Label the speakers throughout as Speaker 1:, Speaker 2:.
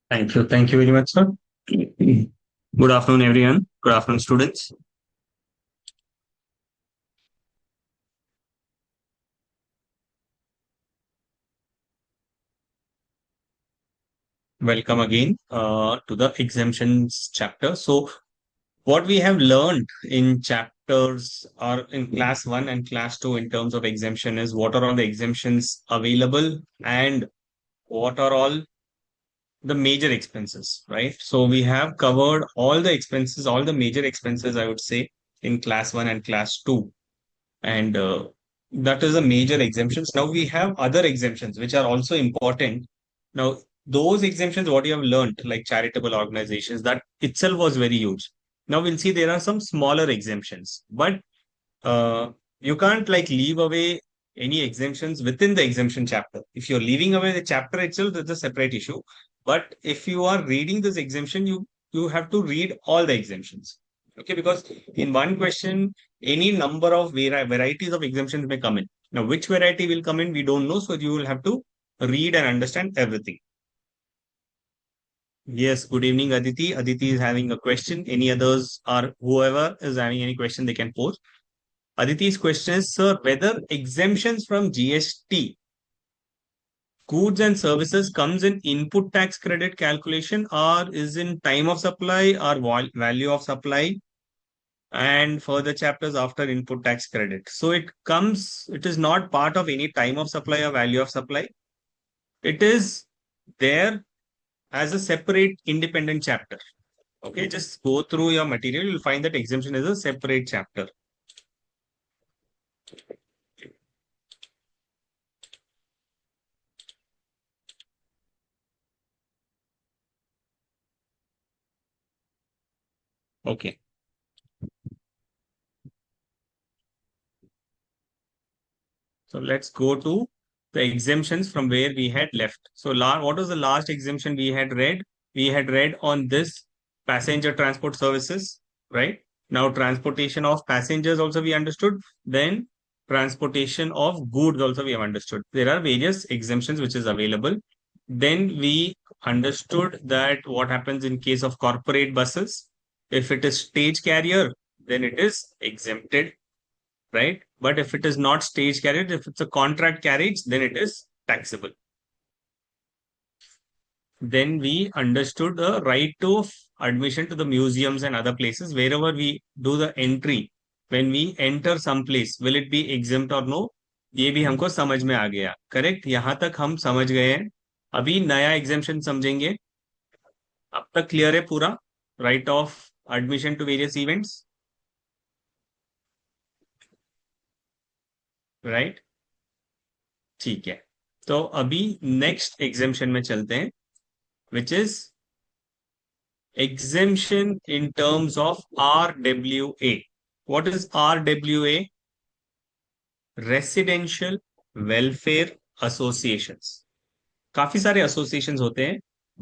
Speaker 1: Thank you. Thank you very much, sir. Good afternoon, everyone. Good afternoon, students. Welcome again to the exemptions chapter. So, what we have learned in chapters or in class one and class two in terms of exemption is what are all the exemptions available and what are all the major expenses, right? So, we have covered all the expenses, all the major expenses, I would say, in class one and class two. And that is a major exemptions. Now we have other exemptions which are also important. Now those exemptions, what you have learned, like charitable organizations, that itself was very huge. Now we'll see there are some smaller exemptions, but uh, you can't like leave away any exemptions within the exemption chapter. If you're leaving away the chapter itself, that's a separate issue. But if you are reading this exemption, you have to read all the exemptions. Okay, because in one question, any number of varieties of exemptions may come in. Now, which variety will come in, we don't know. So you will have to read and understand everything. Yes, good evening, Aditi. Aditi is having a question. Any others or whoever is having any question, they can pose. Aditi's question is, sir, whether exemptions from GST, goods and services comes in input tax credit calculation or is in time of supply or value of supply and further chapters after input tax credit. So it is not part of any time of supply or value of supply. It is there as a separate independent chapter. Okay, just go through your material. You'll find that exemption is a separate chapter. Okay. So let's go to the exemptions from where we had left. So what was the last exemption we had read? We had read on this passenger transport services, right? Now transportation of passengers also we understood. Then transportation of goods also we have understood. There are various exemptions which is available. Then we understood that what happens in case of corporate buses. If it is stage carrier, then it is exempted, right? But if it is not stage carriage, if it's a contract carriage, then it is taxable. Then we understood the right to admission to the museums and other places wherever we do the entry. When we enter some place, will it be exempt or no? ये भी हमको समझ में आ गया, correct? यहां तक हम समझ गए हैं. अभी नया एग्जेम्पशन समझेंगे. अब तक क्लियर है पूरा? Right of admission to various events, right? ठीक है. तो अभी नेक्स्ट एग्जेम्पशन में चलते हैं, which is exemption in terms of RWA. What is RWA? Residential Welfare Associations. काफी सारे associations होते हैं,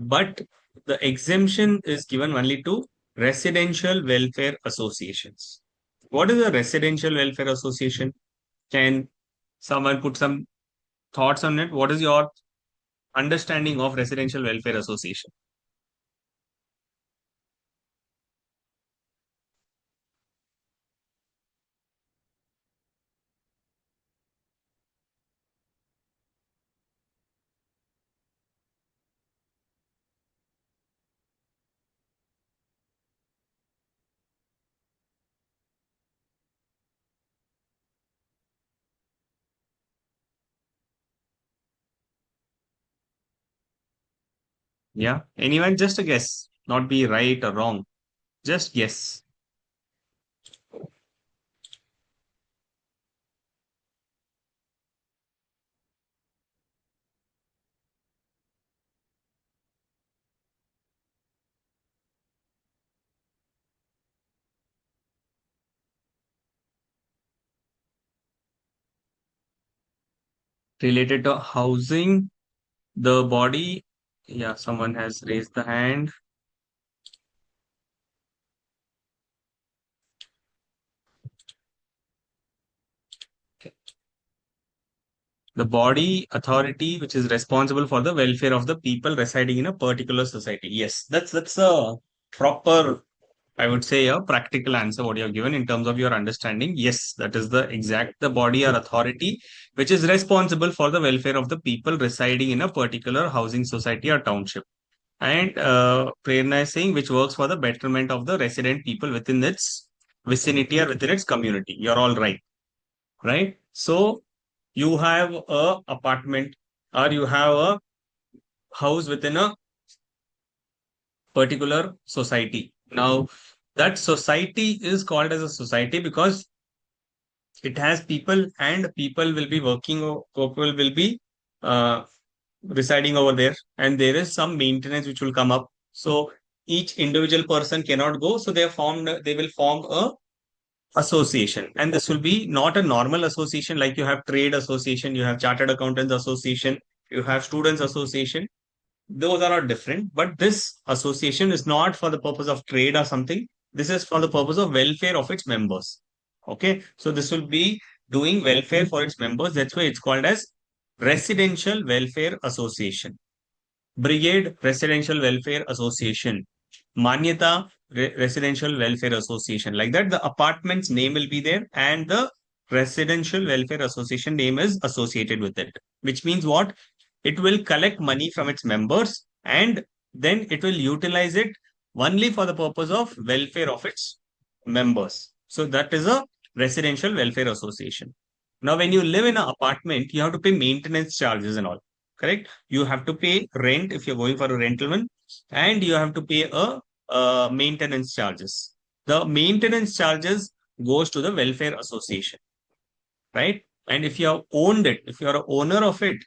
Speaker 1: but the exemption is given only to residential welfare associations. What is a residential welfare association? Can someone put some thoughts on it? What is your understanding of residential welfare association? Yeah, anyone? Just a guess, not be right or wrong. Just guess. Related to housing, the body. Yeah, someone has raised the hand. The body authority which is responsible for the welfare of the people residing in a particular society. Yes, that's a proper, I would say, a practical answer what you have given in terms of your understanding. Yes, that is the exact the body or authority which is responsible for the welfare of the people residing in a particular housing society or township. And Prerna is saying which works for the betterment of the resident people within its vicinity or within its community. You're all right, right? So you have a apartment or you have a house within a particular society. Now, that society is called as a society because it has people and people will be people will be uh, residing over there, and there is some maintenance which will come up. So each individual person cannot go, so they will form a association, and this will be not a normal association like you have trade association, you have chartered accountants association, you have students association. Those are all different, but this association is not for the purpose of trade or something. This is for the purpose of welfare of its members. Okay, so this will be doing welfare for its members. That's why it's called as residential welfare association. Brigade Residential Welfare Association, Manyata Residential Welfare Association. Like that, the apartment's name will be there and the Residential Welfare Association name is associated with it. Which means what? It will collect money from its members and then it will utilize it only for the purpose of welfare of its members. So that is a Residential Welfare Association. Now, when you live in an apartment, you have to pay maintenance charges and all. Correct? You have to pay rent if you're going for a rental one, and you have to pay maintenance charges. The maintenance charges goes to the welfare association, right? And if you have owned it, if you're an owner of it,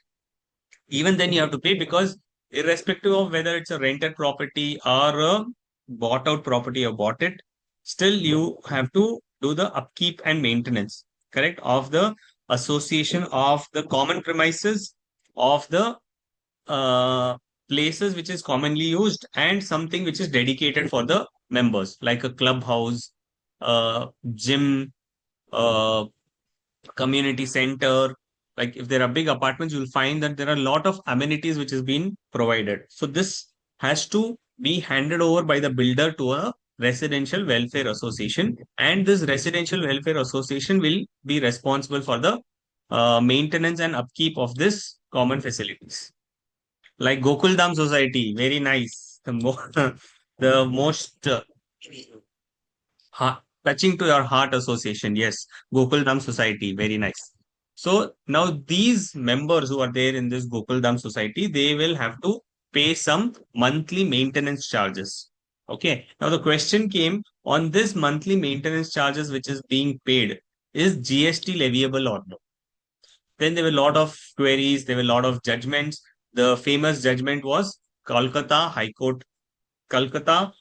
Speaker 1: even then you have to pay because irrespective of whether it's a rented property or a bought out property or bought it, still you have to do the upkeep and maintenance, correct, of the association of the common premises of the uh, places which is commonly used and something which is dedicated for the members, like a clubhouse, gym, uh, community center. Like if there are big apartments, you'll find that there are a lot of amenities which is being provided. So this has to be handed over by the builder to a residential welfare association, and this residential welfare association will be responsible for the maintenance and upkeep of this common facilities. Like Gokuldam Society, very nice. The most touching to your heart association. Yes, Gokuldam Society, very nice. So now these members who are there in this Gokuldam Society, they will have to pay some monthly maintenance charges. Okay. Now the question came on this monthly maintenance charges which is being paid. Is GST leviable or no? Then there were a lot of queries, there were a lot of judgments. The famous judgment was Kolkata High Court, Kolkata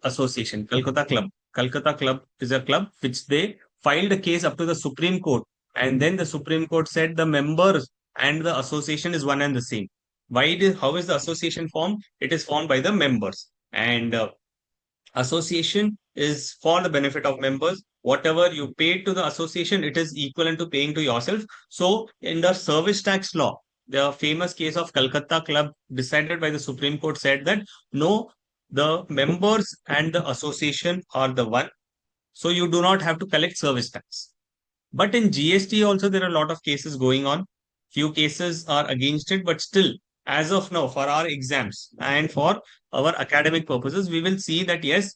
Speaker 1: Association, Kolkata Club. Kolkata Club is a club which they filed a case up to the Supreme Court. And then the Supreme Court said the members and the association is one and the same. How is the association formed? It is formed by the members. And association is for the benefit of members. Whatever you pay to the association, it is equivalent to paying to yourself. So, in the service tax law, the famous case of Calcutta Club decided by the Supreme Court said that no, the members and the association are the one. So, you do not have to collect service tax. But in GST also, there are a lot of cases going on. Few cases are against it, but still, as of now, for our exams and for our academic purposes, we will see that yes,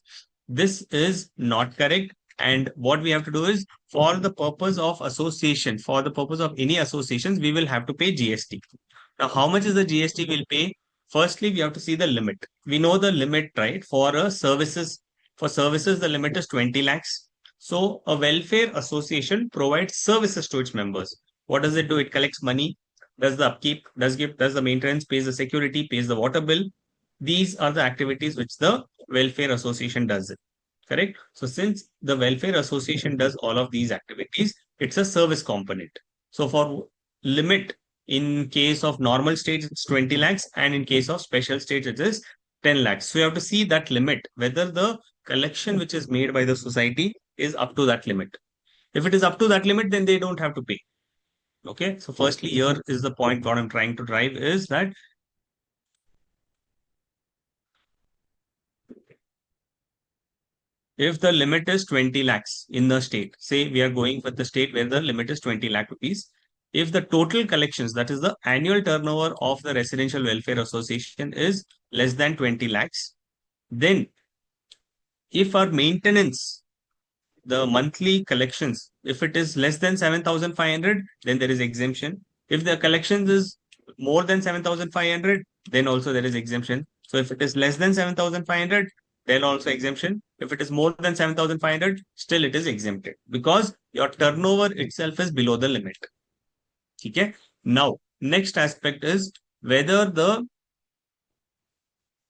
Speaker 1: this is not correct. And what we have to do is for the purpose of association, for the purpose of any associations, we will have to pay GST. Now, how much is the GST we'll pay? Firstly, we have to see the limit. We know the limit, right? For services, the limit is 20 lakhs. So a welfare association provides services to its members. What does it do? It collects money, does the upkeep, does the maintenance, pays the security, pays the water bill. These are the activities which the welfare association does it. Correct? So since the welfare association does all of these activities, it's a service component. So for limit, in case of normal stage, it's 20 lakhs, and in case of special stage, it is 10 lakhs. So you have to see that limit, whether the collection which is made by the society is up to that limit. If it is up to that limit, then they don't have to pay. Okay. So firstly, here is the point what I'm trying to drive is that if the limit is 20 lakhs in the state, say we are going with the state where the limit is 20 lakh rupees. If the total collections, that is the annual turnover of the Residential Welfare Association is less than 20 lakhs, then if our maintenance, the monthly collections, if it is less than 7,500, then there is exemption. If the collections is more than 7,500, then also there is exemption. So if it is less than 7,500, then also exemption. If it is more than 7,500, still it is exempted because your turnover itself is below the limit. Okay. Now, next aspect is whether the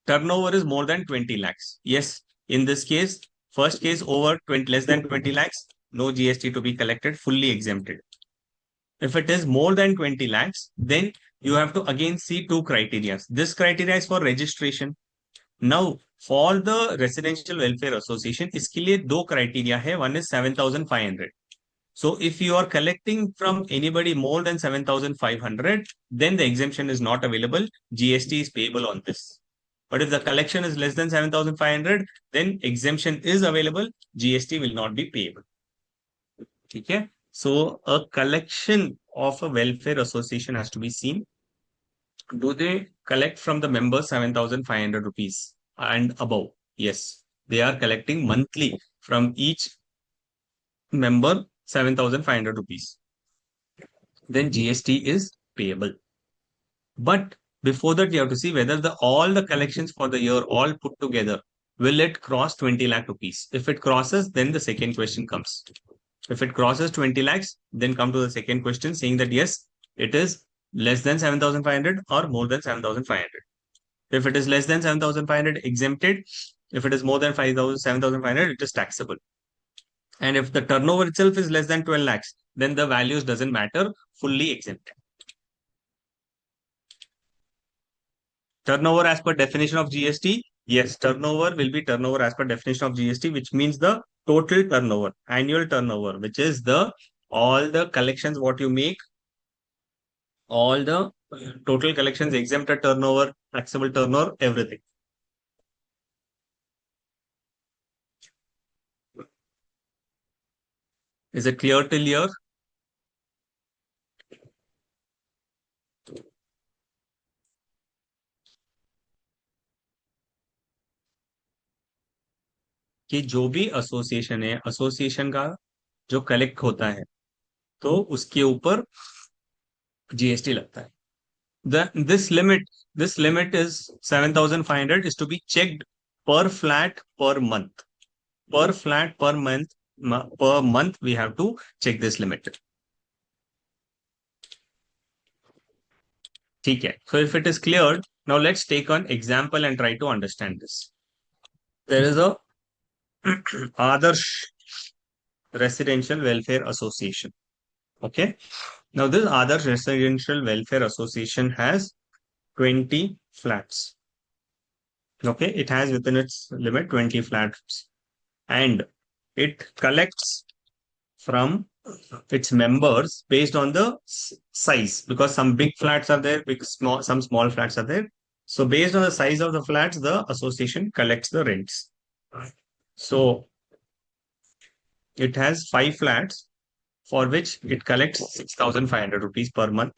Speaker 1: turnover is more than 20 lakhs. Yes, in this case, first case over 20 less than 20 lakhs, no GST to be collected, fully exempted. If it is more than 20 lakhs, then you have to again see two criteria. This criteria is for registration. Now, for the Residential Welfare Association, इसके लिए दो criteria है. One is 7,500. So if you are collecting from anybody more than 7,500, then the exemption is not available. GST is payable on this. But if the collection is less than 7,500, then exemption is available. GST will not be payable. Okay. So a collection of a welfare association has to be seen. Do they collect from the members 7,500 rupees and above? Yes. They are collecting monthly from each member 7,500 rupees. Then GST is payable. But before that, you have to see whether the all the collections for the year all put together will it cross 20 lakh rupees. If it crosses, then the second question comes. If it crosses 20 lakhs, then come to the second question saying that yes, it is less than 7,500 or more than 7,500. If it is less than 7,500, exempted. If it is more than 5,000, 7,500, it is taxable. And if the turnover itself is less than 12 lakhs, then the values doesn't matter, fully exempted. Turnover as per definition of GST. Yes, turnover will be turnover as per definition of GST, which means the total turnover, annual turnover, which is the all the collections what you make, all the total collections, exempted turnover, taxable turnover, everything. Is it clear till here? कि जो भी association है, association का जो collect होता है, तो उसके ऊपर जीएसटी लगता है. This limit is 7,500 is to be checked per flat per month. Per flat per month we have to check this limit. ठीक है. So if it is cleared, now let's take an example and try to understand this. There is a Adarsh Residential Welfare Association. Okay. Now this Adarsh Residential Welfare Association has 20 flats. Okay. It has within its limit 20 flats and it collects from its members based on the size, because some big flats are there, some small flats are there. So based on the size of the flats, the association collects the rents. So it has 5 flats for which it collects 6,500 rupees per month.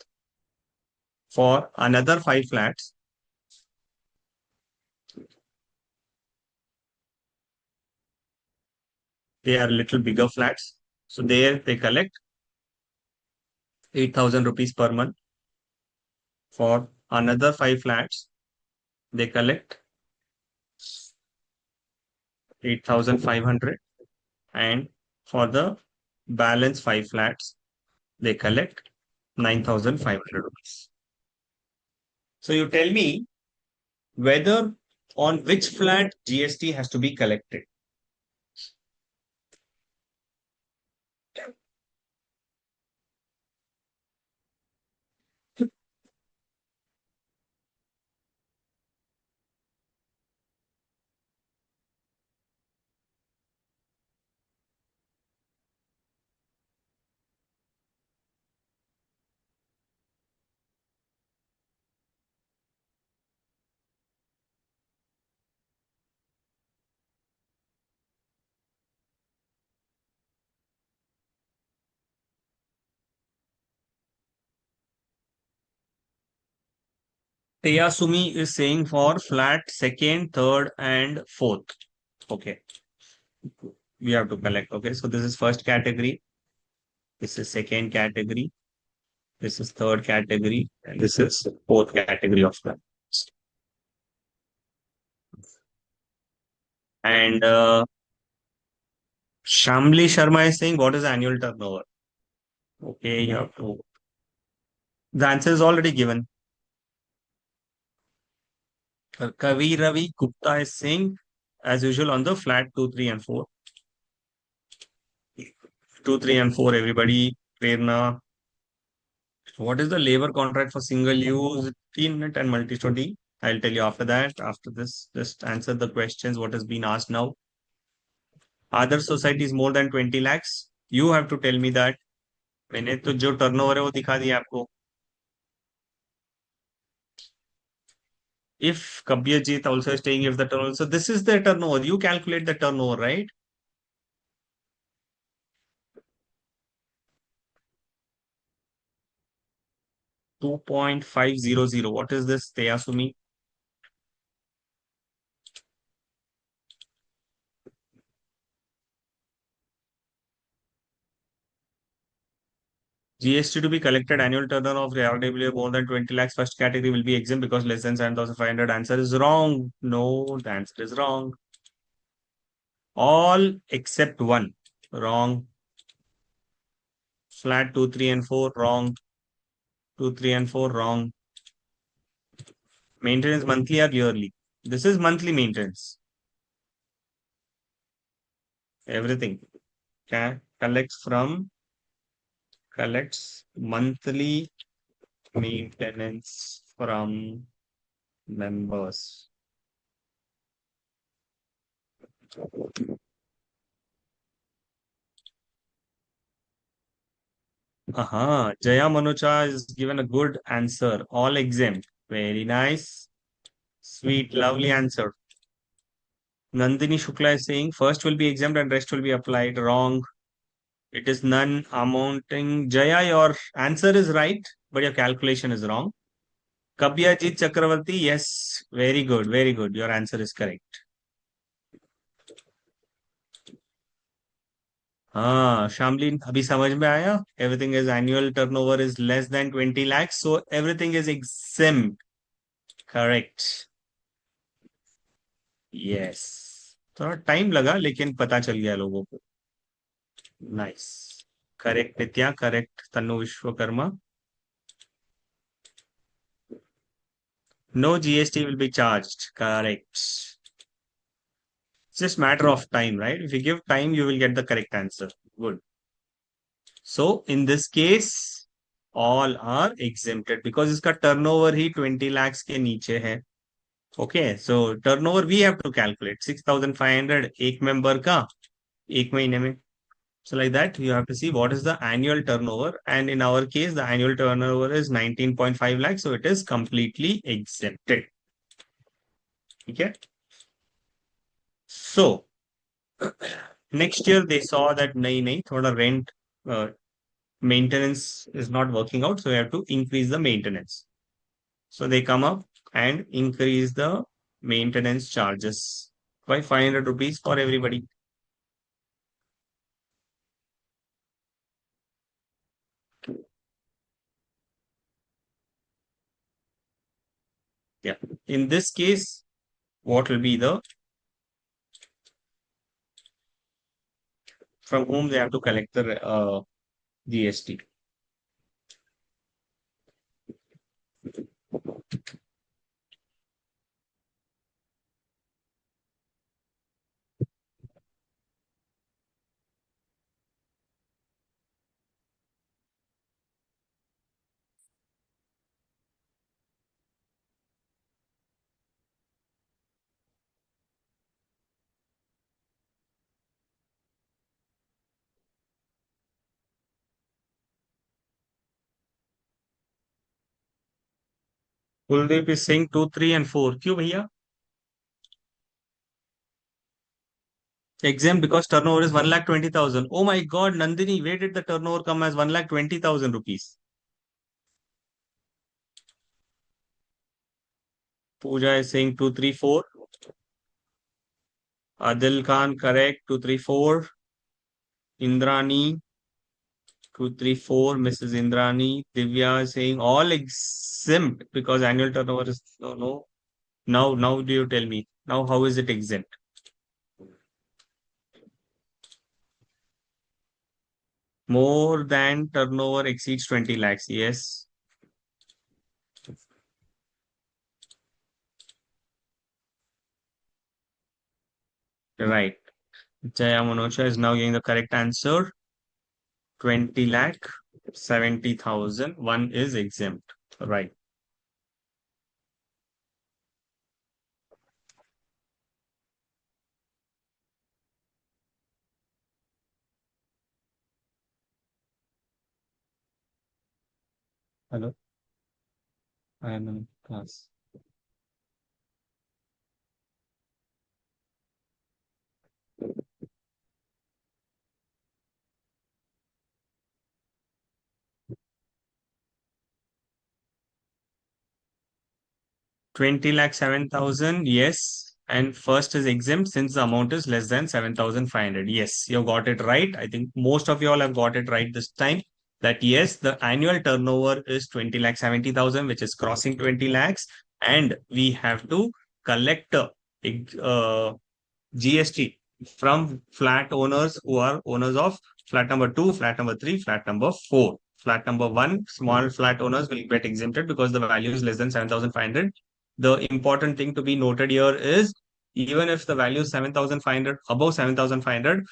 Speaker 1: For another 5 flats, they are little bigger flats. So there they collect 8,000 rupees per month. For another 5 flats, they collect 8,500. And for the balance 5 flats, they collect 9,500 rupees. So you tell me whether on which flat GST has to be collected. Teyasumi is saying for flat second, third, and fourth. Okay, we have to collect. Okay, so this is first category. This is second category. This is third category. And this is fourth category of flat. And Shamli Sharma is saying, what is annual turnover? Okay, you have to. The answer is already given. Kavi Ravi Gupta is saying, as usual, on the flat 2, 3, and 4. 2, 3, and 4, everybody. Prerna. What is the labor contract for single use, unit and multi-study? I'll tell you after that. After this, just answer the questions what has been asked now. Other societies more than 20 lakhs. You have to tell me that. मैंने तो जो turnover है वो दिखा दिया आपको. If Kabirjit also is staying, if the turnover, so this is the turnover. You calculate the turnover, right? $2.500. What is this, Teyasumi? GST to be collected annual turnover of RWA more than 20 lakhs. First category will be exempt because less than 7,500. Answer is wrong. No, the answer is wrong. All except one. Wrong. Flat 2, 3, and 4. Wrong. 2, 3, and 4. Wrong. Maintenance monthly or yearly. This is monthly maintenance. Everything. Okay. Collects monthly maintenance from members. Aha, Jaya Manocha is given a good answer. All exempt. Very nice. Sweet, lovely answer. Nandini Shukla is saying first will be exempt and rest will be applied. Wrong. It is none amounting. Jaya, your answer is right, but your calculation is wrong. Kabyajit Chakravarti, yes, very good, very good. Your answer is correct. हाँ शामलीन अभी समझ में आया. Everything is annual turnover is less than 20 lakhs, so everything is exempt. Correct. Yes. थोड़ा time लगा लेकिन पता चल गया लोगों को. Nice. Correct Nitya, correct Tanu Vishwakarma. No GST will be charged. Correct. It's just matter of time, right? If you give time, you will get the correct answer. Good. So in this case, all are exempted because इसका turnover ही 20 lakhs के नीचे है. Okay, so turnover we have to calculate 6,500 एक member का एक महीने में. So like that, you have to see what is the annual turnover. And in our case, the annual turnover is 19.5 lakhs. So it is completely exempted. Okay. So next year they saw that nahi, thoda rent maintenance is not working out. So we have to increase the maintenance. So they come up and increase the maintenance charges by 500 rupees for everybody. Yeah. In this case, what will be the from whom they have to collect the GST? Kuldeep is saying 2, 3, and 4. क्यों भैया? Exempt because turnover is 1,20,000. Oh my God, Nandini, where did the turnover come as 1,20,000 rupees? Pooja is saying 234. Adil Khan, correct. 234. Indrani, 234. Mrs. Indrani. Divya is saying all exempt because annual turnover is no, no. Now do you tell me? Now, how is it exempt? More than turnover exceeds 20 lakhs. Yes, right. Jaya Manocha is now getting the correct answer. 20 lakh 70,000. One is exempt. Right. Hello. I am in class. 20 lakh 7,000. Yes. And first is exempt since the amount is less than 7,500. Yes, you got it right. I think most of you all have got it right this time. That yes, the annual turnover is 20 lakh 70,000, which is crossing 20 lakhs. And we have to collect GST from flat owners who are owners of flat number 2, flat number 3, flat number 4. Flat number 1, small flat owners will get exempted because the value is less than 7,500. The important thing to be noted here is even if the value is 7,500, above 7,500,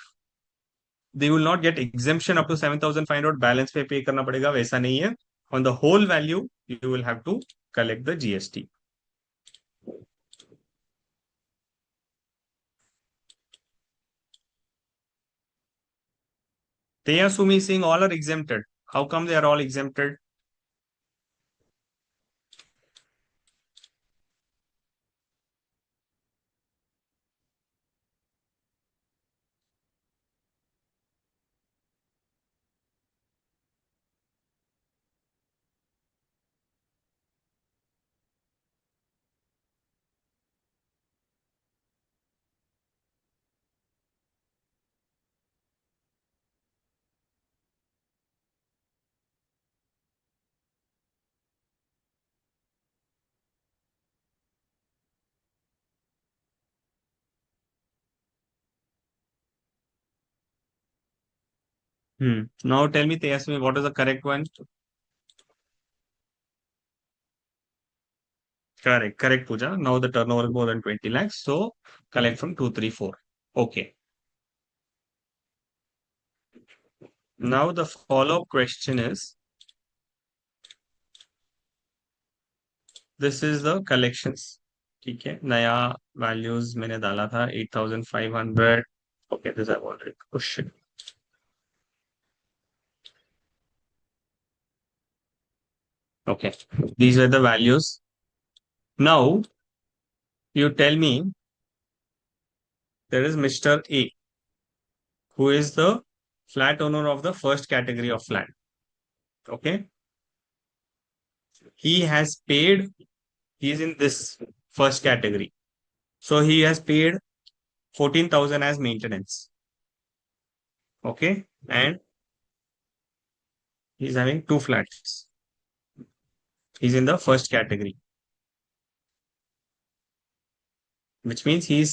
Speaker 1: they will not get exemption up to 7,500. Balance पे pay करना पड़ेगा, वैसा नहीं है. On the whole value, you will have to collect the GST. Teyasumi saying all are exempted. How come they are all exempted? Now tell me, Teyasumi, what is the correct one? Correct, correct, Pooja. Now the turnover is more than 20 lakhs. So collect from 234. Okay. Now the follow-up question is, this is the collections. ठीक है, नया values मैंने डाला था 8,500. Okay, this I've already questioned. Okay, these were the values. Now you tell me there is Mr. A, who is the flat owner of the first category of flat. Okay, he has paid, he is in this first category. So he has paid 14,000 as maintenance. Okay, and he's having two flats. He's in the first category, which means he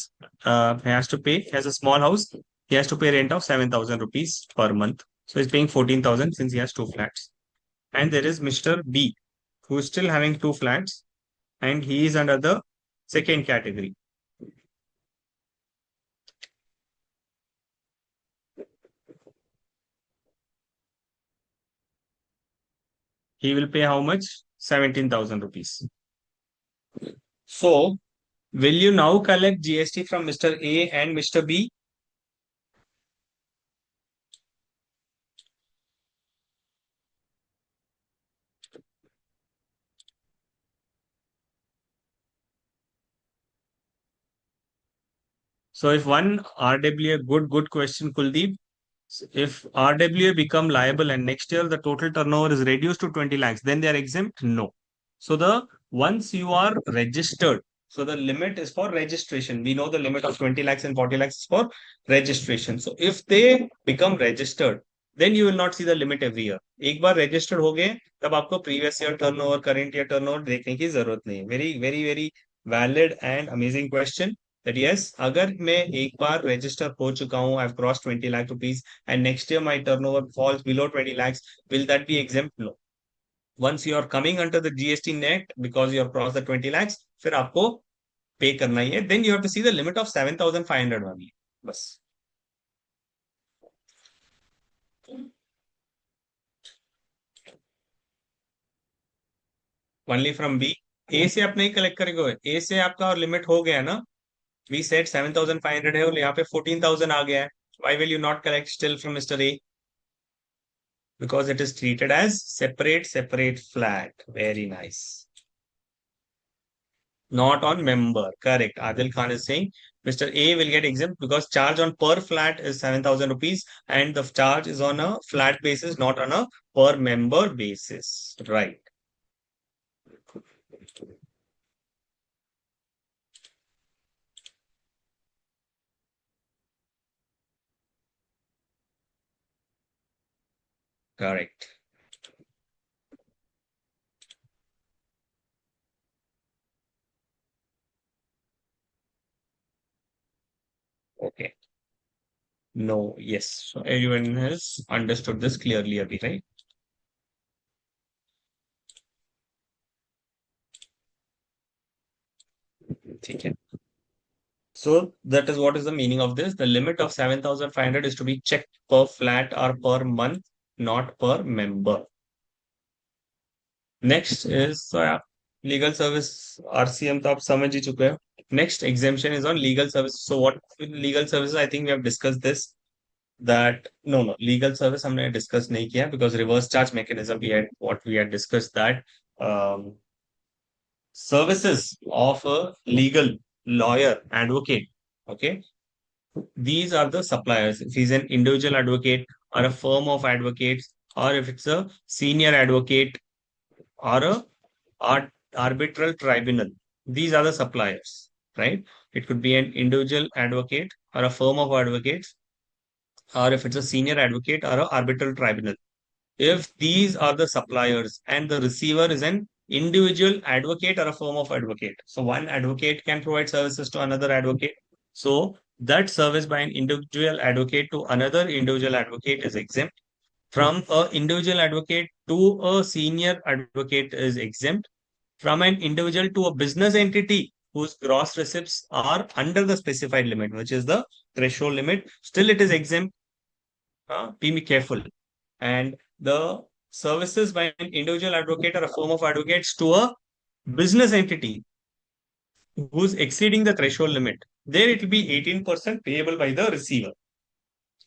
Speaker 1: has to pay, he has a small house, he has to pay rent of 7,000 rupees per month. So he's paying 14,000 since he has two flats. And there is Mr. B, who is still having two flats, and he is under the second category. He will pay how much? 17,000 rupees. So, will you now collect GST from Mr. A and Mr. B? So, if one RWA, good question, Kuldeep. If RWA become liable and next year the total turnover is reduced to 20 lakhs, then they are exempt? No. So, the Once you are registered, so the limit is for registration. We know the limit of 20 lakhs and 40 lakhs is for registration. So if they become registered, then you will not see the limit every year. एक बार registered हो गए, तब आपको previous year turnover, current year turnover देखने की जरूरत नहीं. Very, very, very valid and amazing question. That yes, अगर मैं एक बार register हो चुका हूँ, I've crossed 20 lakh rupees, and next year my turnover falls below 20 lakhs, will that be exempt? No. Once you are coming under the GST net because you have crossed the 20 lakhs, फिर आपको पे करना ही है. Then you have to see the limit of 7,500 only. बस. Only from B. A से आप नहीं collect करेंगे. A से आपका और लिमिट हो गया ना. We said 7,500 है और यहाँ पे 14,000 आ गया है. Why will you not collect still from Mr. A? Because it is treated as separate flat. Very nice. Not on member. Correct. Adil Khan is saying Mr. A will get exempt because charge on per flat is 7,000 rupees and the charge is on a flat basis, not on a per member basis. Right. Correct. Okay. No, yes. So everyone has understood this clearly, Abhi, right? Okay. So that is what is the meaning of this. The limit of 7,500 is to be checked per flat or per month, not per member. Next is legal service RCM तो आप समझ ही चुके हो. Next exemption is on legal service. So what legal services? I think we have discussed this. That no legal service हमने discuss नहीं किया because reverse charge mechanism we had discussed that services of a legal lawyer advocate. Okay, these are the suppliers. If he's an individual advocate or a firm of advocates, or if it's a senior advocate or a arbitral tribunal. These are the suppliers, right? It could be an individual advocate or a firm of advocates, or if it's a senior advocate or an arbitral tribunal. If these are the suppliers and the receiver is an individual advocate or a firm of advocate, so one advocate can provide services to another advocate. So that service by an individual advocate to another individual advocate is exempt. From a individual advocate to a senior advocate is exempt. From an individual to a business entity whose gross receipts are under the specified limit, which is the threshold limit, still it is exempt. Be careful. And the services by an individual advocate or a firm of advocates to a business entity who's exceeding the threshold limit, there it will be 18% payable by the receiver.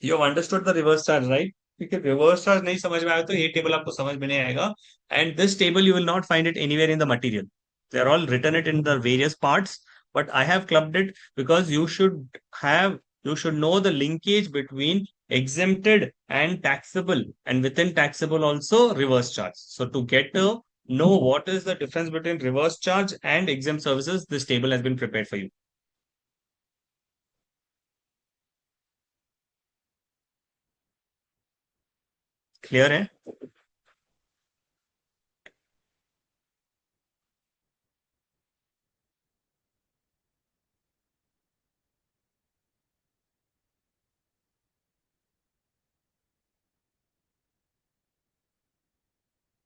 Speaker 1: You have understood the reverse charge, right? क्योंकि reverse charge नहीं समझ में आया तो ये table आपको समझ में नहीं आएगा. And this table you will not find it anywhere in the material. They are all written it in the various parts, but I have clubbed it because you should know the linkage between exempted and taxable, and within taxable also reverse charge. So to get to know what is the difference between reverse charge and exempt services, this table has been prepared for you. Clear है?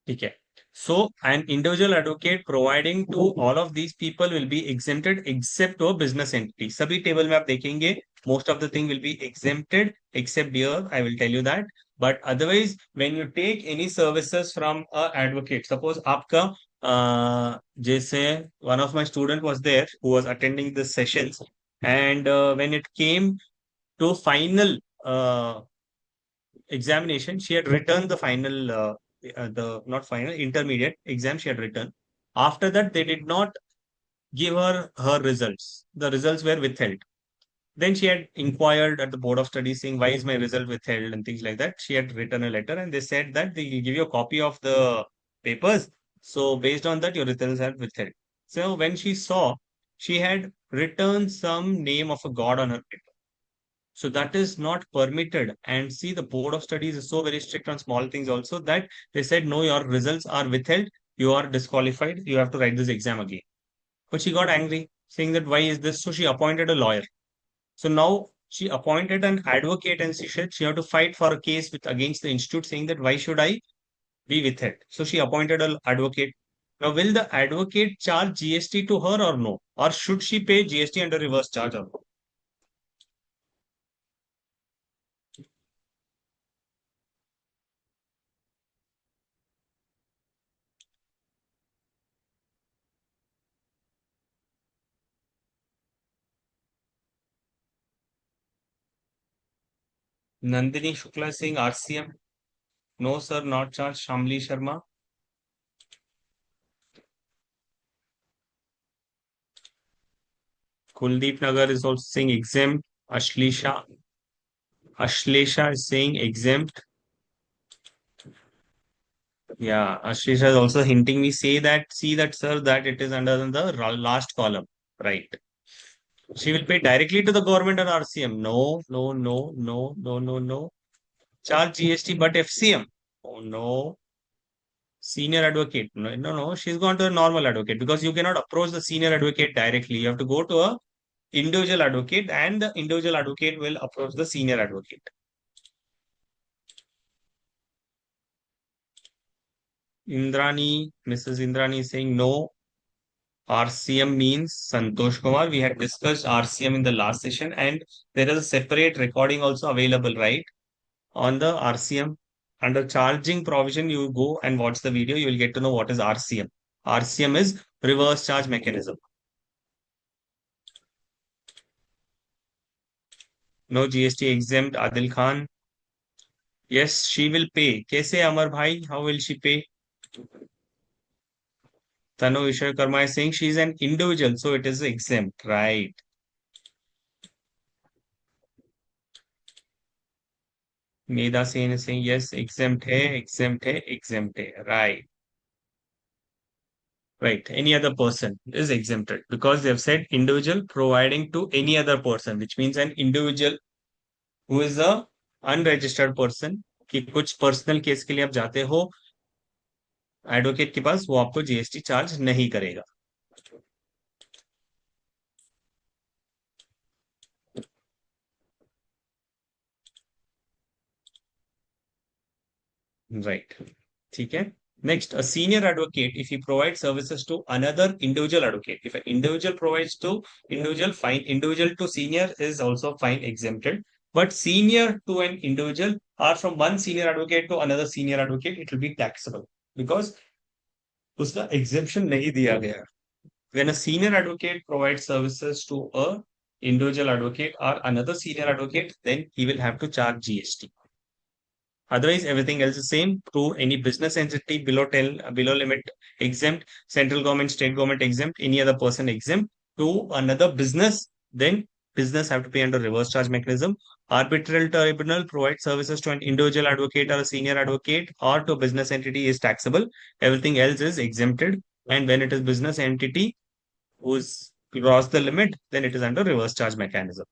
Speaker 1: ठीक है. So an individual advocate providing to all of these people will be exempted except to a business entity. सभी table में आप देखेंगे most of the thing will be exempted except here. I will tell you that. But otherwise, when you take any services from a advocate, suppose आपका जैसे one of my student was there who was attending the sessions, and when it came to final examination, she had written the final, the not final, intermediate exam she had written. After that, they did not give her results. The results were withheld. Then she had inquired at the board of studies saying, why is my result withheld and things like that. She had written a letter and they said that they will give you a copy of the papers. So based on that, your results are withheld. So when she saw, she had written some name of a god on her paper. So that is not permitted. And see, the Board of Studies is so very strict on small things also that they said, no, your results are withheld. You are disqualified. You have to write this exam again. But she got angry, saying that why is this? So she appointed a lawyer. So now she appointed an advocate and she said she had to fight for a case with against the institute, saying that why should I be withheld? So she appointed an advocate. Now, will the advocate charge GST to her or no? Or should she pay GST under reverse charge or no? Nandini Shukla is saying RCM. No, sir, not charged. Shamli Sharma. Kuldeep Nagar is also saying exempt. Ashlesha is saying exempt. Yeah, Ashlesha is also hinting me, say that, see that, sir, that it is under the last column. Right. She will pay directly to the government or RCM. No, no, no, no, no, no, no. Charge GST, but FCM. Oh, no. Senior advocate. No, no, no. She's gone to a normal advocate because you cannot approach the senior advocate directly. You have to go to a individual advocate and the individual advocate will approach the senior advocate. Indrani, Mrs. Indrani is saying no. RCM means Santosh Kumar. We had discussed RCM in the last session and there is a separate recording also available, right? On the RCM. Under charging provision, you go and watch the video, you will get to know what is RCM. RCM is reverse charge mechanism. No GST exempt, Adil Khan. Yes, she will pay. Kaise Amar Bhai? How will she pay? Tanu Vishwakarma is saying she is an individual, so it is exempt, right? Meda Sen is saying yes, exempt hai, exempt hai, right? Right. Any other person is exempted because they have said individual providing to any other person, which means an individual who is a unregistered person कि कुछ personal case के लिए आप जाते हो advocate के पास वो आपको जीएसटी चार्ज नहीं करेगा राइट ठीक है next a senior advocate if he provides services to another individual advocate if an individual provides to individual fine individual to senior is also fine exempted but senior to an individual or from one senior advocate to another senior advocate it will be taxable because उसका exemption नहीं दिया गया when a senior advocate provides services to a individual advocate or another senior advocate then he will have to charge GST. Otherwise, everything else is same. To any business entity below limit exempt, central government, state government exempt, any other person exempt. To another business, then business have to pay under reverse charge mechanism. Arbitral tribunal provides services to an individual advocate or a senior advocate or to a business entity is taxable. Everything else is exempted. And when it is business entity who's crossed the limit, then it is under reverse charge mechanism.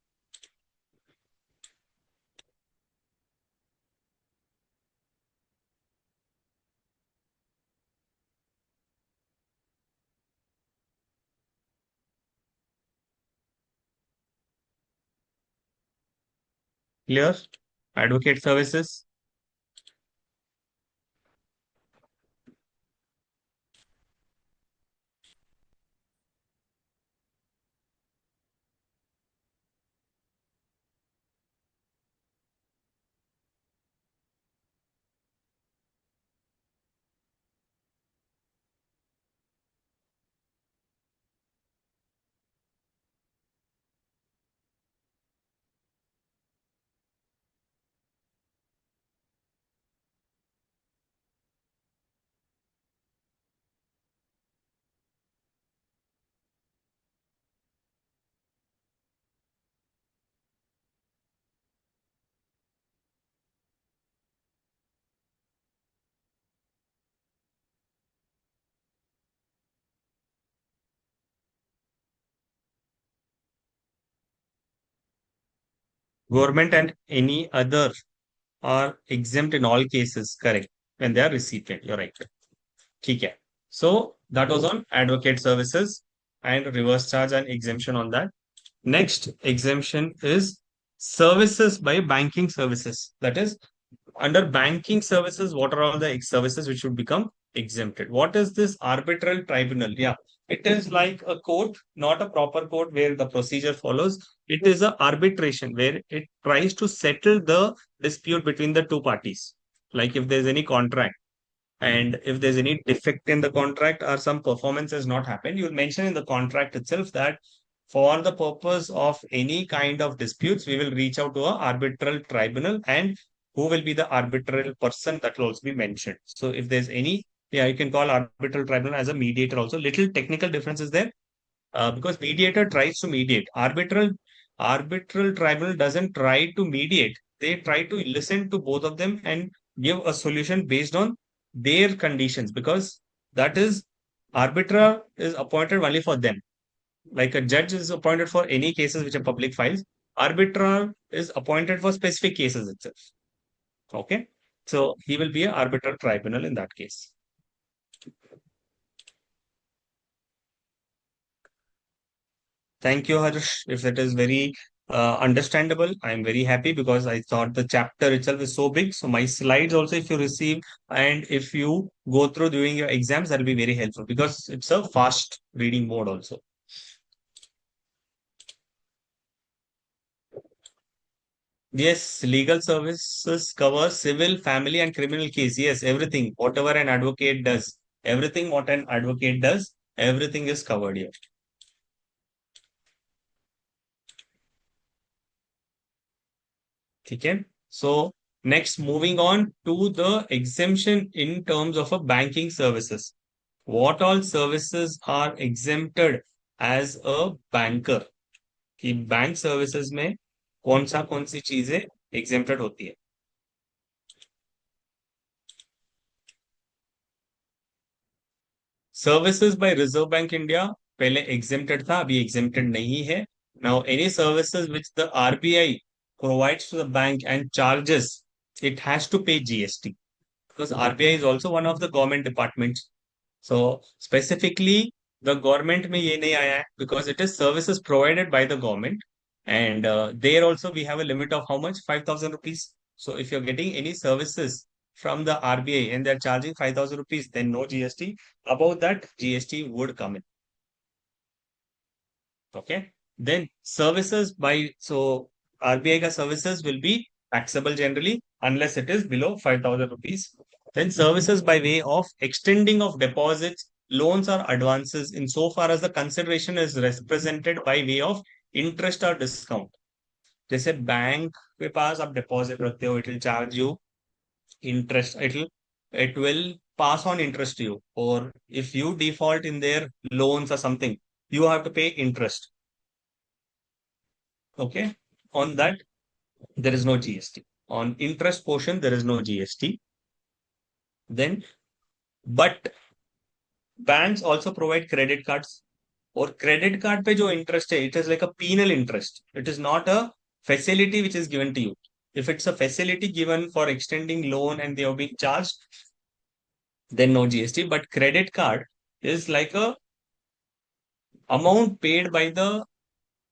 Speaker 1: Clear? Advocate services. Government and any other are exempt in all cases, correct, when they are recipient. You're right. ठीक है. So that was on advocate services and reverse charge and exemption on that. Next exemption is services by banking services. That is, under banking services, what are all the services which would become exempted? What is this arbitral tribunal? Yeah, it is like a court, not a proper court where the procedure follows. It is a arbitration where it tries to settle the dispute between the two parties. Like if there's any contract and if there's any defect in the contract or some performance has not happened, you'll mention in the contract itself that for the purpose of any kind of disputes, we will reach out to a arbitral tribunal, and who will be the arbitral person, that will also be mentioned. So if there's any, yeah, you can call arbitral tribunal as a mediator also. Little technical difference is there, because mediator tries to mediate. Arbitral tribunal doesn't try to mediate. They try to listen to both of them and give a solution based on their conditions, because that is, arbiter is appointed only for them. Like a judge is appointed for any cases which are public files. Arbiter is appointed for specific cases itself. Okay. So he will be an arbitral tribunal in that case. Thank you, Harsh. If it is very understandable, I'm very happy because I thought the chapter itself is so big. So my slides also, if you receive and if you go through during your exams, that will be very helpful because it's a fast reading mode also. Yes, legal services cover civil, family, and criminal case. Yes, everything, whatever an advocate does, everything what an advocate does, everything is covered here. Okay. So next, moving on to the exemption in terms of a banking services. What all services are exempted as a banker? कि bank services में कौन सी चीजें exempted होती है. Services by reserve bank India पहले exempted था, अभी exempted नहीं है. Now any services which the RBI provides to the bank and charges, it has to pay GST because RBI is also one of the government departments. So specifically the government में ये नहीं आया है because it is services provided by the government, and there also we have a limit of how much, 5,000 rupees. So if you're getting any services from the RBI and they're charging 5,000 rupees, then no GST. Above that, GST would come in. Okay. Then services by, so RBI ka services will be taxable generally unless it is below 5,000 rupees. Then services by way of extending of deposits, loans or advances in so far as the consideration is represented by way of interest or discount. जैसे bank के पास आप deposit रखते हो, it will charge you interest, it will pass on interest to you, or if you default in their loans or something, you have to pay interest. Okay. On that, there is no GST. On interest portion, there is no GST. Then, but banks also provide credit cards. Or credit card पे जो interest है, it is like a penal interest. It is not a facility which is given to you. If it's a facility given for extending loan and they are being charged, then no GST. But credit card is like a amount paid by the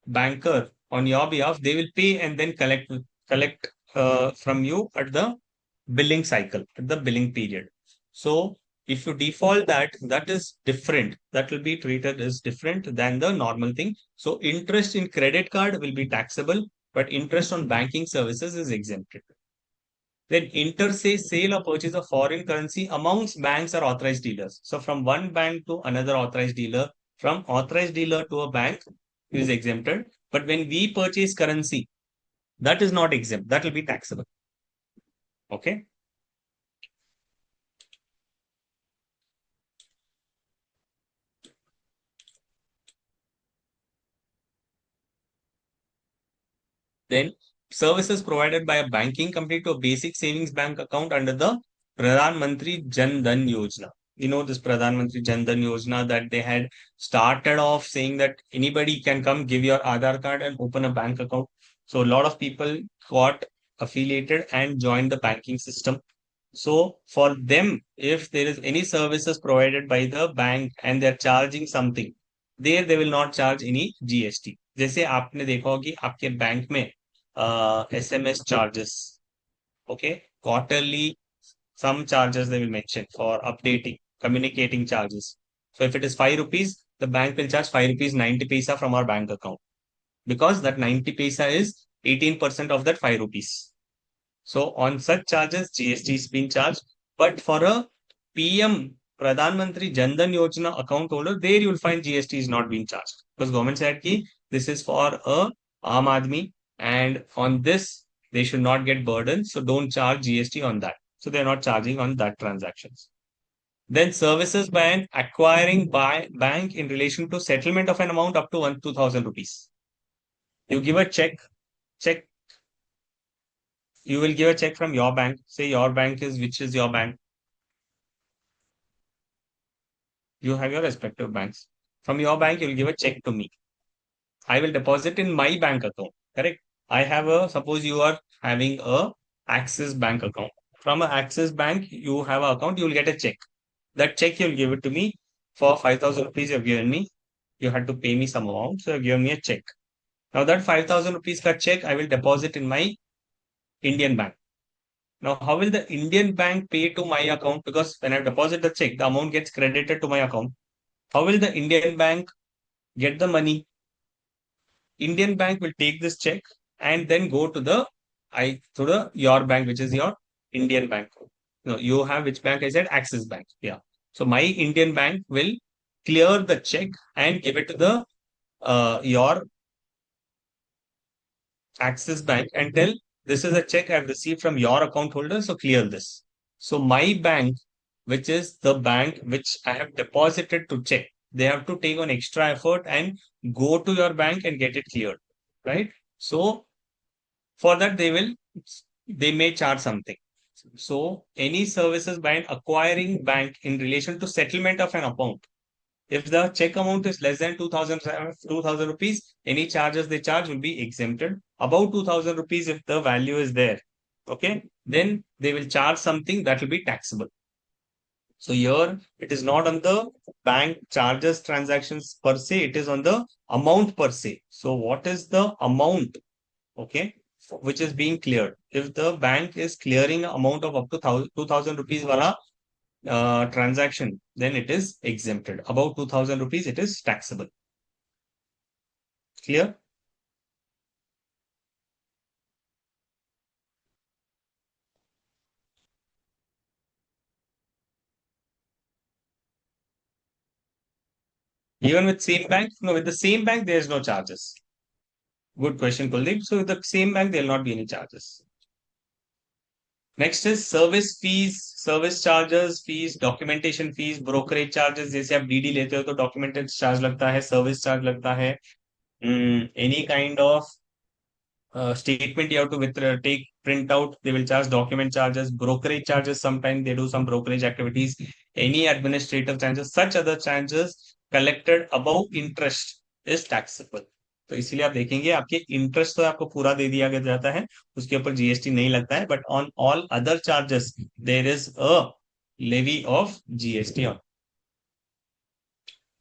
Speaker 1: banker on your behalf. They will pay and then collect from you at the billing cycle, at the billing period. So if you default that, that is different. That will be treated as different than the normal thing. So interest in credit card will be taxable, but interest on banking services is exempted. Then inter-say sale or purchase of foreign currency amongst banks or authorized dealers. So from one bank to another authorized dealer, from authorized dealer to a bank is exempted. But when we purchase currency, that is not exempt. That will be taxable. Okay. Then services provided by a banking company to a basic savings bank account under the Pradhan Mantri Jan Dhan Yojana. this Pradhan Mantri Jan Dhan Yojana that they had started off saying that anybody can come give your Aadhaar card and open a bank account. So a lot of people got affiliated and joined the banking system. So for them, if there is any services provided by the bank and they're charging something, there they will not charge any GST. जैसे आपने देखा होगा कि आपके bank में SMS charges, okay, quarterly some charges they will mention for updating, communicating charges. So if it is 5 rupees, the bank will charge 5 rupees 90 paisa from our bank account because that 90 paisa is 18% of that 5 rupees. So on such charges, GST is being charged. But for a PM, Pradhan Mantri Jan Dhan Yojana account holder, there you will find GST is not being charged because government said ki this is for a Aam Aadmi and on this they should not get burdened. So don't charge GST on that. So they're not charging on that transactions. Then services by acquiring by bank in relation to settlement of an amount up to 2,000 rupees. You give a check you will give a check from your bank. Say your bank is, which is your bank? You have your respective banks. From your bank, you will give a check to me. I will deposit in my bank account. Correct? Suppose you are having a Axis bank account. From an Axis bank, you have an account, you will get a check. That check you'll give it to me for 5,000 rupees you've given me. You had to pay me some amount, so you've given me a check. Now that 5,000 rupees ka check, I will deposit in my Indian bank. Now, how will the Indian bank pay to my account? Because when I deposit the check, the amount gets credited to my account. How will the Indian bank get the money? Indian bank will take this check and then go to the your bank, which is your Indian bank. No, you have which bank? I said Axis Bank. Yeah. So my Indian bank will clear the check and give it to the your Axis Bank and tell this is a check I've received from your account holder, so clear this. So my bank, which is the bank which I have deposited to check, they have to take on extra effort and go to your bank and get it cleared, right? So for that they may charge something. So any services by an acquiring bank in relation to settlement of an account, if the check amount is less than 2,000 rupees, any charges they charge will be exempted. Above 2,000 rupees, if the value is there, okay, then they will charge something that will be taxable. So here it is not on the bank charges transactions per se, it is on the amount per se. So what is the amount, okay, which is being cleared? If the bank is clearing amount of up to 2,000 rupees wala transaction, then it is exempted. About 2,000 rupees, it is taxable. Clear? Even with same bank? No, with the same bank, there is no charges. Good question, Kuldeep. So with the same bank, there will not be any charges. Next is service fees, service charges, fees, documentation fees, brokerage charges. जैसे आप DD लेते हो तो documentation charge लगता है, service charge लगता है. Any kind of statement you have to take print out, they will charge document charges, brokerage charges. Sometimes they do some brokerage activities, any administrative charges, such other charges collected above interest is taxable. तो इसीलिए आप देखेंगे आपके interest तो आपको पूरा दे दिया गया जाता है, उसके ऊपर जीएसटी नहीं लगता है, but on all other charges there is a levy of GST on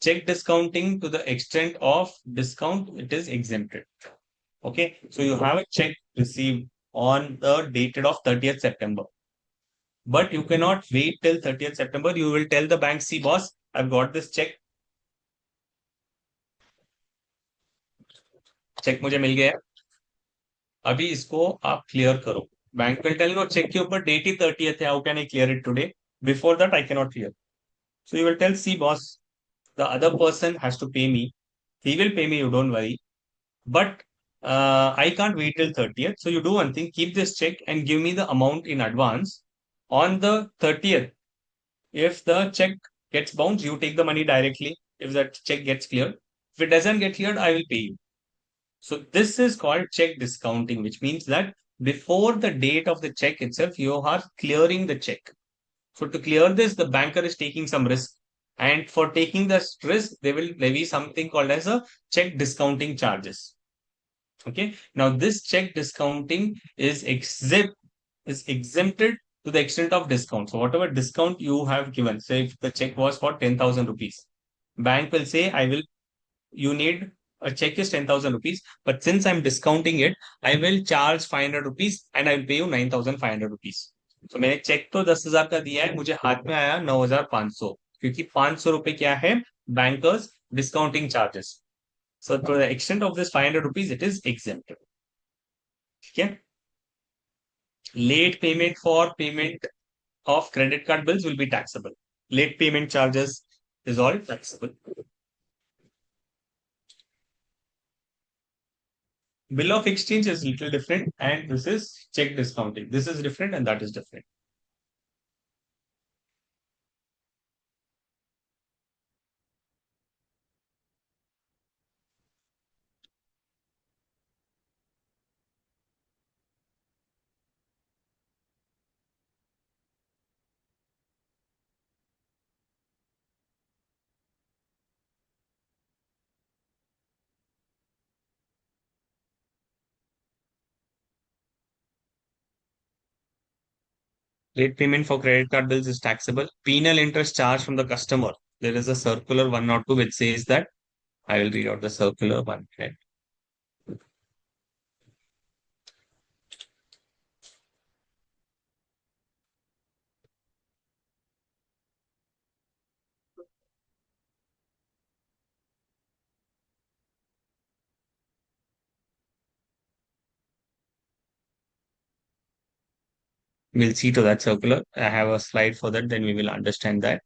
Speaker 1: check discounting to the extent of discount, it is exempted. Okay, so you have a check received on the dated of 30th September. But you cannot wait till 30th September. You will tell the bank, see boss, I've got this check. Cheque मुझे मिल गया, अभी इसको आप clear करो. Bank will tell no cheque के ऊपर date ही 30th है, how can I clear it today? Before that I can not clear. So you will tell, see boss, the other person has to pay me, he will pay me, you don't worry, but I can't wait till 30th. So you do one thing, keep this check and give me the amount in advance. On the 30th, if the check gets bounced, you take the money directly. If that check gets cleared, if it doesn't get cleared, I will pay you. So this is called check discounting, which means that before the date of the check itself, you are clearing the check. So to clear this, the banker is taking some risk. And for taking this risk, they will levy something called as a check discounting charges. Okay. Now this check discounting is exempted to the extent of discount. So whatever discount you have given, say if the check was for 10,000 rupees, bank will say, you need a check is 10,000 rupees, but since I'm discounting it, I will charge 500 rupees and I will pay you 9,500 rupees. So मैंने check तो 10,000 का दिया है, मुझे हाथ में आया 9,500, क्योंकि 500 रुपए क्या है, bankers discounting charges. So to the extent of this 500 rupees, it is exempted. ठीक है. Late payment for payment of credit card bills will be taxable. Late payment charges is all taxable. Bill of exchange is little different, and this is check discounting. This is different, and that is different. Late payment for credit card bills is taxable. Penal interest charged from the customer. There is a circular 102 which says that. I will read out the circular 1 minute. We'll see to that circular. I have a slide for that, then we will understand that.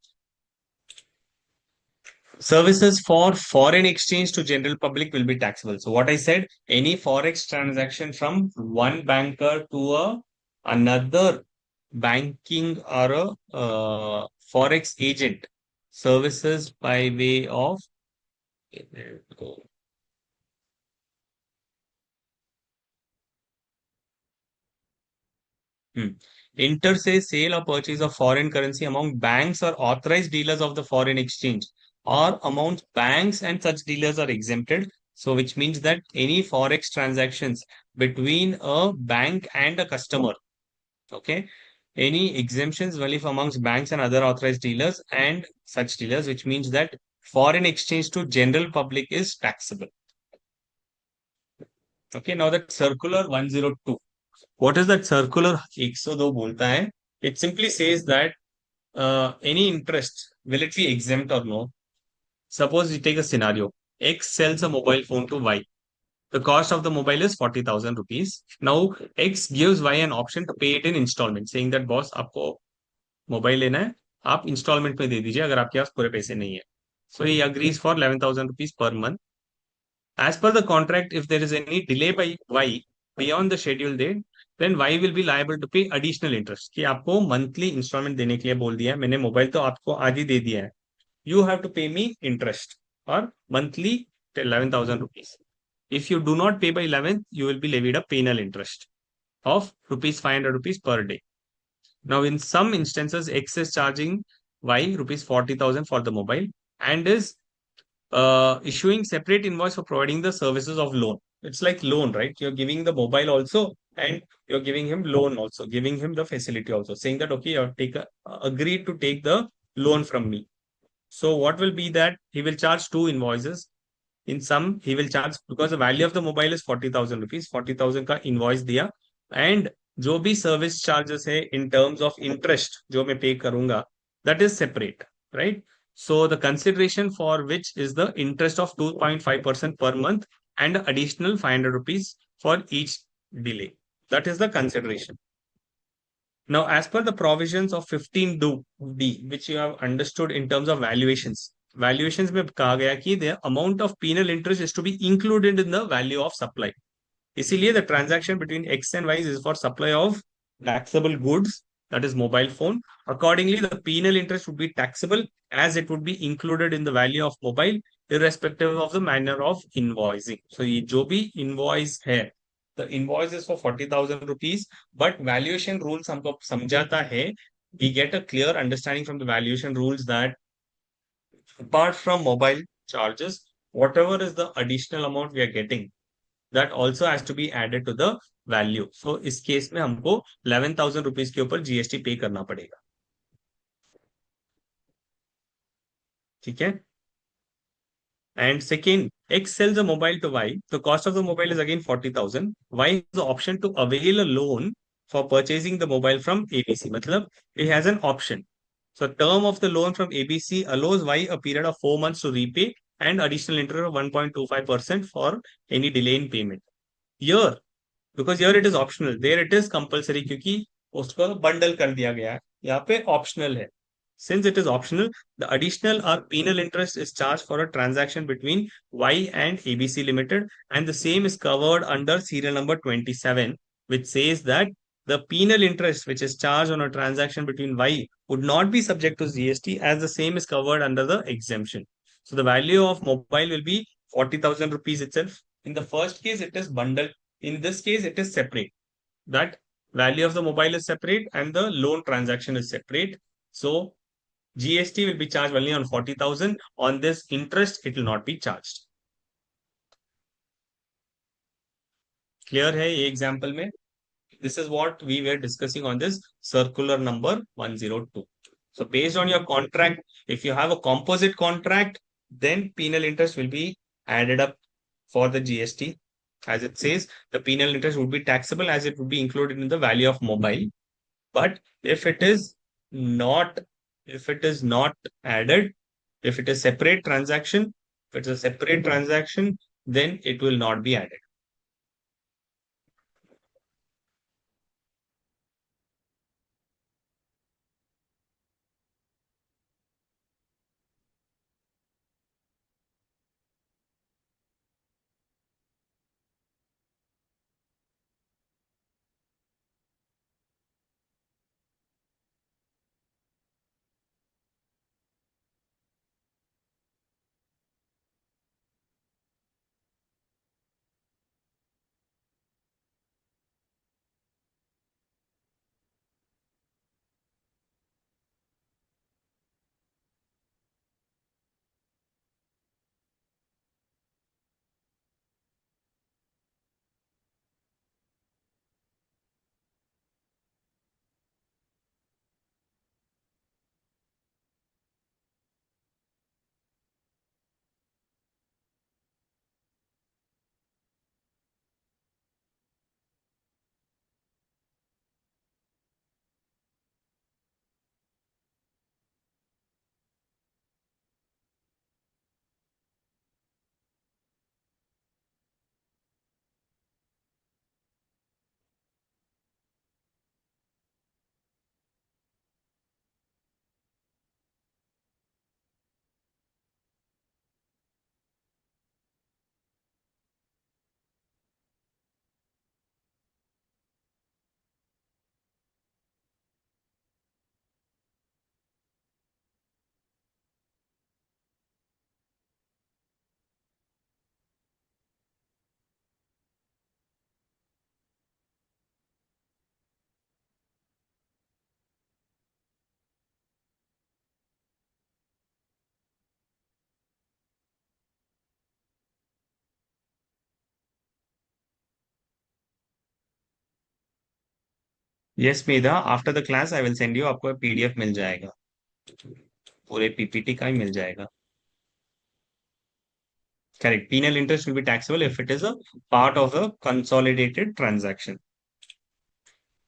Speaker 1: Services for foreign exchange to general public will be taxable. So what I said, any forex transaction from one banker to another banking or a forex agent, services by way of inter se sale or purchase of foreign currency among banks or authorized dealers of the foreign exchange, or among banks and such dealers are exempted. So which means that any forex transactions between a bank and a customer, okay, any exemptions only for amongst banks and other authorized dealers and such dealers, which means that foreign exchange to general public is taxable. Okay, now that circular 102. What is that circular 102 बोलता है? It simply says that any interest, will it be exempt or no? Suppose you take a scenario. X sells a mobile phone to Y. The cost of the mobile is 40,000 rupees. Now, X gives Y an option to pay it in installment, saying that boss, आपको mobile लेना है, आप instalment में दे दीजिए अगर आपके पास पूरे पैसे नहीं है. So he agrees for 11,000 rupees per month. As per the contract, if there is any delay by Y beyond the scheduled date, then Y will be liable to pay additional interest. कि आपको monthly installment देने के लिए बोल दिया है, मैंने mobile तो आपको आज ही दे दिया है. You have to pay me interest or monthly 11,000 rupees. If you do not pay by 11th, you will be levied a penal interest of rupees 500 rupees per day. Now, in some instances, X is charging Y rupees 40,000 for the mobile and is issuing separate invoice for providing the services of loan. It's like loan, right? You're giving the mobile also and you're giving him loan also, giving him the facility also, saying that, okay, you agreed to take the loan from me. So what will be that? He will charge two invoices. In some, he will charge, because the value of the mobile is 40,000 rupees, 40,000 का invoice दिया, and जो भी service charges है in terms of interest जो मैं pay करूंगा, that is separate, right? So the consideration for which is the interest of 2.5% per month and additional 500 rupees for each delay. That is the consideration. Now, as per the provisions of 15D, which you have understood in terms of valuations में कहा गया कि the amount of penal interest is to be included in the value of supply. इसीलिए the transaction between X and Y is for supply of taxable goods, that is mobile phone. Accordingly, the penal interest would be taxable as it would be included in the value of mobile, irrespective of the manner of invoicing. So ये जो भी invoice है, the invoice is for 40,000 rupees, but valuation rules हमको समझाता है we get a clear understanding from the valuation rules that apart from mobile charges, whatever is the additional amount we are getting, that also has to be added to the value. So इस case में हमको 11,000 rupees के ऊपर GST पे करना पड़ेगा. ठीक है. And second, X sells a mobile to Y. The cost of the mobile is again 40,000. Y has the option to avail a loan for purchasing the mobile from ABC. मतलब it has an option. So term of the loan from ABC allows Y a period of 4 months to repay and additional interest of 1.25% for any delay in payment. Here, because here it is optional, there it is compulsory क्योंकि उसको bundle कर दिया गया है. यहाँ पे optional है. Since it is optional, the additional or penal interest is charged for a transaction between Y and ABC Limited, and the same is covered under serial number 27, which says that the penal interest which is charged on a transaction between Y would not be subject to GST as the same is covered under the exemption. So the value of mobile will be 40,000 rupees itself. In the first case, it is bundled. In this case, it is separate. That value of the mobile is separate and the loan transaction is separate. So GST will be charged only on 40,000. On this interest, it will not be charged. Clear है ये example में? This is what we were discussing on this circular number 102. So based on your contract, if you have a composite contract, then penal interest will be added up for the GST. As it says, the penal interest would be taxable as it would be included in the value of mobile. But if it is not, if it is not added, if it is separate transaction, if it's a separate transaction, then it will not be added. Yes, Medha, after the class I will send you, आपको PDF मिल जाएगा, पूरे PPT का ही मिल जाएगा. Correct. Penal interest will be taxable if it is a part of a consolidated transaction.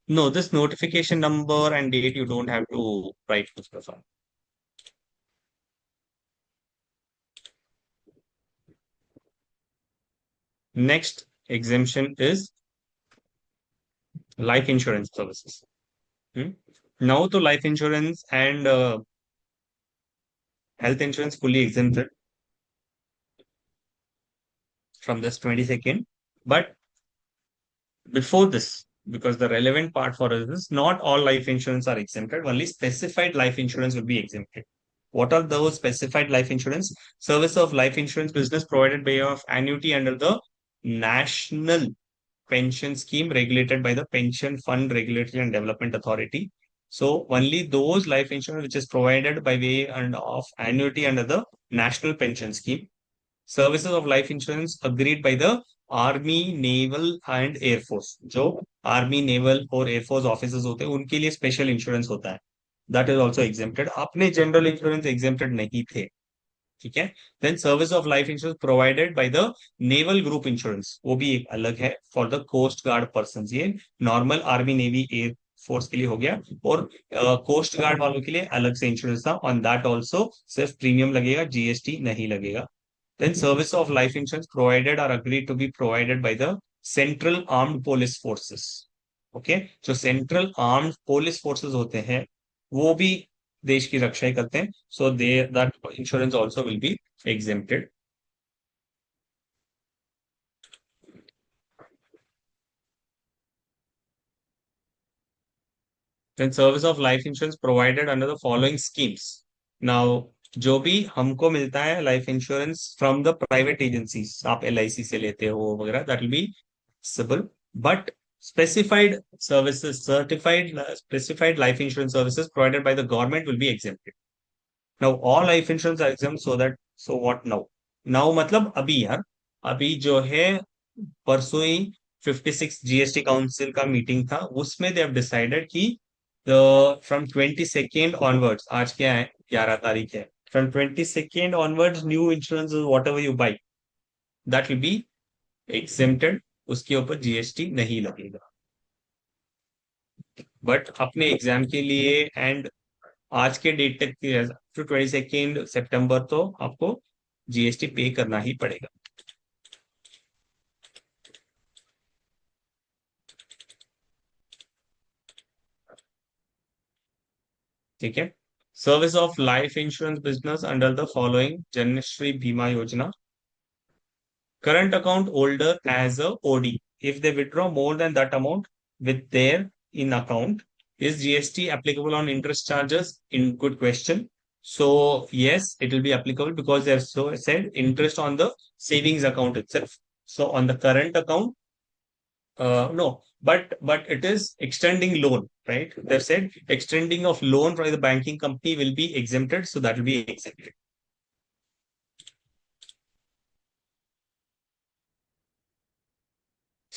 Speaker 1: No, this notification number and date you don't have to write, Mustafa. Next exemption is life insurance services. Now to life insurance and health insurance fully exempted from this 22nd. But before this, because the relevant part for us is not all life insurance are exempted, only specified life insurance will be exempted. What are those specified life insurance? Service of life insurance business provided by way of annuity under the National Pension Scheme regulated by the Pension Fund Regulatory and Development Authority. So only those life insurance which is provided by way and of annuity under the national pension scheme. Services of life insurance agreed by the army naval and air force, जो army naval और air force officers होते हैं उनके लिए special insurance होता है, that is also exempted. अपने general insurance exempted नहीं थे. ठीक है. Then service of life insurance provided by the naval group insurance, वो भी एक अलग है for the coast guard person. ये normal army navy air force के लिए हो गया, और कोस्ट गार्ड वालों के लिए अलग से इंश्योरेंस था. ऑन दैट ऑल्सो सिर्फ प्रीमियम लगेगा, जीएसटी नहीं लगेगा. Then service of life insurance provided or agreed to be provided by the Central Armed Police Forces. Okay, जो सेंट्रल आर्म्ड पुलिस फोर्सेस होते हैं वो भी देश की रक्षा ही करते हैं. So they that insurance also will be exempted. Then service of life insurance provided under the following schemes. Now, जो भी हमको मिलता है life insurance from the private agencies, आप एलआईसी से लेते हो वगैरह, that will be Sibal. But specified services, certified specified life insurance services provided by the government will be exempted. Now all life insurance are exempt, so that, so what now? Now मतलब अभी यार, अभी जो है परसों ही 56 जीएसटी काउंसिल का meeting था, उसमें दे हैव डिसाइडेड कि फ्रॉम 22nd ऑनवर्ड्स, आज क्या है, 11 तारीख है, from 22nd onwards new insurance what ever you by, that will be exempted, उसके ऊपर जीएसटी नहीं लगेगा. बट अपने एग्जाम के लिए एंड आज के डेट तक, टू 22 सितंबर, तो आपको जीएसटी पे करना ही पड़ेगा. ठीक है. Service of life insurance business under the following Janashree Bima Yojana. Current account holder as a OD. If they withdraw more than that amount with their in account, is GST applicable on interest charges? In good question. So yes, it will be applicable because they have so said interest on the savings account itself. So on the current account, no, but it is extending loan, right? They've said extending of loan by the banking company will be exempted, so that will be exempted.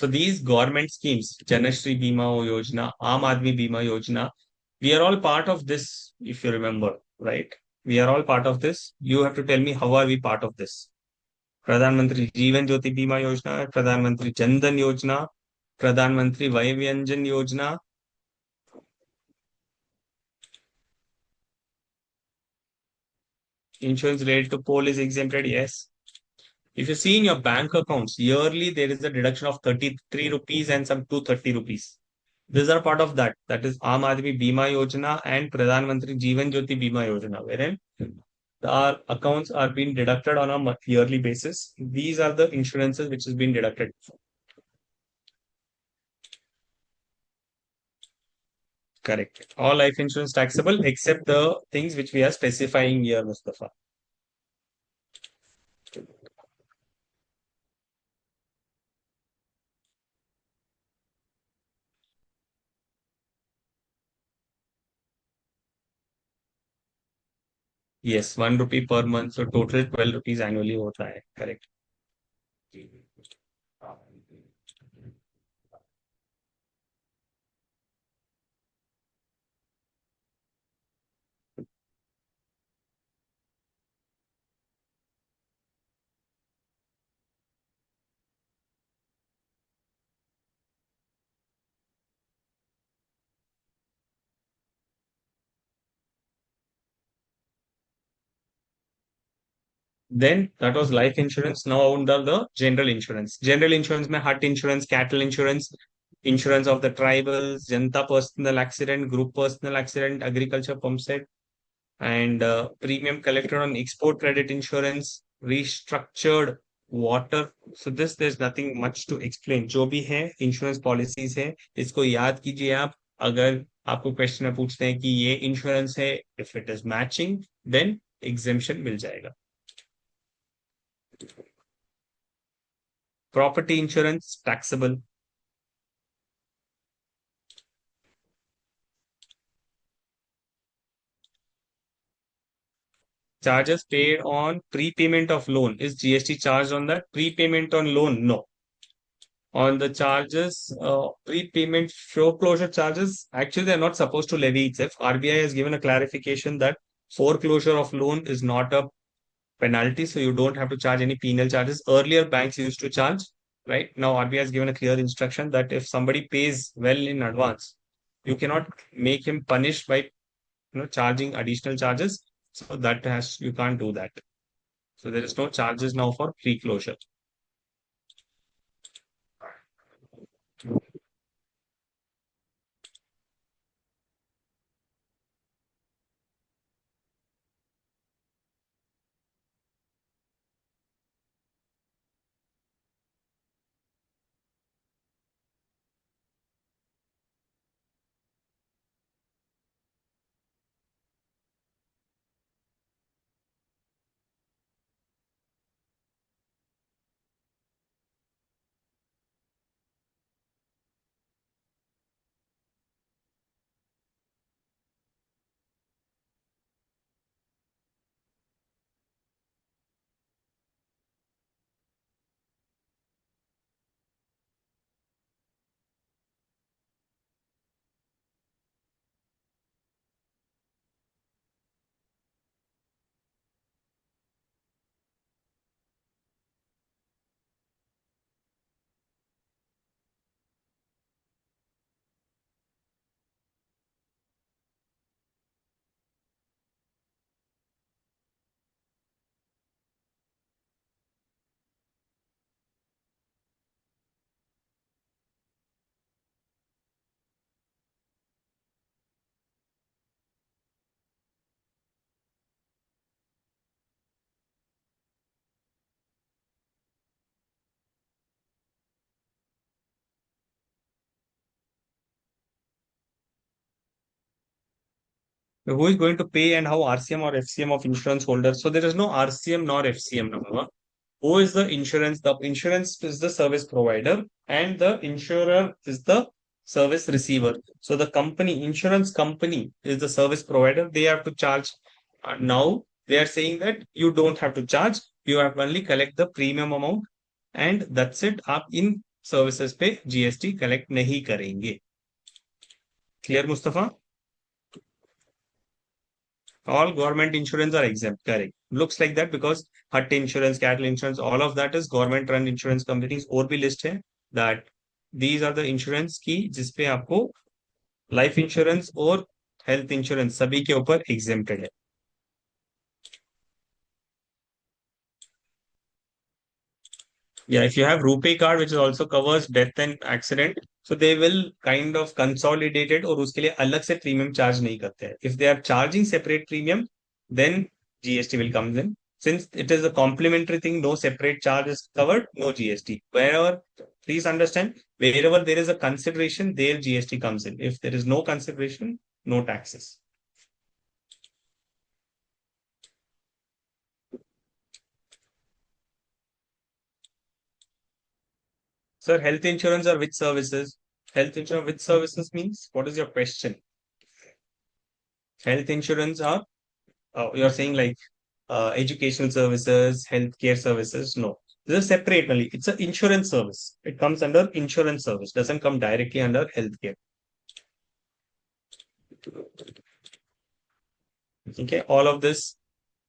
Speaker 1: So these government schemes, Janashri Bima Yojana, Aam Aadmi Bima Yojana, we are all part of this, if you remember, right? We are all part of this. You have to tell me how are we part of this? Pradhan Mantri Jeevan Jyoti Bima Yojana, Pradhan Mantri Jan Dhan Yojana, Pradhan Mantri Vay Vyanjan Yojana. Insurance related to poll is exempted, yes. If you see in your bank accounts, yearly there is a deduction of 33 rupees and some 230 rupees. These are part of that. That is Aam Aadmi Bima Yojana and Pradhan Mantri Jeevan Jyoti Bima Yojana, wherein our accounts are being deducted on a yearly basis. These are the insurances which has been deducted. Correct. All life insurance taxable except the things which we are specifying here, Mustafa. Yes, 1 rupee per month. So total 12 rupees annually होता है. Correct. Then that was life insurance. Now under the general insurance. General insurance में hut insurance, cattle insurance, insurance of the tribals, Janata personal accident, group personal accident, agriculture pump set, and premium collected on export credit insurance, restructured water. So this there's nothing much to explain. जो भी है insurance policies है, इसको याद कीजिए आप. अगर आपको क्वेश्चन में पूछते हैं कि ये इंश्योरेंस है, if it is matching, then exemption मिल जाएगा. Property insurance taxable. Charges paid on prepayment of loan. Is GST charged on that? Prepayment on loan? No. On the charges, prepayment foreclosure charges, actually, they're not supposed to levy itself. RBI has given a clarification that foreclosure of loan is not a penalty, so you don't have to charge any penal charges. Earlier, banks used to charge, right? Now, RBI has given a clear instruction that if somebody pays well in advance, you cannot make him punished by charging additional charges. So that has you can't do that. So there is no charges now for pre-closure. Who is going to pay and how RCM or FCM of insurance holders? So there is no RCM nor FCM now. Who is the insurance? The insurance is the service provider and the insurer is the service receiver. So the company, insurance company is the service provider. They have to charge. Now they are saying that you don't have to charge. You have only collect the premium amount and that's it. आप in services पे GST collect नहीं करेंगे. Clear, Mustafa? All government insurance are exempt. Correct. Looks like that because hut insurance, cattle insurance, all of that is government run insurance companies. और भी list है that these are the insurance की जिसपे आपको life insurance और health insurance सभी के ऊपर exempted है. Yeah, if you have RuPay card, which also covers death and accident, so they will kind of consolidate it और उसके लिए अलग से premium charge नहीं करते हैं. If they are charging separate premium, then GST will come in. Since it is a complementary thing, no separate charge is covered, no GST. Wherever, please understand, wherever there is a consideration, there GST comes in. If there is no consideration, no taxes. Sir, health insurance or which services? Health insurance, which services means? What is your question? Health insurance are you're saying like educational services, healthcare services. No, this is separate only. It's an insurance service. It comes under insurance service. Doesn't come directly under healthcare. Okay, all of this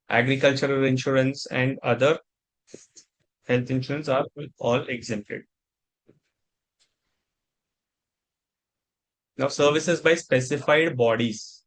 Speaker 1: agricultural insurance and other health insurance are all exempted. Now, services by specified bodies,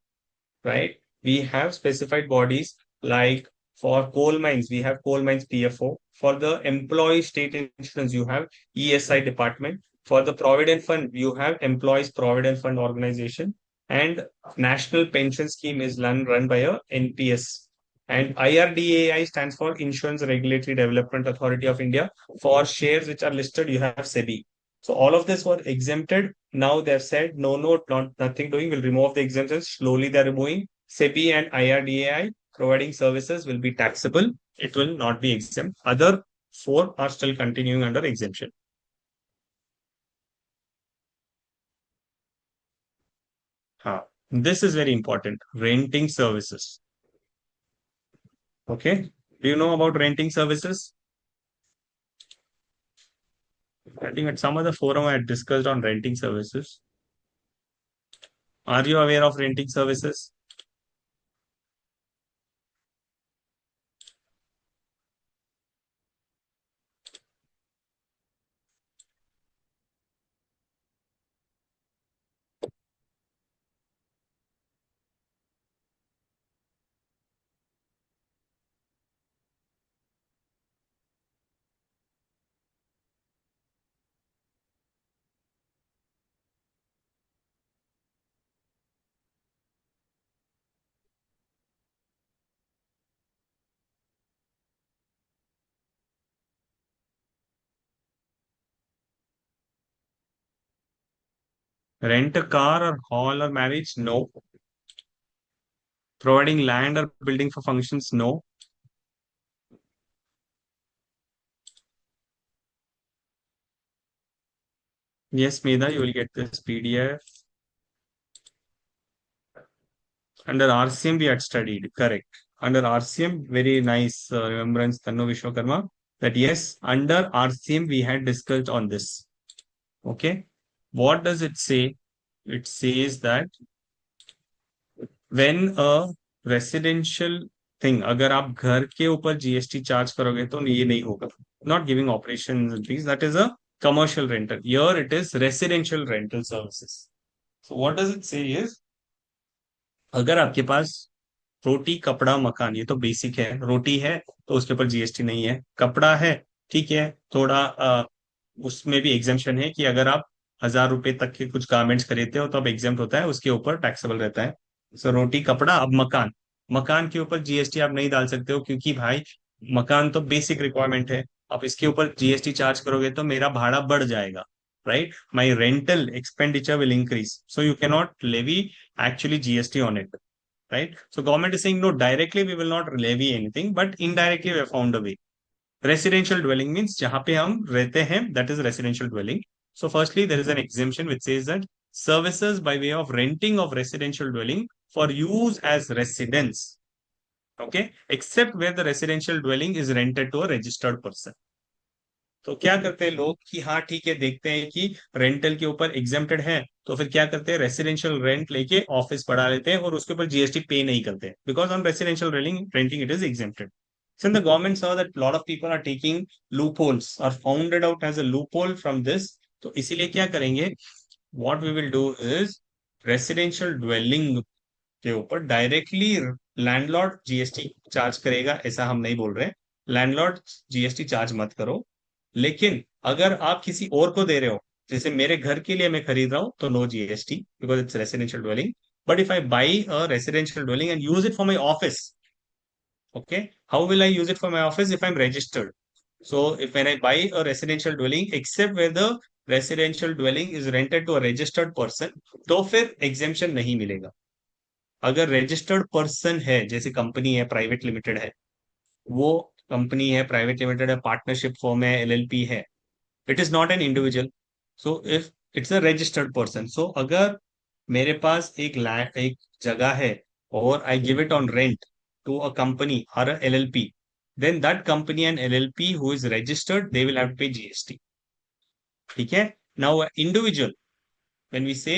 Speaker 1: right? We have specified bodies like for coal mines, we have coal mines PFO. For the employee state insurance, you have ESI department. For the provident fund, you have employees provident fund organization. And national pension scheme is run by a NPS. And IRDAI stands for Insurance Regulatory Development Authority of India. For shares which are listed, you have SEBI. So all of this were exempted. Now they've said, no, not nothing doing. We'll remove the exemptions. Slowly they're removing. SEBI and IRDAI providing services will be taxable. It will not be exempt. Other four are still continuing under exemption. This is very important. Renting services. Okay. Do you know about renting services? I think at some other forum I had discussed on renting services. Are you aware of renting services? Rent a car or hall or marriage? No. Providing land or building for functions? No. Yes, Medha, you will get this PDF. Under RCM, we had studied. Correct. Under RCM, very nice remembrance, Tanno Vishwakarma. That yes, under RCM, we had discussed on this. Okay. What does it say? It says that when a residential thing, अगर आप घर के ऊपर GST charge करोगे तो ये नहीं होगा. Not giving operation fees. That is a commercial rental. Here it is residential rental services. So what does it say is अगर आपके पास रोटी कपड़ा मकान, ये तो बेसिक है. रोटी है तो उसके ऊपर जीएसटी नहीं है. कपड़ा है, ठीक है, थोड़ा उसमें भी एग्जेम्पशन है कि अगर आप 1,000 रुपए तक के कुछ गारमेंट्स खरीदते हो तो अब एग्जेम्प्ट होता है, उसके ऊपर टैक्सेबल रहता है. सो रोटी कपड़ा. अब मकान, मकान के ऊपर जीएसटी आप नहीं डाल सकते हो क्योंकि भाई मकान तो बेसिक रिक्वायरमेंट है. आप इसके ऊपर जीएसटी चार्ज करोगे तो मेरा भाड़ा बढ़ जाएगा. Right, my rental expenditure will increase, so you cannot levy actually GST on it, right? So government is saying no, directly we will not levy anything, but indirectly we have found a way. Residential dwelling means जहाँ पे हम रहते हैं, that is residential dwelling. So firstly, there is an exemption which says that services by way of renting of residential dwelling for use as residence, okay, except where the residential dwelling is rented to a registered person. तो क्या करते हैं लोग कि हाँ ठीक है, देखते हैं कि रेंटल के ऊपर एग्जेम्प्टेड है, तो फिर क्या करते हैं, रेसिडेंशियल रेंट लेके ऑफिस बढ़ा लेते हैं और उसके ऊपर जीएसटी पे नहीं करते हैं, because on residential renting it is exempted. Since the government saw that a lot of people are taking loopholes, are founded out as a loophole from this, तो इसीलिए क्या करेंगे, what we will do is residential dwelling के ऊपर directly landlord GST charge करेगा, ऐसा हम नहीं बोल रहे. लैंडलॉर्ड जीएसटी चार्ज मत करो, लेकिन अगर आप किसी और को दे रहे हो, जैसे मेरे घर के लिए मैं खरीद रहा हूं तो no GST because it's residential dwelling. But if I buy a residential dwelling and use it for my office, okay, how will I use it for my office if I'm registered? So if when I buy a residential dwelling, except where the residential dwelling is rented to a registered person, तो फिर exemption नहीं मिलेगा. अगर registered person है, जैसे company है, private limited है, वो कंपनी है, प्राइवेट लिमिटेड है, पार्टनरशिप फॉर्म है, एलएलपी है, it is not an individual. So if it's a registered person, so अगर मेरे पास एक लैंड, एक जगह है और I give it on rent to a company और a LLP, then that company and LLP who is registered, they will have to pay GST. ठीक है. Now individual, when we say,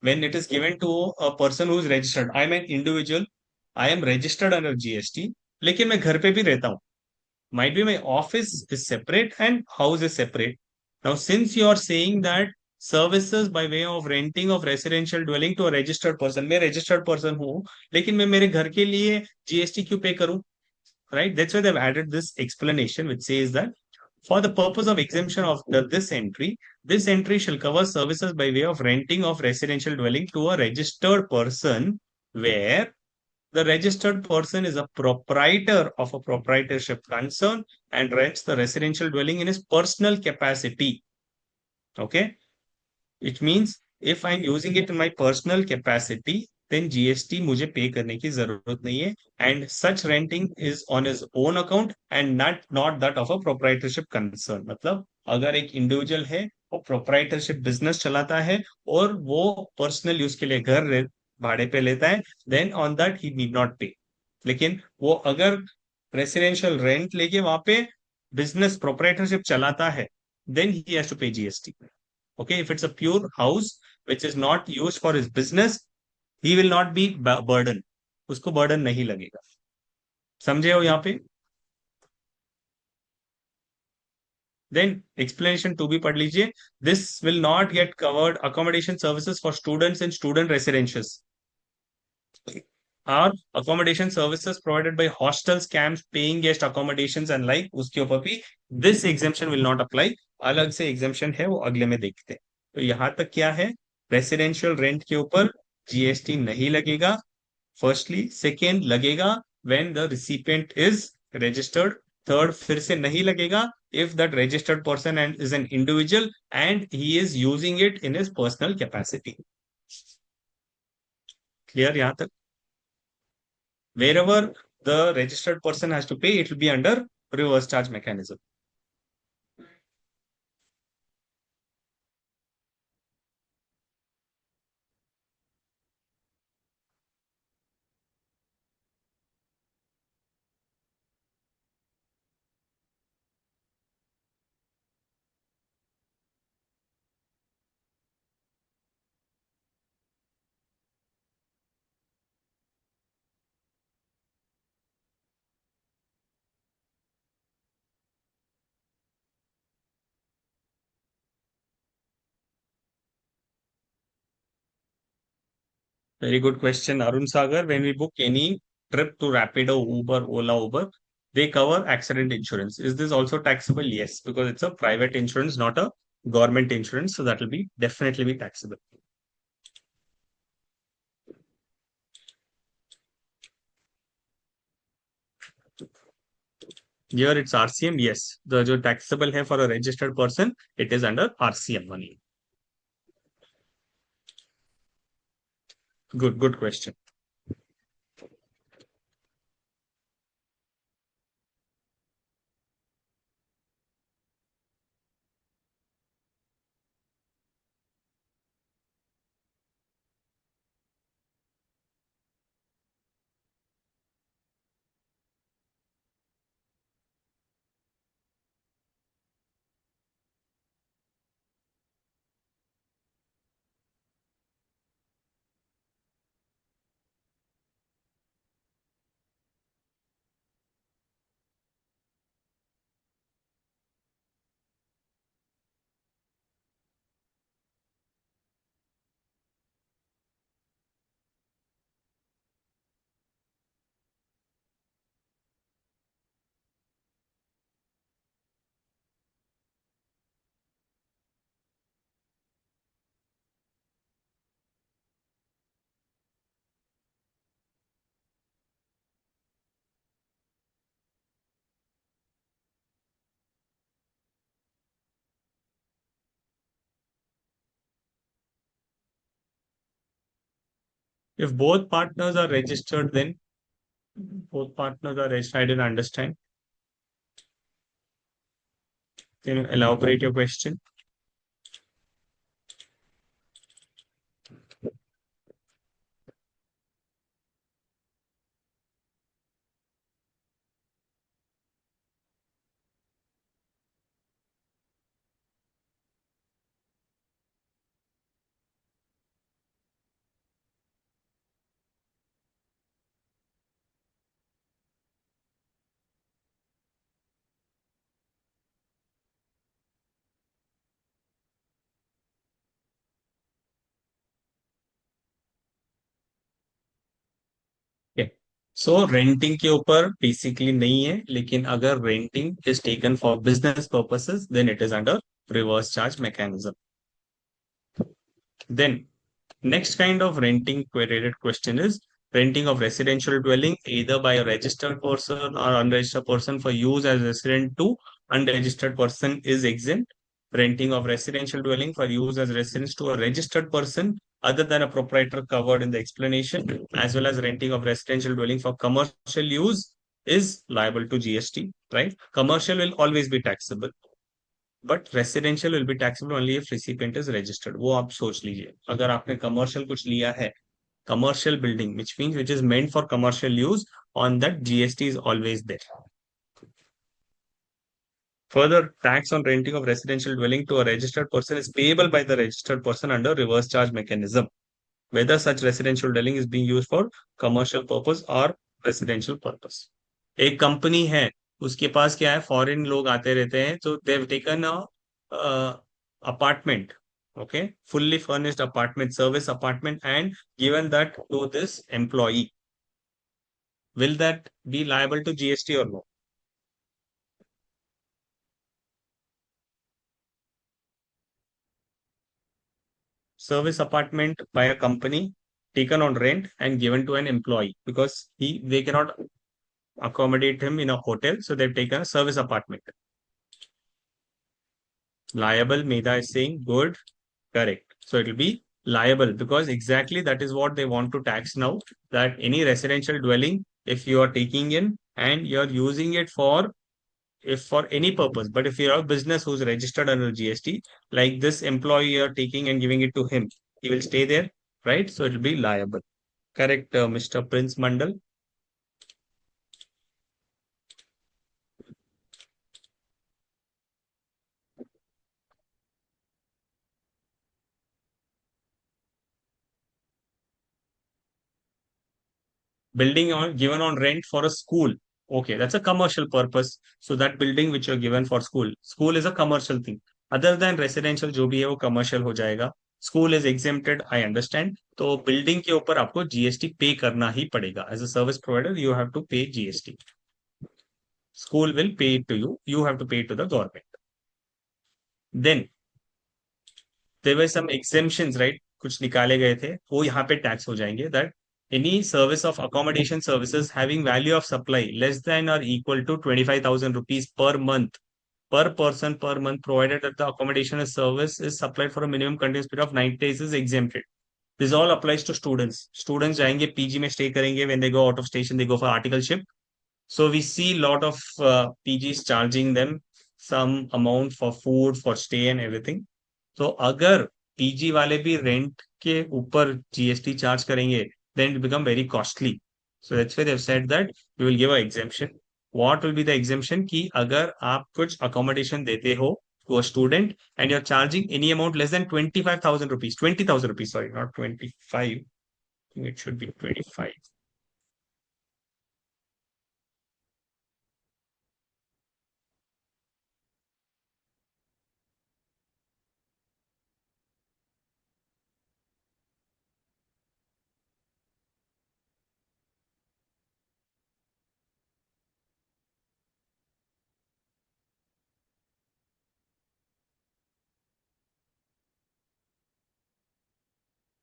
Speaker 1: when it is given to a person who is registered, I am an individual, I am registered under GST, लेकिन मैं घर पे भी रहता हूँ. Might be my office is separate and house is separate. Now since you are saying that services by way of renting of residential dwelling to a registered person, मैं registered person हूँ, लेकिन मैं मेरे घर के लिए जीएसटी क्यों पे करूँ? Right, that's why they've added this explanation which says that for the purpose of exemption of this entry shall cover services by way of renting of residential dwelling to a registered person where the registered person is a proprietor of a proprietorship concern and rents the residential dwelling in his personal capacity. Okay, which means if I'm using it in my personal capacity, then GST मुझे पे करने की जरूरत नहीं है, and such renting is on his own account and not that of a proprietorship concern. मतलब अगर एक इंडिविजुअल है, वो प्रोप्राइटरशिप बिजनेस चलाता है और वो पर्सनल यूज के लिए घर भाड़े पे लेता है, then on that he need not pay. लेकिन वो अगर रेसिडेंशियल रेंट लेके वहां पे बिजनेस प्रोपराइटरशिप चलाता है, देन ही हैज टू पे GST. Okay, if it's a pure house which is not use for his business, he will not be burden, उसको बर्डन नहीं लगेगा. समझे हो यहाँ पे? देन एक्सप्लेनेशन टू भी पढ़ लीजिए. This will not get covered accommodation services for students in student residential और accommodation services provided by hostels, camps, paying guest accommodations and like, उसके ऊपर भी this exemption will not apply. अलग से exemption है, वो अगले में देखते हैं. तो यहां तक क्या है? रेसिडेंशियल रेंट के ऊपर जीएसटी नहीं लगेगा. फर्स्टली. सेकेंड, लगेगा when the recipient is registered. Third, फिर से नहीं लगेगा if that registered person and is an individual and he is using it in his personal capacity. Clear यहां तक? Wherever the registered person has to pay, it will be under reverse charge mechanism. Very good question, Arun Sagar. When we book any trip to Rapido, Uber, Ola, Uber, they cover accident insurance. Is this also taxable? Yes, because it's a private insurance, not a government insurance. So that will be definitely be taxable. Here it's RCM. Yes, the जो taxable है for a registered person, it is under RCM only. Good question. If both partners are registered, then both partners are registered. I didn't understand. Can you elaborate your question? So renting के ऊपर basically नहीं है, लेकिन अगर renting is taken for business purposes then it is under reverse charge mechanism. Then, next kind of renting related question is renting of residential dwelling either by a registered person or unregistered person for use as resident to unregistered person is exempt. Renting of residential dwelling for use as residence to a registered person other than a proprietor covered in the explanation, as well as renting of residential dwelling for commercial use is liable to GST, right? Commercial will always be taxable. But residential will be taxable only if recipient is registered. वो आप सोच लीजिए, अगर आपने commercial कुछ लिया है commercial building, which means which is meant for commercial use, on that GST is always there. Further, tax on renting of residential dwelling to a registered person is payable by the registered person under reverse charge mechanism, whether such residential dwelling is being used for commercial purpose or residential purpose. एक company है, उसके पास क्या है, foreign लोग आते रहते हैं, तो they've taken a apartment, okay, fully furnished apartment, service apartment, and given that to this employee. Will that be liable to GST or no? Service apartment by a company taken on rent and given to an employee because they cannot accommodate him in a hotel, so they've taken a service apartment. Liable, Meda is saying good, correct. So it will be liable because exactly that is what they want to tax now. That any residential dwelling, if you are taking in and you're using it for if for any purpose, but if you're a business who's registered under GST, like this employee you're taking and giving it to him, he will stay there, right? So it will be liable. Correct, Mr. Prince Mandal. Building on given on rent for a school. Okay, that's a commercial purpose. So that building which you're given for school is a commercial thing. Other than residential जो भी है वो commercial हो जाएगा. School is exempted, I understand. तो building के ऊपर आपको GST पे करना ही पड़ेगा. As a service provider, you have to pay GST. School will pay it to you. You have to pay it to the government. Then there were some exemptions, right? कुछ निकाले गए थे वो यहाँ पे टैक्स हो जाएंगे. That any service of accommodation services having value of supply less than or equal to 25,000 rupees per month per person per month, provided that the accommodation and service is supplied for a minimum continuous period of 90 days, is exempted. This all applies to students. Students जाएंगे PG में stay करेंगे. When they go out of station, they go for articleship. So we see a lot of PGs charging them some amount for food, for stay and everything. तो अगर PG वाले भी rent के ऊपर GST charge करेंगे, then it become very costly. So that's why they've said that we will give a exemption. What will be the exemption? कि अगर आप कुछ accommodation देते हो to a student and you're charging any amount less than 25,000 rupees, 20,000 rupees, sorry, not 25. I think it should be 25.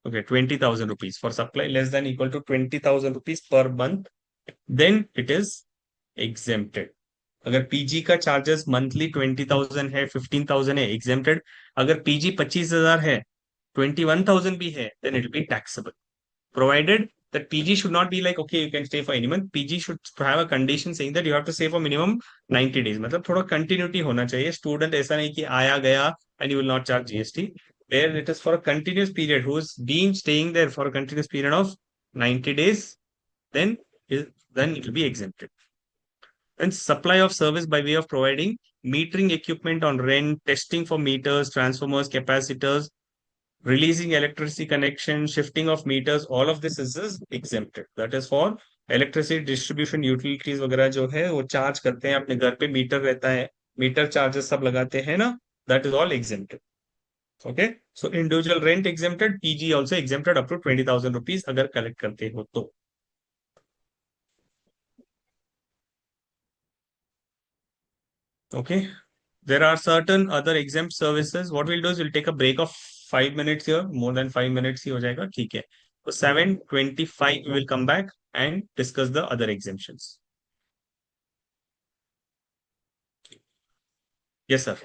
Speaker 1: Okay, 20,000 rupees for supply less than equal to 20,000 rupees per month, then it is exempted. अगर PG का charges monthly 20,000 है, 15,000 है, exempted. अगर PG 25,000 है, 21,000 भी है, then it will be taxable. Provided that PG should not be like, okay, you can stay for any month. PG should have a condition saying that you have to stay for minimum 90 days. मतलब थोड़ा continuity होना चाहिए. Student ऐसा नहीं कि आया गया and you will not charge GST. Where it is for a continuous period, who's been staying there for a continuous period of 90 days, then then it will be exempted. And supply of service by way of providing metering equipment on rent, testing for meters, transformers, capacitors, releasing electricity connection, shifting of meters, all of this is exempted. That is for electricity distribution utilities वगैरह जो है वो charge करते हैं अपने घर पे, metre रहता है, मीटर चार्जेस सब लगाते हैं ना, that is all exempted. Okay, so individual rent exempted, PG also exempted up to 20,000 rupees अगर कलेक्ट करते हो तो. Okay, there are certain other exempt services. What we'll do is we'll take a break of 5 minutes here. More than 5 minutes ही हो जाएगा, ठीक है. So 7:25 we will come back and discuss the other exemptions. Yes, sir.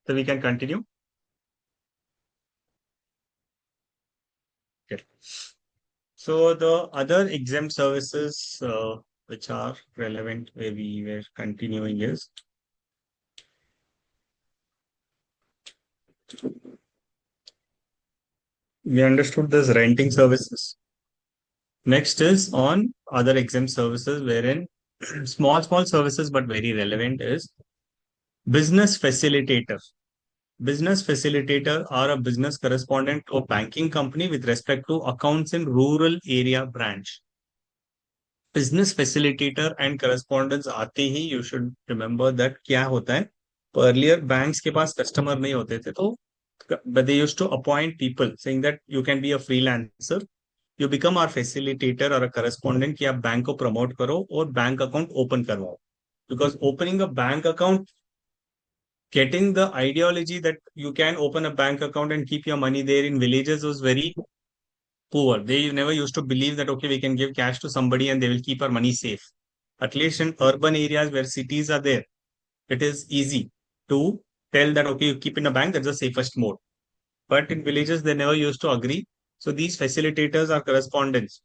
Speaker 1: So we can continue. Okay. So the other exempt services which are relevant where we were continuing is we understood this renting services. Next is on other exempt services wherein small services but very relevant is business facilitator. Business facilitator are a business correspondent or banking company with respect to accounts in rural area branch. Business facilitator and correspondence आते ही you should remember that क्या होता है earlier banks के पास customer नहीं होते थे तो they used to appoint people saying that you can be a freelancer, you become our facilitator or a correspondent कि आप बैंक को प्रमोट करो और बैंक अकाउंट ओपन करवाओ because opening a bank account, getting the ideology that you can open a bank account and keep your money there in villages was very poor. They never used to believe that, okay, we can give cash to somebody and they will keep our money safe. At least in urban areas where cities are there, it is easy to tell that, okay, you keep in a bank, that's the safest mode. But in villages, they never used to agree. So these facilitators are correspondents.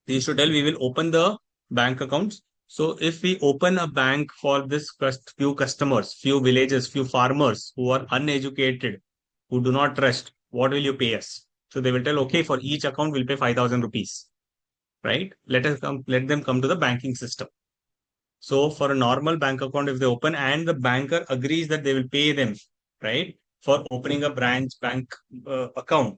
Speaker 1: They used to tell we will open the bank accounts. So if we open a bank for this few customers, few villages, few farmers who are uneducated, who do not trust, what will you pay us? So they will tell, okay, for each account, we'll pay 5,000 rupees, right? Let them come to the banking system. So for a normal bank account, if they open and the banker agrees that they will pay them, right, for opening a branch bank account,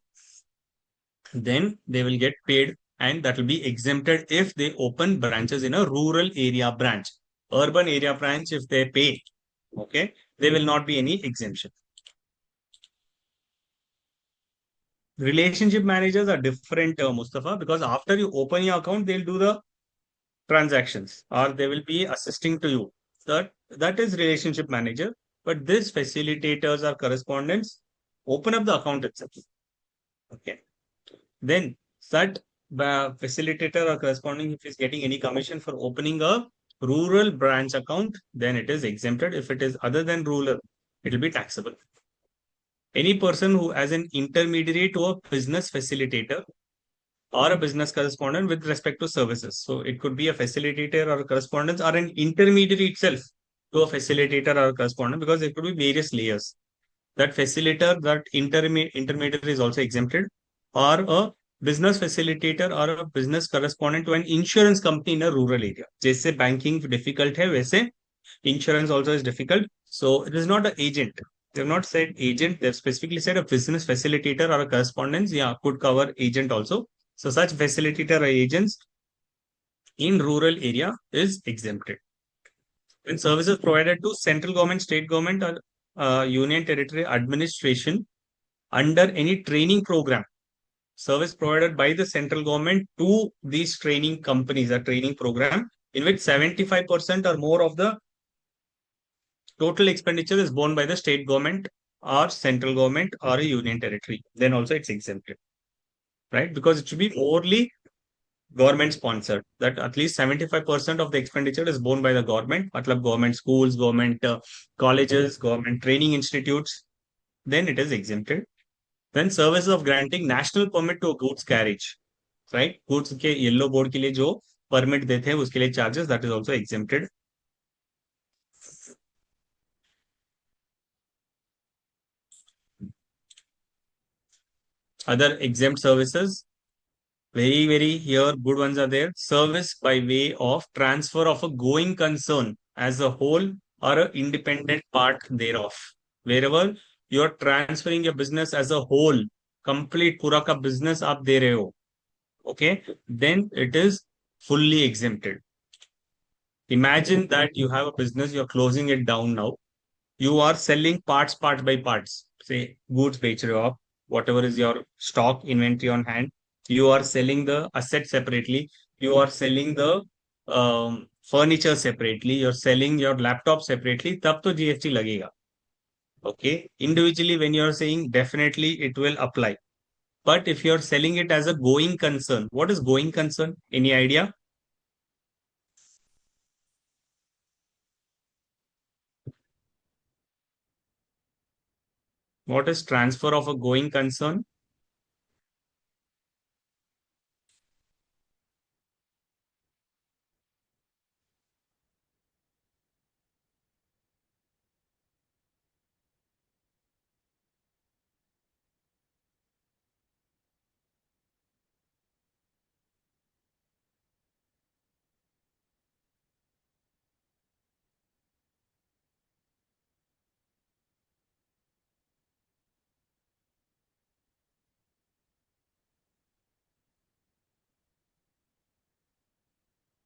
Speaker 1: then they will get paid and that will be exempted if they open branches in a rural area branch. Urban area branch, if they pay, okay, there will not be any exemption. Relationship managers are different, Mustafa, because after you open your account, they'll do the transactions or they will be assisting to you. That is relationship manager. But this facilitators or correspondents open up the account itself. Okay. Then that facilitator or corresponding, if is getting any commission for opening a rural branch account, then it is exempted. If it is other than rural, it will be taxable. Any person who as an intermediary to a business facilitator or a business correspondent with respect to services. So it could be a facilitator or a correspondent or an intermediary itself to a facilitator or a correspondent because there could be various layers. That facilitator, that intermediary is also exempted, or a business facilitator or a business correspondent to an insurance company in a rural area. जैसे banking difficult है वैसे insurance also is difficult. So it is not an agent. They have not said agent. They have specifically said a business facilitator or a correspondence. Yeah, could cover agent also. So such facilitator or agents in rural area is exempted. When services provided to central government, state government, or union territory administration under any training program, service provided by the central government to these training companies, a training program in which 75% or more of the total expenditure is borne by the state government or central government or a union territory, then also it's exempted, right? Because it should be morely government sponsored, that at least 75% of the expenditure is borne by the government, matlab government schools, government colleges, government training institutes, then it is exempted. Then services of granting national permit to goods carriage, right? Goods के yellow board के लिए जो permit देते हैं उसके लिए charges, that is also exempted. Other exempt services, very here good ones are there. Service by way of transfer of a going concern as a whole or an independent part thereof. Wherever you are transferring your business as a whole, complete पूरा का business आप दे रहे हो, okay, then it is fully exempted. Imagine that you have a business, you're closing it down now. You are selling part by parts. Say goods बेच रहे हो आप, whatever is your stock inventory on hand. You are selling the asset separately. You are selling the furniture separately. You're selling your laptop separately. तब तो GST लगेगा. Okay. Individually, when you're saying definitely it will apply. But if you're selling it as a going concern, what is going concern? Any idea? What is transfer of a going concern?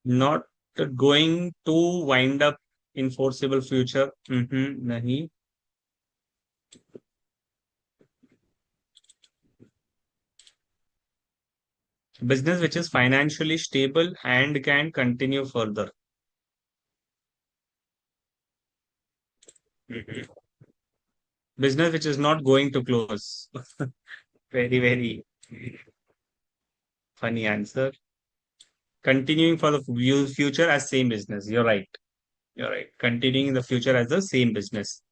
Speaker 1: Not going to wind up in foreseeable future. Nahi. Business which is financially stable and can continue further. Mhm. Business which is not going to close. Very, very funny answer. Continuing for the future as same business. You're right. You're right. Continuing in the future as the same business.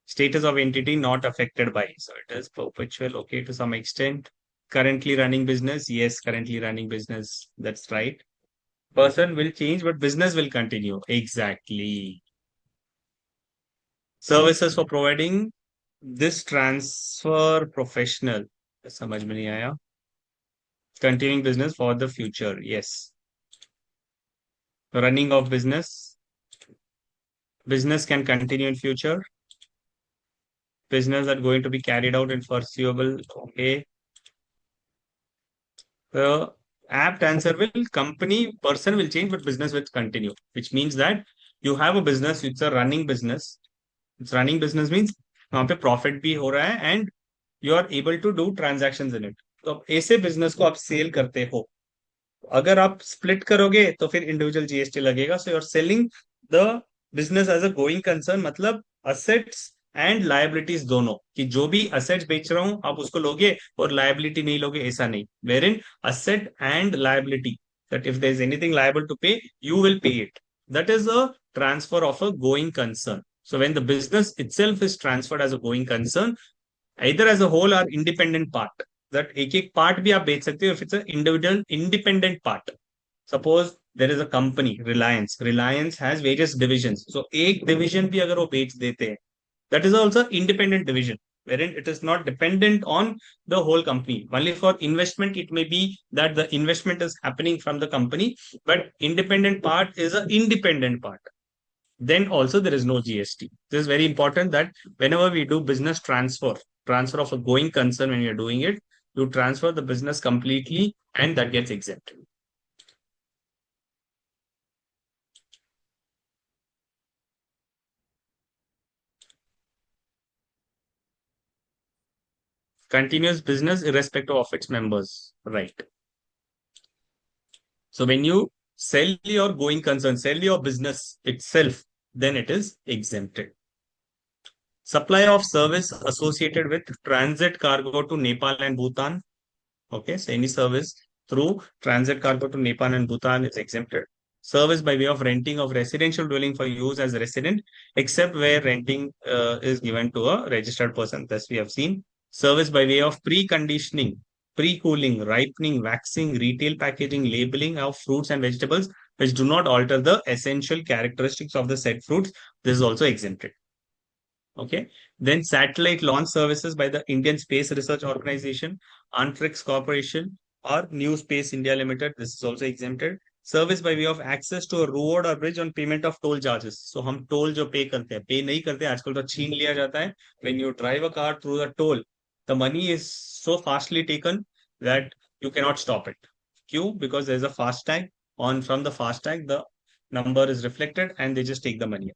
Speaker 1: Status of entity not affected by. So it is perpetual, okay, to some extent. Currently running business. Yes, currently running business. That's right. Person will change, but business will continue. Exactly. Services for providing this transfer professional. समझ में नहीं आया. Continuing business for the future. Yes. Running of business. Business can continue in future. Business are going to be carried out in foreseeable. Okay. The apt answer will company person will change, but business will continue, which means that you have a business, it's a running business. It's running business means वहाँ पे profit भी हो रहा है and you are able to do transactions in it. तो अब ऐसे business को आप सेल करते हो. अगर आप स्प्लिट करोगे तो फिर इंडिविजुअल जीएसटी लगेगा. So you are selling the business as a going concern, मतलब असेट्स एंड लायबिलिटीज दोनों. कि जो भी असेट्स बेच रहा हूं आप उसको लोगे और लायबिलिटी नहीं लोगे, ऐसा नहीं. Where in asset and liability, that if there is anything liable to pay, you will pay it. That is a transfer of a going concern. So when the business itself is transferred as a going concern, either as a whole or independent part, that एक part भी आप बेच सकते हो if it's an individual independent part. Suppose there is a company Reliance has various divisions. So एक division भी अगर वो बेच देते हैं, that is also independent division, wherein it is not dependent on the whole company. Only for investment it may be that the investment is happening from the company, but independent part is an independent part. Then also there is no GST. This is very important that whenever we do business transfer of a going concern, when you're doing it, you transfer the business completely and that gets exempt. Continuous business irrespective of its members. Right. So when you sell your going concern, sell your business itself, then it is exempted. Supply of service associated with transit cargo to Nepal and Bhutan. Okay, so any service through transit cargo to Nepal and Bhutan is exempted. Service by way of renting of residential dwelling for use as a resident, except where renting is given to a registered person. Thus, we have seen service by way of preconditioning, pre-cooling, ripening, waxing, retail packaging, labeling of fruits and vegetables, which do not alter the essential characteristics of the said fruits. This is also exempted. Okay. Then satellite launch services by the Indian Space Research Organization, Antrix Corporation, or New Space India Limited. This is also exempted. Service by way of access to a road or bridge on payment of toll charges. So हम toll जो pay करते हैं, pay नहीं करते, आजकल तो छीन लिया जाता है. When you drive a car through the toll, the money is so fastly taken that you cannot stop it. Q, because there's a fast tag. On from the fast tag, the number is reflected and they just take the money.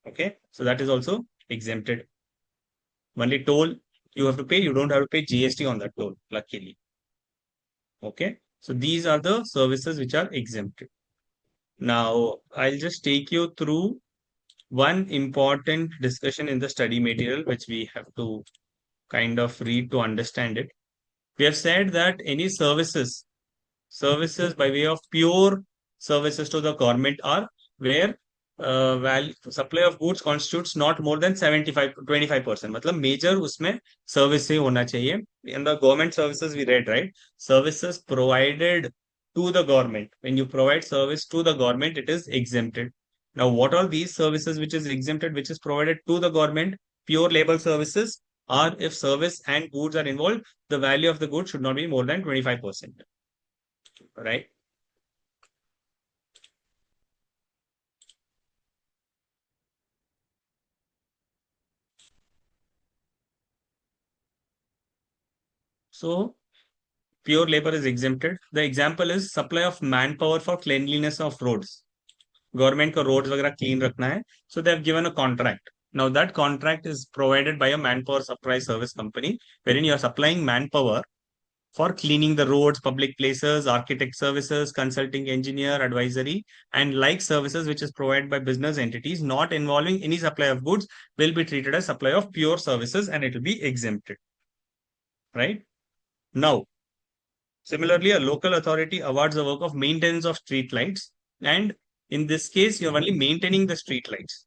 Speaker 1: Okay, so that is also exempted. Only toll you have to pay, you don't have to pay GST on that toll, luckily. Okay, so these are the services which are exempted. Now, I'll just take you through one important discussion in the study material, which we have to kind of read to understand it. We have said that any services by way of pure services to the government are where value supply of goods constitutes not more than 75 25%, मतलब major उसमें service से होना चाहिए. In the government services we read, right, services provided to the government, when you provide service to the government it is exempted. Now what are these services which is exempted, which is provided to the government? Pure labor services, or if service and goods are involved, the value of the goods should not be more than 25%, right? So pure labor is exempted. The example is supply of manpower for cleanliness of roads. Government को roads वगैरह clean रखना है, so they have given a contract. Now that contract is provided by a manpower supply service company, wherein you are supplying manpower for cleaning the roads, public places, architect services, consulting engineer, advisory, and like services which is provided by business entities not involving any supply of goods will be treated as supply of pure services and it will be exempted, right? Now, similarly, a local authority awards the work of maintenance of street lights, and in this case, you're only maintaining the street lights,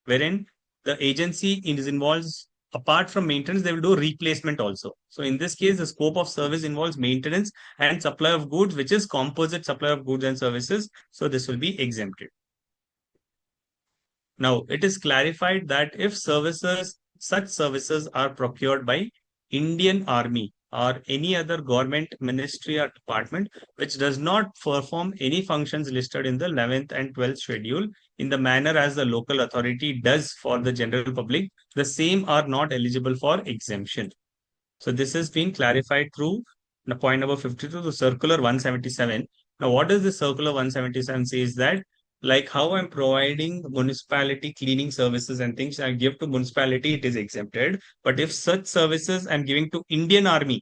Speaker 1: wherein the agency is involved. Apart from maintenance, they will do replacement also. So in this case, the scope of service involves maintenance and supply of goods, which is composite supply of goods and services. So this will be exempted. Now, it is clarified that if such services are procured by Indian Army or any other government ministry or department which does not perform any functions listed in the 11th and 12th schedule in the manner as the local authority does for the general public, the same are not eligible for exemption. So this has been clarified through the point number 52 to circular 177. Now, what does the circular 177 say is that, like how I'm providing municipality cleaning services and things I give to municipality, it is exempted. But if such services I'm giving to Indian Army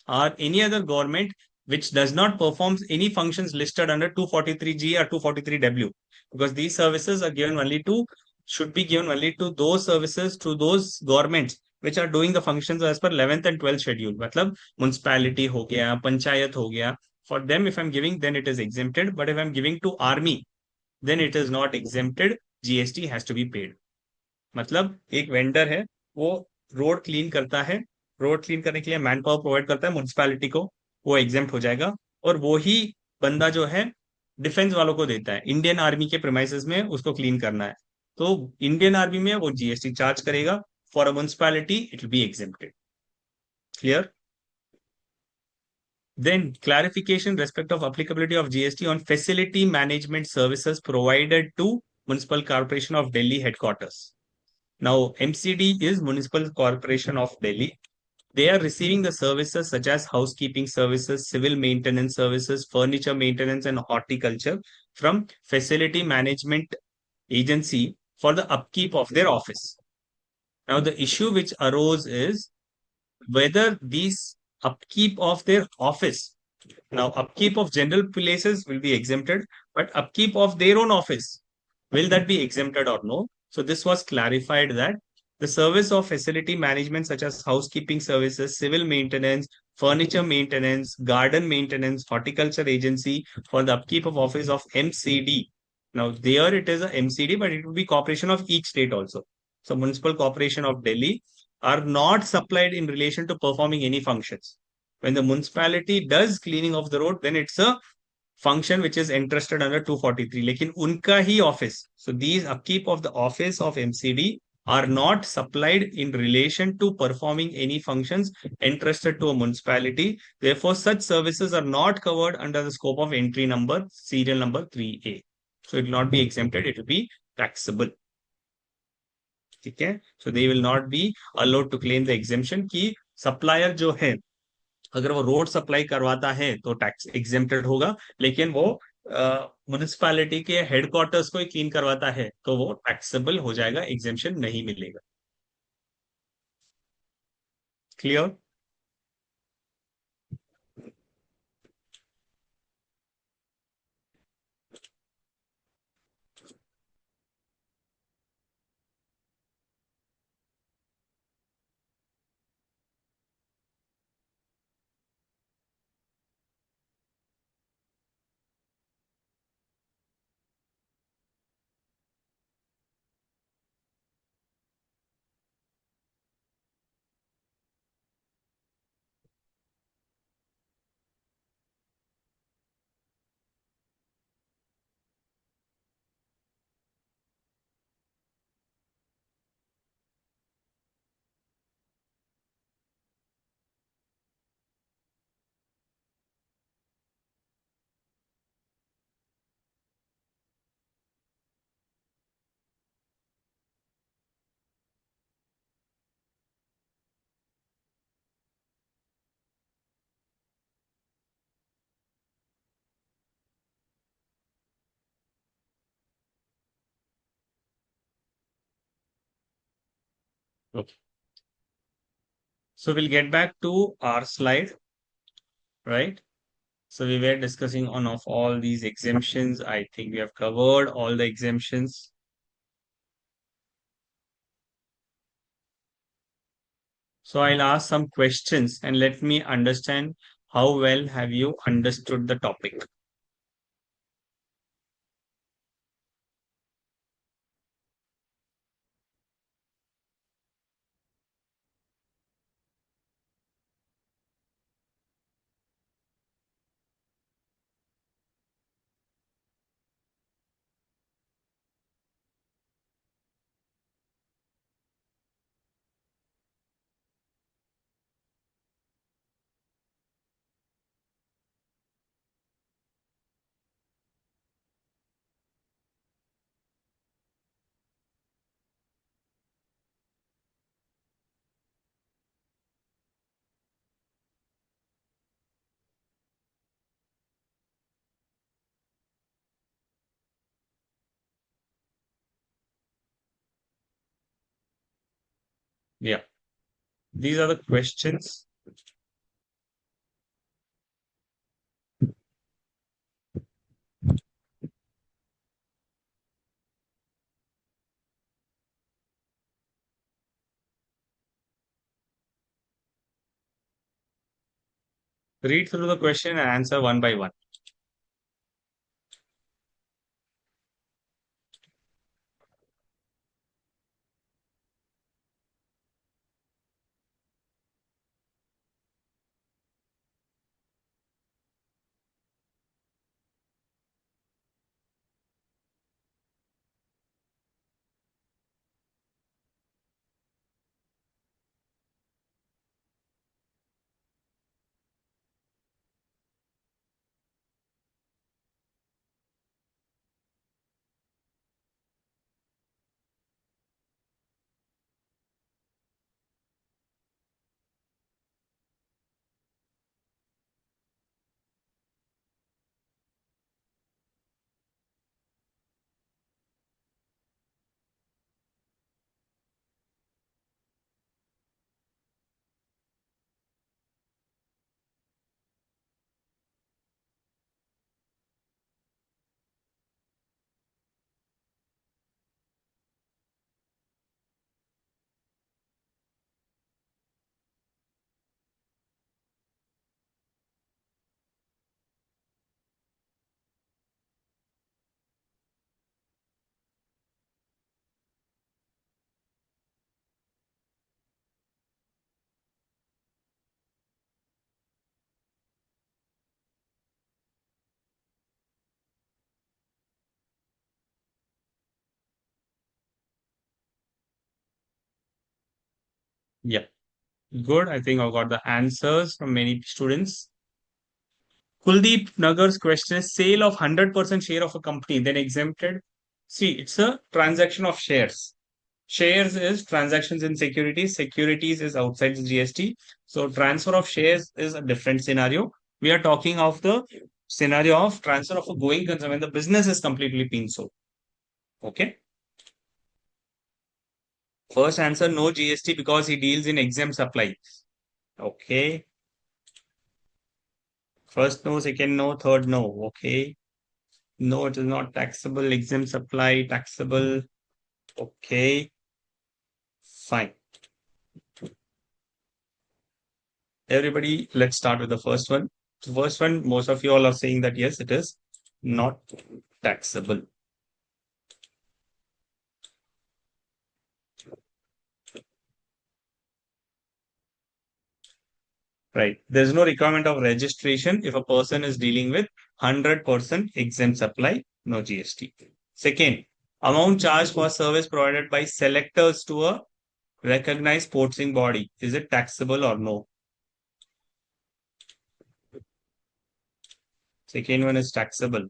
Speaker 1: or any other government which does not performs any functions listed under 243G or 243W, because these services are given only to should be given only to those services to those governments which are doing the functions as per 11th and 12th schedule. मतलब municipality हो गया, पंचायत हो गया. For them, if I'm giving, then it is exempted. But if I'm giving to army, then it is not exempted. GST has to be paid. मतलब एक vendor है, वो road clean करता है, रोड क्लीन करने के लिए मैन पावर प्रोवाइड करता है म्युनिसिपैलिटी को, वो एग्जेम्प्ट हो जाएगा. और वो ही बंदा जो है डिफेंस वालों को देता है, इंडियन आर्मी के प्रेमाइसेस में उसको क्लीन करना है, तो इंडियन आर्मी में वो जीएसटी चार्ज करेगा. For a municipality it will be exempted. Clear? Then clarification respect of applicability of GST on facility management services provided to Municipal Corporation of Delhi headquarters. Now, MCD is Municipal Corporation of Delhi. They are receiving the services such as housekeeping services, civil maintenance services, furniture maintenance, and horticulture from Facility Management Agency for the upkeep of their office. Now, the issue which arose is whether these upkeep of their office, now upkeep of general places will be exempted, but upkeep of their own office, will that be exempted or no? So this was clarified that the service of facility management such as housekeeping services, civil maintenance, furniture maintenance, garden maintenance, horticulture agency for the upkeep of office of MCD. Now there it is a MCD, but it will be corporation of each state also. So Municipal Corporation of Delhi are not supplied in relation to performing any functions. When the municipality does cleaning of the road, then it's a function which is entrusted under 243. लेकिन उनका ही office. So these upkeep of the office of MCD are not supplied in relation to performing any functions entrusted to a municipality. Therefore, such services are not covered under the scope of entry number, serial number 3A. So it will not be exempted, it will be taxable. ठीक है. So they will not be allowed to claim the exemption कि supplier जो है अगर वो road supply करवाता है तो टैक्स एग्जेम्प्टेड होगा, लेकिन वो म्युनिसिपैलिटी के हेडक्वार्टर्स को ही क्लीन करवाता है तो वो टैक्सेबल हो जाएगा, एग्जेम्पशन नहीं मिलेगा. Clear? Okay. So we'll get back to our slide, right? So we were discussing on of all these exemptions. I think we have covered all the exemptions. So I'll ask some questions and let me understand how well have you understood the topic. Yeah, these are the questions. Read through the question and answer one by one. Yeah, good. I think I've got the answers from many students. Kuldeep Nagar's question is sale of 100% share of a company, then exempted. See, it's a transaction of shares. Shares is transactions in securities. Securities is outside the GST. So transfer of shares is a different scenario. We are talking of the scenario of transfer of a going concern when the business is completely being sold. Okay. First answer, no GST because he deals in exempt supply. Okay. First no, second no, third no. Okay. No, it is not taxable. Exempt supply, taxable. Okay. Fine. Everybody, let's start with the first one. The first one, most of you all are saying that yes, it is not taxable. Right. There's no requirement of registration if a person is dealing with 100% exempt supply, no GST. Second, amount charged for service provided by selectors to a recognized sportsing body. Is it taxable or no? Second one is taxable.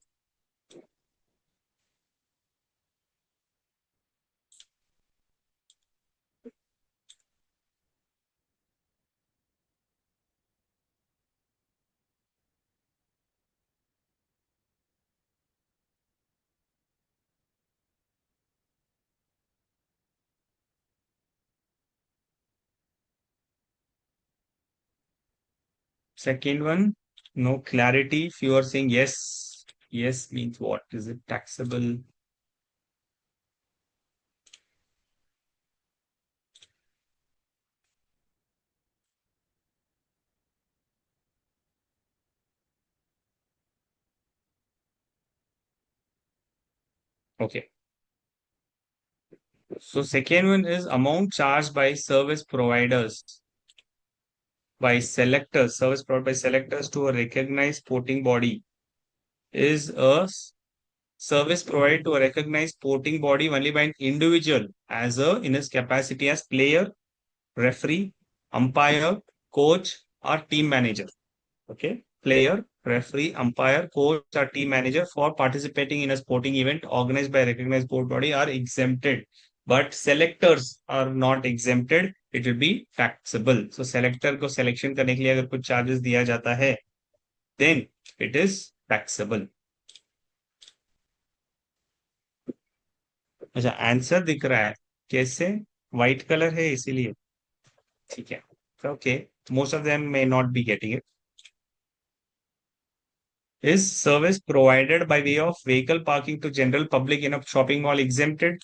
Speaker 1: Second one, no clarity. If you are saying yes, yes means what? Is it taxable? Okay. So second one is amount charged by service providers, by selectors, service provided by selectors to a recognized sporting body is service provided to a recognized sporting body only by an individual as a in his capacity as player, referee, umpire, coach, or team manager. Okay. Player, referee, umpire, coach, or team manager for participating in a sporting event organized by a recognized sport body are exempted. But selectors are not exempted. It will be taxable. So selector को selection करने के लिए अगर कुछ charges दिया जाता है, then it is taxable. अच्छा आंसर दिख रहा है कैसे? व्हाइट कलर है इसीलिए ठीक है. Okay. Most of them may not be getting it. Is service provided by way of vehicle parking to general public in a shopping mall exempted?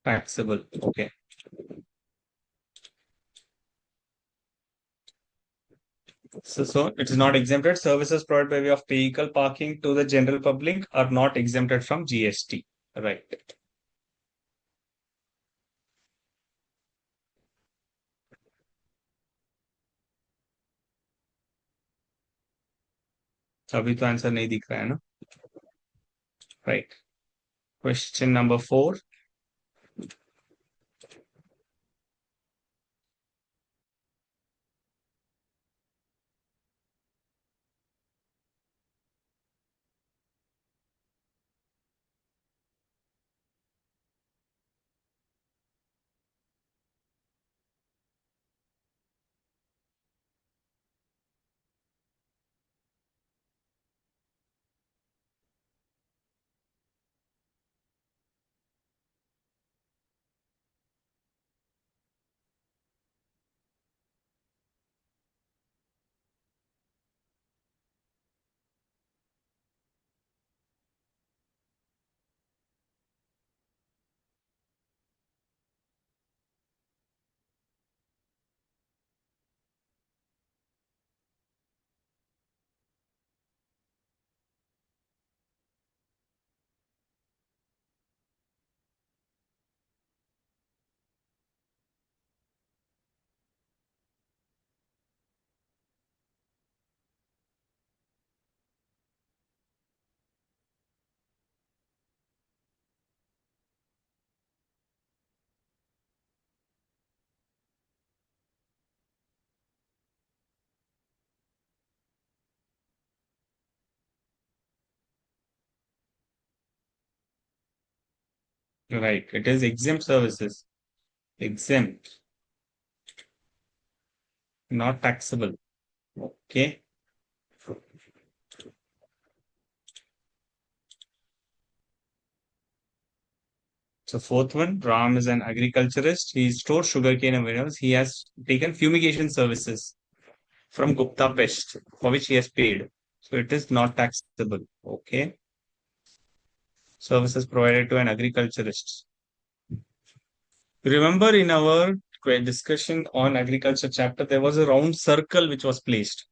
Speaker 1: Taxable. Okay. So it is not exempted. Services provided by way of vehicle parking to the general public are not exempted from GST. Right. अभी तो answer नहीं दिख रहा है ना. Right. Question number 4. Right. It is exempt services. Exempt, not taxable. Okay. So fourth one, Ram is an agriculturist. He stores sugarcane and warehouse. He has taken fumigation services from Gupta Pest, for which he has paid. So it is not taxable. Okay. Services provided to an agriculturist. Remember in our discussion on agriculture chapter, there was a round circle which was placed,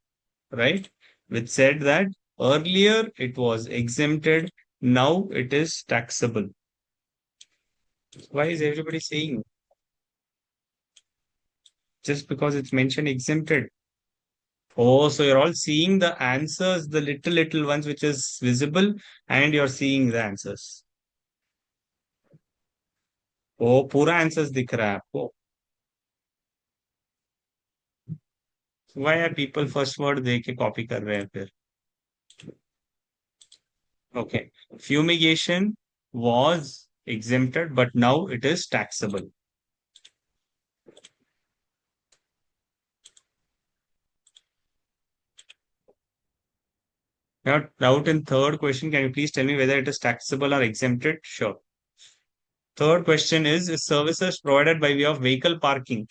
Speaker 1: right? Which said that earlier it was exempted, now it is taxable. Why is everybody saying just because it's mentioned exempted? Oh, so you're all seeing the answers, the little ones which is visible, and you're seeing the answers. Oh, पूरा answers दिख रहा है आपको. Why are people first word दे के copy कर रहे हैं फिर? Okay. Fumigation was exempted, but now it is taxable. Now, doubt in third question. Can you please tell me whether it is taxable or exempted? Sure. Third question is services provided by way of vehicle parking.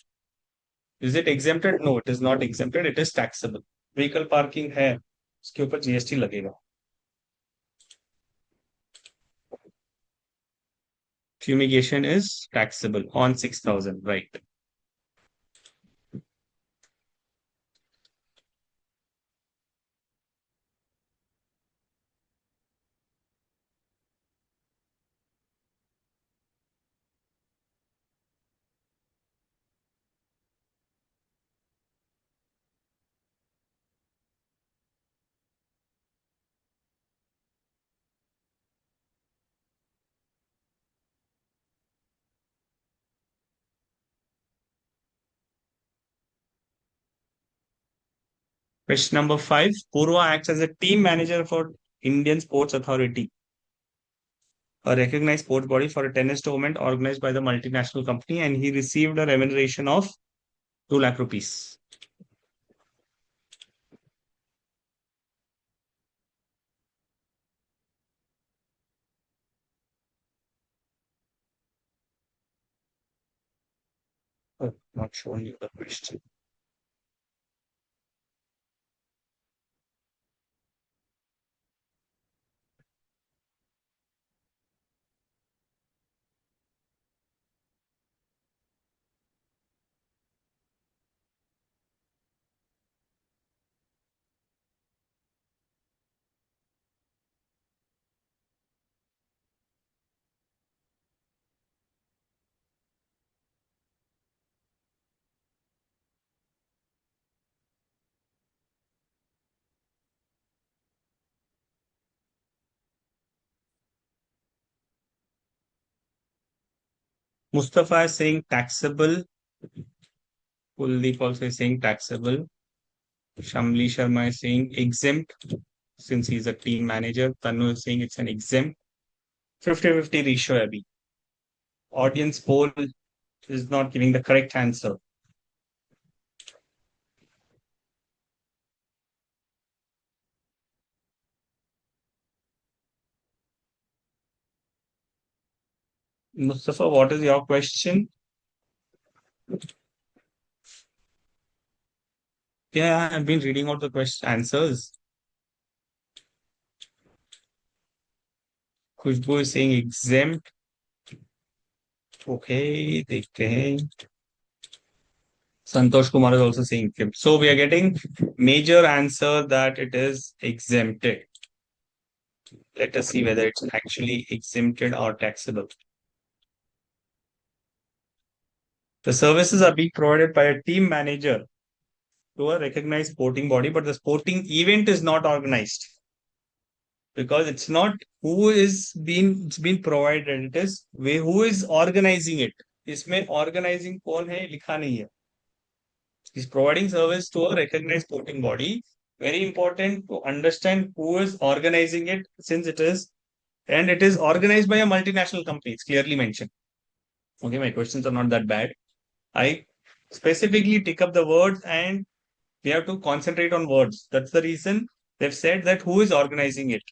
Speaker 1: Is it exempted? No, it is not exempted. It is taxable. Vehicle parking है, उसके ऊपर GST लगेगा. Fumigation is taxable on 6,000, right? Question number 5. Purva acts as a team manager for Indian Sports Authority, a recognized sports body for a tennis tournament organized by the multinational company, and he received a remuneration of 2 lakh rupees. Oh, not showing you the question. Mustafa is saying taxable. Kuldeep also is saying taxable. Shamli Sharma is saying exempt since he's a team manager. Tanu is saying it's an exempt. 50-50 ratio abhi. Audience poll is not giving the correct answer. Mustafa, what is your question? Yeah, I've been reading out the question answers. Khushbu is saying exempt. Okay, देखते हैं. Santosh Kumar is also saying exempt. So we are getting major answer that it is exempted. Let us see whether it's actually exempted or taxable. The services are being provided by a team manager to a recognized sporting body, but the sporting event is not organized because it's not who is being it's been provided. It is who is organizing it. इसमें organizing कौन है लिखा नहीं है. Is providing service to a recognized sporting body. Very important to understand who is organizing it since it is organized by a multinational company. It's clearly mentioned. Okay, my questions are not that bad. I specifically pick up the words and we have to concentrate on words. That's the reason they've said that who is organizing it.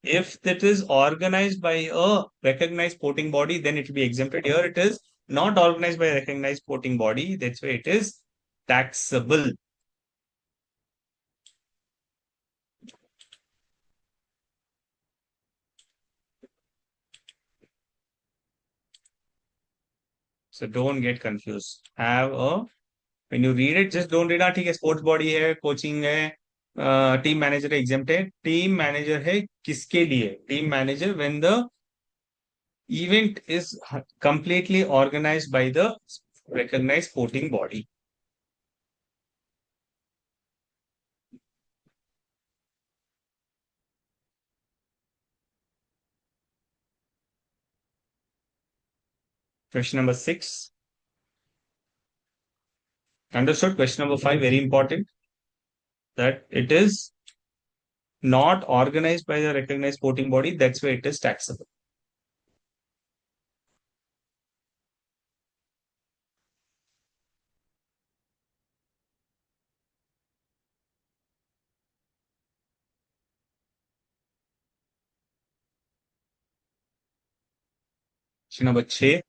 Speaker 1: If it is organized by a recognized sporting body, then it will be exempted. Here it is not organized by a recognized sporting body. That's why it is taxable. So don't get confused. When you read it, just don't read ठीक है sports body है coaching है team manager है exam है team manager है किसके लिए team manager when the event is completely organized by the recognized sporting body. Question number 6. Understood? Question number 5, very important. that it is not organized by the recognized voting body. That's why it is taxable. Question number 6.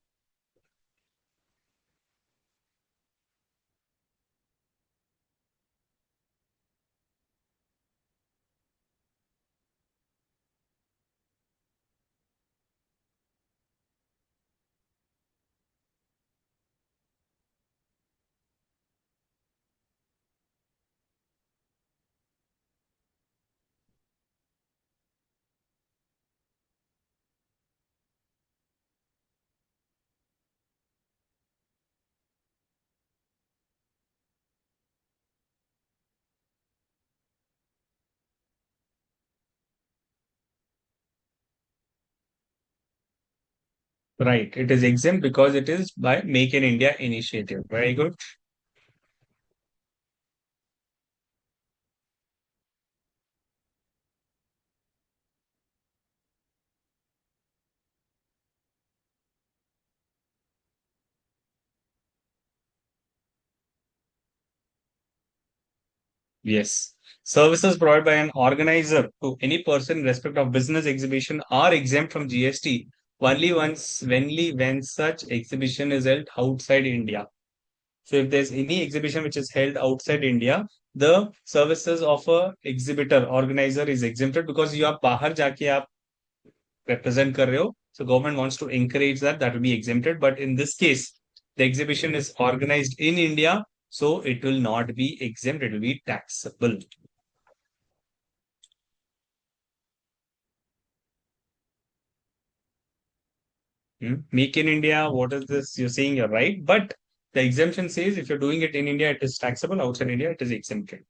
Speaker 1: Right. It is exempt because it is by Make in India initiative. Very good. Yes. Services provided by an organizer to any person in respect of business exhibition are exempt from GST only when such exhibition is held outside India. So if there's any exhibition which is held outside India, the services of a exhibitor organizer is exempted because you are बाहर जाके आप represent कर रहे हो. So government wants to encourage that. That will be exempted. But in this case, the exhibition is organized in India, so it will not be exempt. It will be taxable. Make in India, what is this? You're saying you're right, but the exemption says if you're doing it in India, it is taxable. Outside India, it is exempted.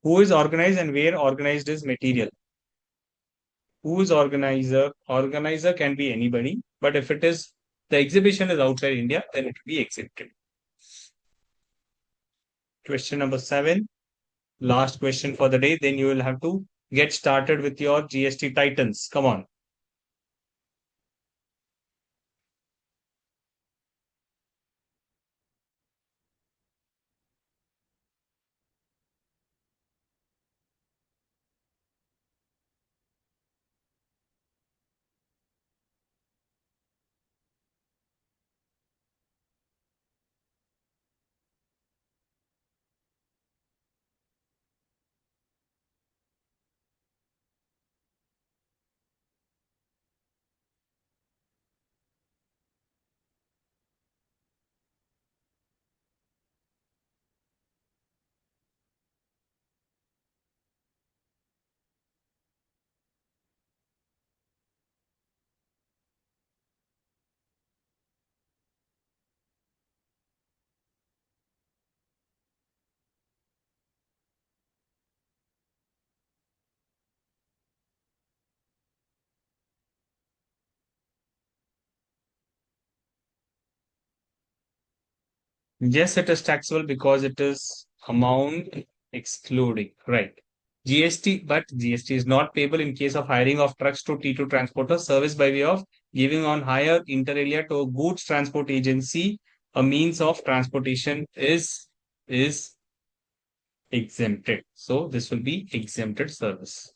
Speaker 1: Who is organized and where organized is material? Who is organizer? Organizer can be anybody, but if it is the exhibition is outside India, then it will be exempted. Question number 7, last question for the day. Then you will have to get started with your GST Titans. Come on. Yes, it is taxable because it is amount excluding, right? GST, but GST is not payable in case of hiring of trucks to T2 transporter service by way of giving on hire inter alia to a goods transport agency. A means of transportation is exempted. So this will be exempted service.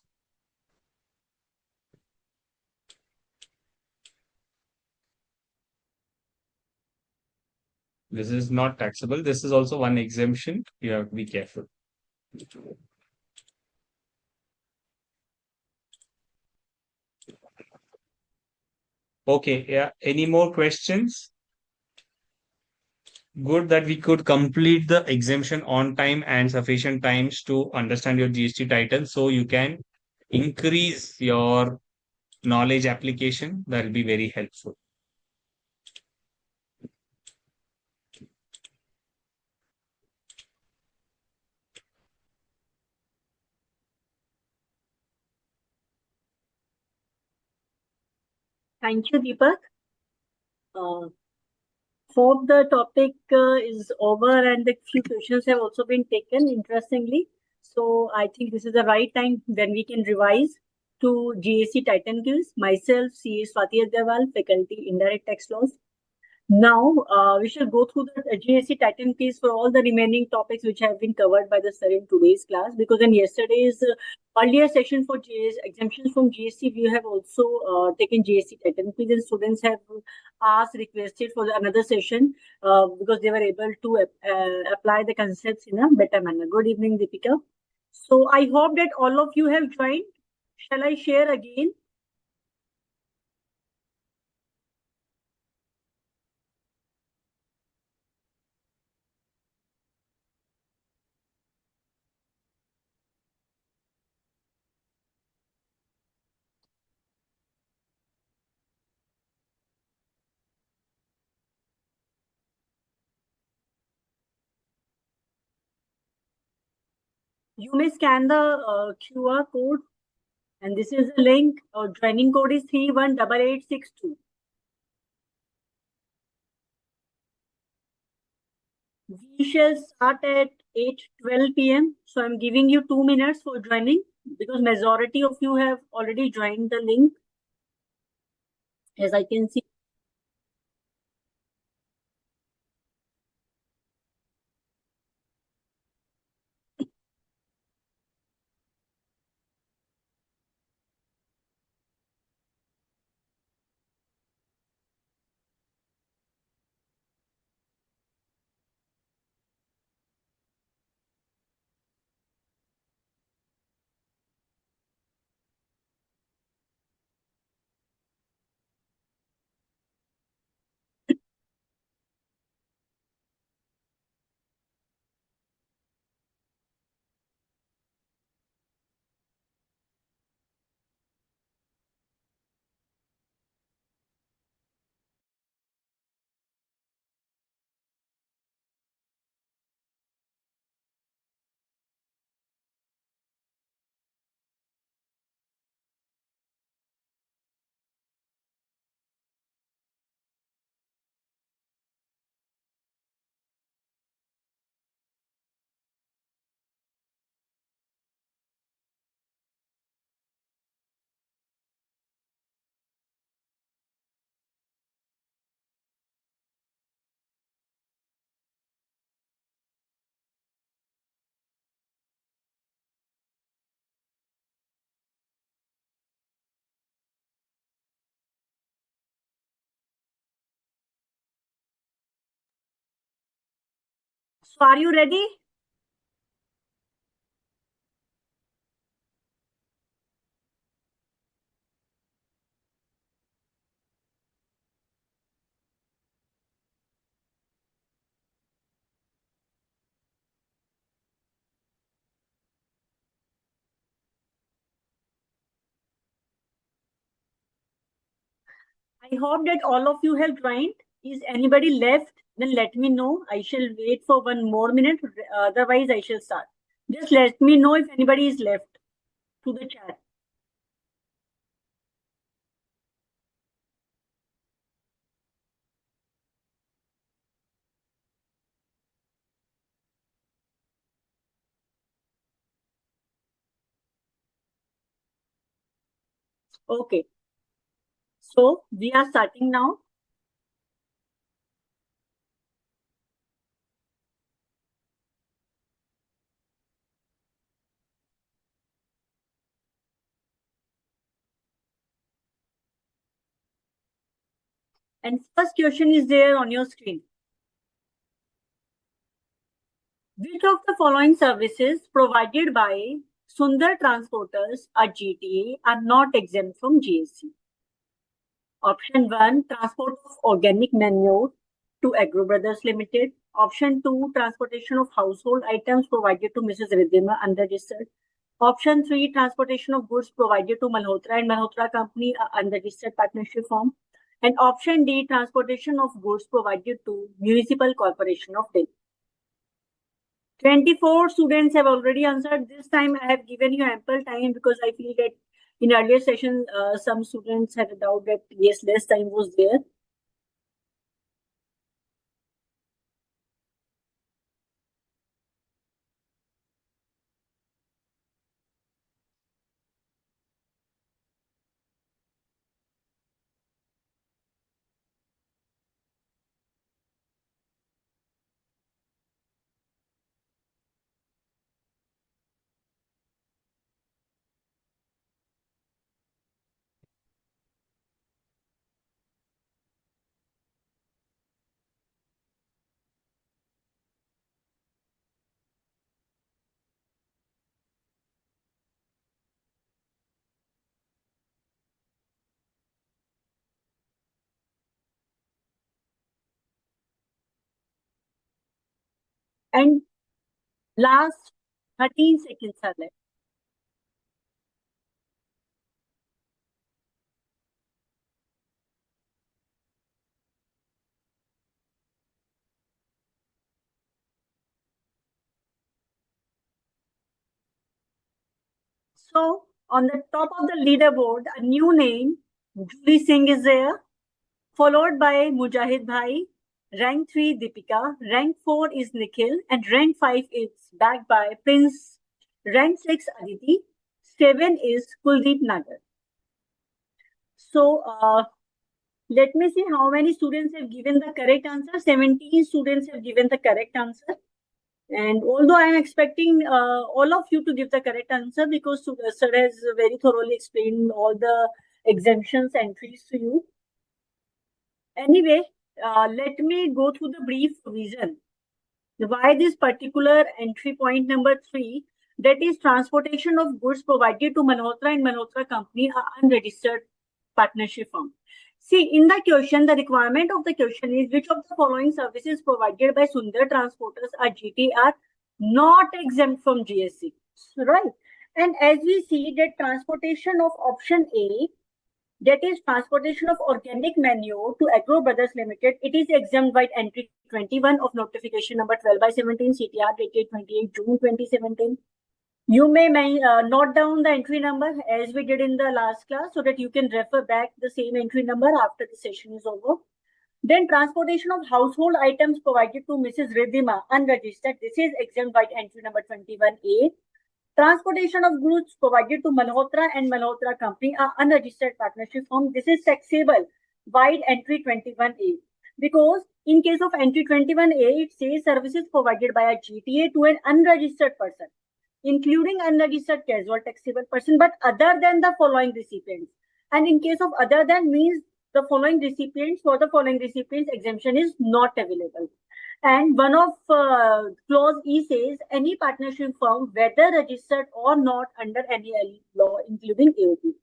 Speaker 1: This is not taxable. This is also one exemption. You have to be careful. Okay, yeah. Any more questions? Good that we could complete the exemption on time and sufficient times to understand your GST title so you can increase your knowledge application. That will be very helpful.
Speaker 2: Thank you, Deepak. Uh, Hope the topic is over and the few questions have also been taken interestingly. So I think this is the right time when we can revise to GST Titan quiz. Myself, CA Swati Agarwal, Faculty Indirect Tax Laws. Now, we shall go through the GST Titan case for all the remaining topics which have been covered by the sir in today's class. Because in yesterday's earlier session for exemptions from GST, we have also taken GST Titan quiz, and students have asked, requested for another session because they were able to apply the concepts in a better manner. Good evening, Deepika. So I hope that all of you have joined. Shall I share again? You may scan the QR code. And this is the link. Our joining code is 318862. We shall start at 8:12 p.m. So I'm giving you 2 minutes for joining because majority of you have already joined the link, as I can see. So are you ready? I hope that all of you have joined. Is anybody left? Then let me know. I shall wait for 1 more minute. Otherwise, I shall start. Just let me know if anybody is left to the chat. Okay. So we are starting now. And first question is there on your screen. Which of the following services provided by Sundar Transporters or GTA are not exempt from GST? Option 1, transport of organic manure to Agro Brothers Limited. Option 2, transportation of household items provided to Mrs. Ridhima unregistered. Option 3, transportation of goods provided to Malhotra and Malhotra Company unregistered partnership form. And option D, transportation of goods provided to Municipal Corporation of Delhi. 24 students have already answered. This time I have given you ample time because I feel that in earlier session, some students had a doubt that yes, less time was there. And last 13 seconds are left. So on the top of the leaderboard, a new name, Julie Singh is there, followed by Mujahid Bhai. Rank 3, Deepika. Rank 4 is Nikhil. And rank 5 is backed by Prince. Rank 6, Aditi. 7 is Kuldeep Nagar. So let me see how many students have given the correct answer. 17 students have given the correct answer. And although I am expecting all of you to give the correct answer because sir has very thoroughly explained all the exemptions entries to you. Anyway, let me go through the brief reason why this particular entry point number 3, that is transportation of goods provided to Malhotra and Malhotra Company, are unregistered partnership firm. See, in the question, the requirement of the question is which of the following services provided by Sundar Transporters or GT are not exempt from GST, right? And as we see that transportation of option A, that is transportation of organic manure to Agro Brothers Limited, it is exempt by entry 21 of notification number 12/17 CTR dated 28 June 2017. You may note down the entry number as we did in the last class so that you can refer back the same entry number after the session is over. Then transportation of household items provided to Mrs. Ridhima unregistered. This is exempt by entry number 21A. Transportation of goods provided to Malhotra and Malhotra Company are unregistered partnership firm. This is taxable by entry 21A. Because in case of entry 21A, it says services provided by a GTA to an unregistered person, including unregistered casual taxable person, but other than the following recipients. And in case of other than means the following recipients, for the following recipients, exemption is not available. And one of clause E says any partnership firm, whether registered or not under any law, including AOP.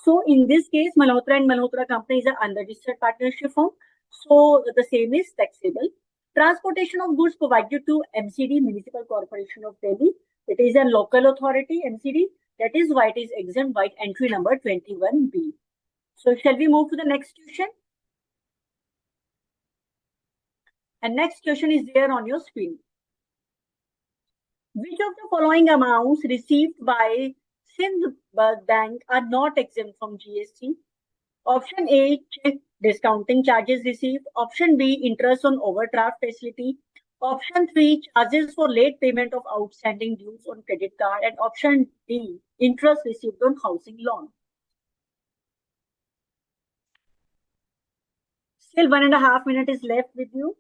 Speaker 2: So in this case, Malhotra and Malhotra Company is an unregistered partnership firm. So the same is taxable. Transportation of goods provided to MCD, Municipal Corporation of Delhi. It is a local authority, MCD. That is why it is exempt by entry number 21B. So shall we move to the next question? And next question is there on your screen. Which of the following amounts received by Sindh Bank are not exempt from GST? Option A, check discounting charges received. Option B, interest on overdraft facility. Option 3, charges for late payment of outstanding dues on credit card. And option D, interest received on housing loan. Still 1.5 minutes is left with you.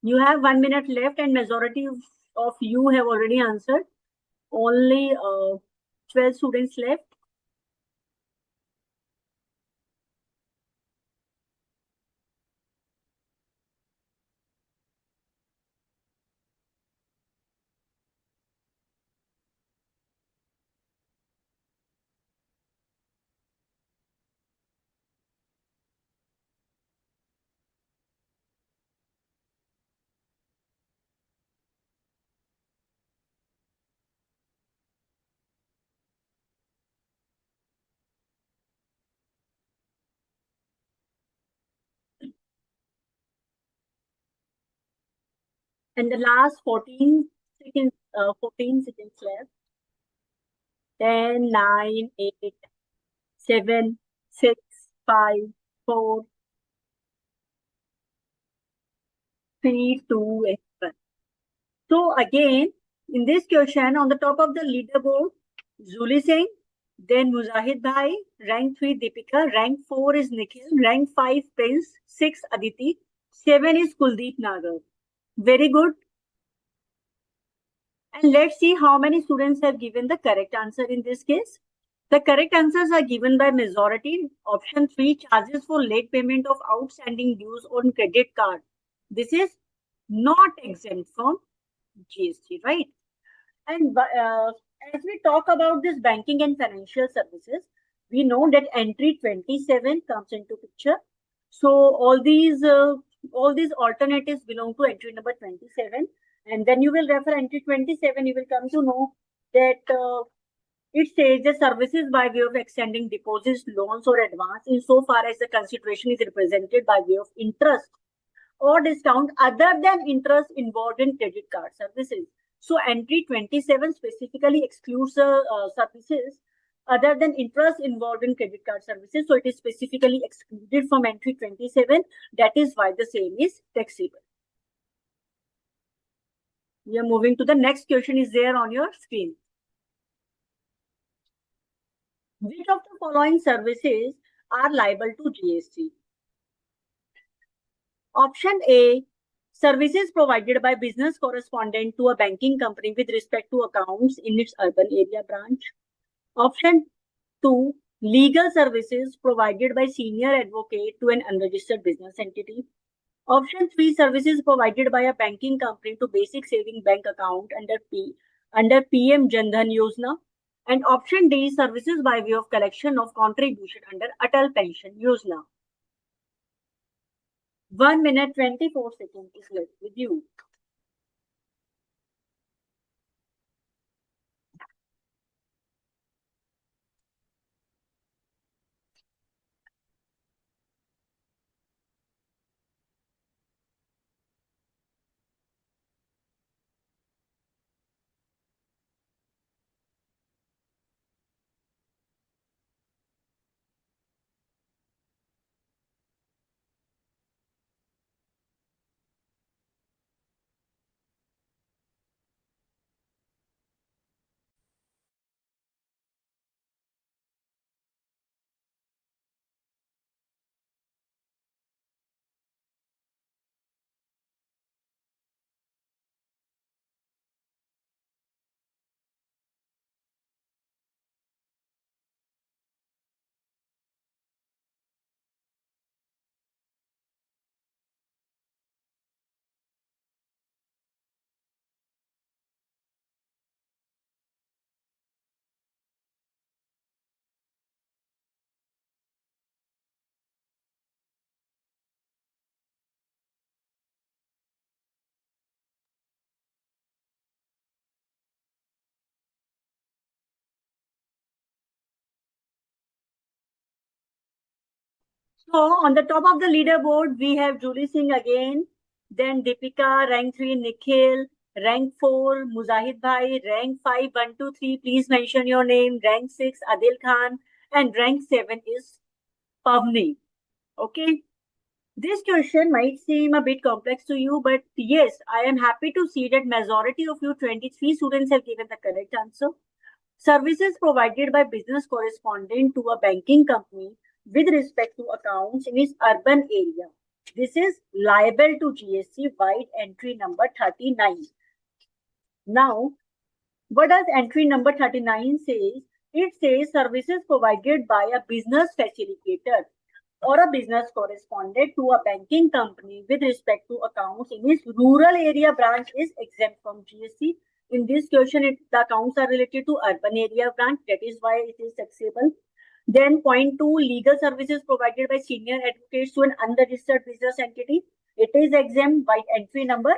Speaker 2: You have 1 minute left and majority of you have already answered. Only 12 students left. And the last 14 seconds, 14 seconds left. 10, 9, 8, 7, 6, 5, 4, 3, 2, 1. So again, in this question, on the top of the leaderboard, Zuli Singh, then Mujahid Bhai, rank 3 Deepika, rank 4 is Nikhil, rank 5 Prince, 6 Aditi, 7 is Kuldeep Nagar. Very good. And let's see how many students have given the correct answer in this case. The correct answers are given by majority. Option 3, charges for late payment of outstanding dues on credit card. This is not exempt from GST, right? And as we talk about this banking and financial services, we know that entry 27 comes into picture. So all these alternatives belong to entry number 27. And when you will refer entry 27, you will come to know that it says the services by way of extending deposits, loans, or advance insofar as the consideration is represented by way of interest or discount other than interest involved in credit card services. So entry 27 specifically excludes services other than interest involved in credit card services. So it is specifically excluded from entry 27. That is why the same is taxable. We are moving to the next question is there on your screen. Which of the following services are liable to GST? Option A, services provided by business correspondent to a banking company with respect to accounts in its urban area branch. Option 2, legal services provided by senior advocate to an unregistered business entity. Option 3, services provided by a banking company to basic saving bank account under PM Jan Dhan Yojana. And option D, services by way of collection of contribution under Atal Pension Yojana. 1 minute 24 seconds is left with you. So on the top of the leaderboard, we have Julie Singh again, then Deepika, rank 3, Nikhil, rank 4, Muzahid Bhai, rank 5, 1, 2, 3, please mention your name, rank 6, Adil Khan, and rank 7 is Pavni. Okay. This question might seem a bit complex to you, but yes, I am happy to see that majority of you 23 students have given the correct answer. Services provided by business correspondent to a banking company with respect to accounts in its urban area. This is liable to GST by entry number 39. Now, what does entry number 39 say? It says services provided by a business facilitator or a business correspondent to a banking company with respect to accounts in its rural area branch is exempt from GST. In this question, the accounts are related to urban area branch. That is why it is taxable. Then point 2, legal services provided by senior advocates to an unregistered business entity. It is exempt by entry number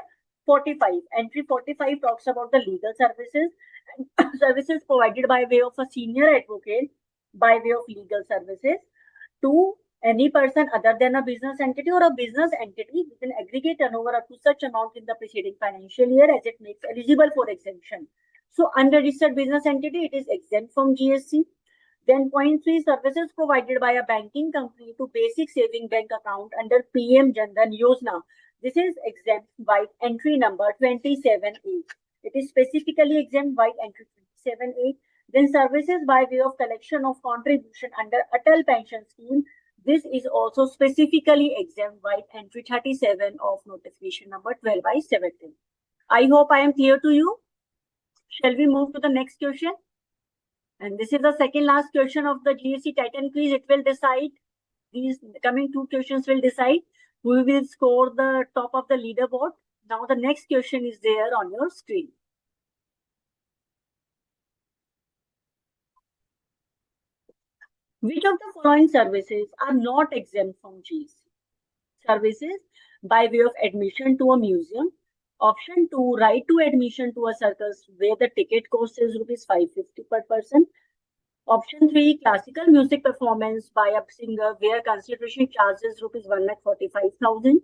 Speaker 2: 45. Entry 45 talks about the legal services and services provided by way of a senior advocate by way of legal services to any person other than a business entity or a business entity with an aggregate turnover up to such amount in the preceding financial year as it makes eligible for exemption. So unregistered business entity, it is exempt from GST. Then point 3, services provided by a banking company to basic saving bank account under PM Jan Dhan Yojana. This is exempt by entry number 27A. It is specifically exempt by entry 27A. Then services by way of collection of contribution under Atal Pension Scheme. This is also specifically exempt by entry 37 of notification number 12 by 17. I hope I am clear to you. Shall we move to the next question? And this is the second last question of the GST Titan quiz. It will decide, these coming two questions will decide who will score the top of the leaderboard. Now the next question is there on your screen. Which of the following services are not exempt from GST? Services by way of admission to a museum. Option 2, right to admission to a circus where the ticket cost is rupees 550 per person. Option 3, classical music performance by a singer where consideration charges rupees 1,45,000.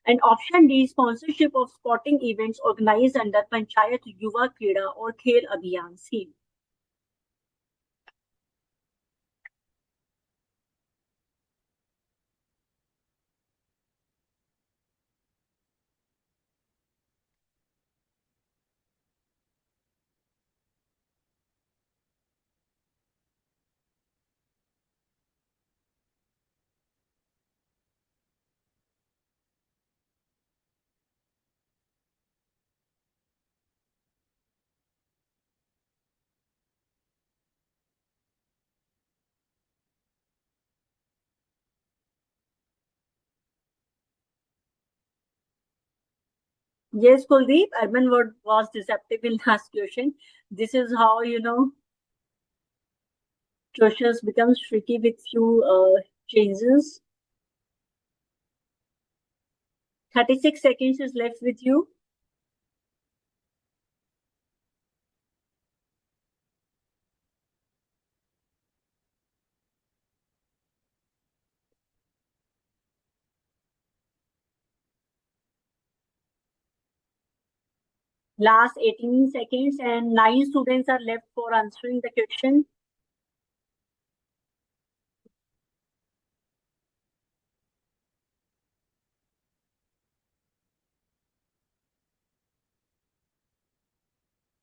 Speaker 2: And option D, sponsorship of sporting events organized under Panchayat Yuva Krida or Khel Abhiyan scheme. Yes, Kuldeep, urban word was deceptive in last question. This is how, questions becomes tricky with few changes. 36 seconds is left with you. Last 18 seconds and 9 students are left for answering the question.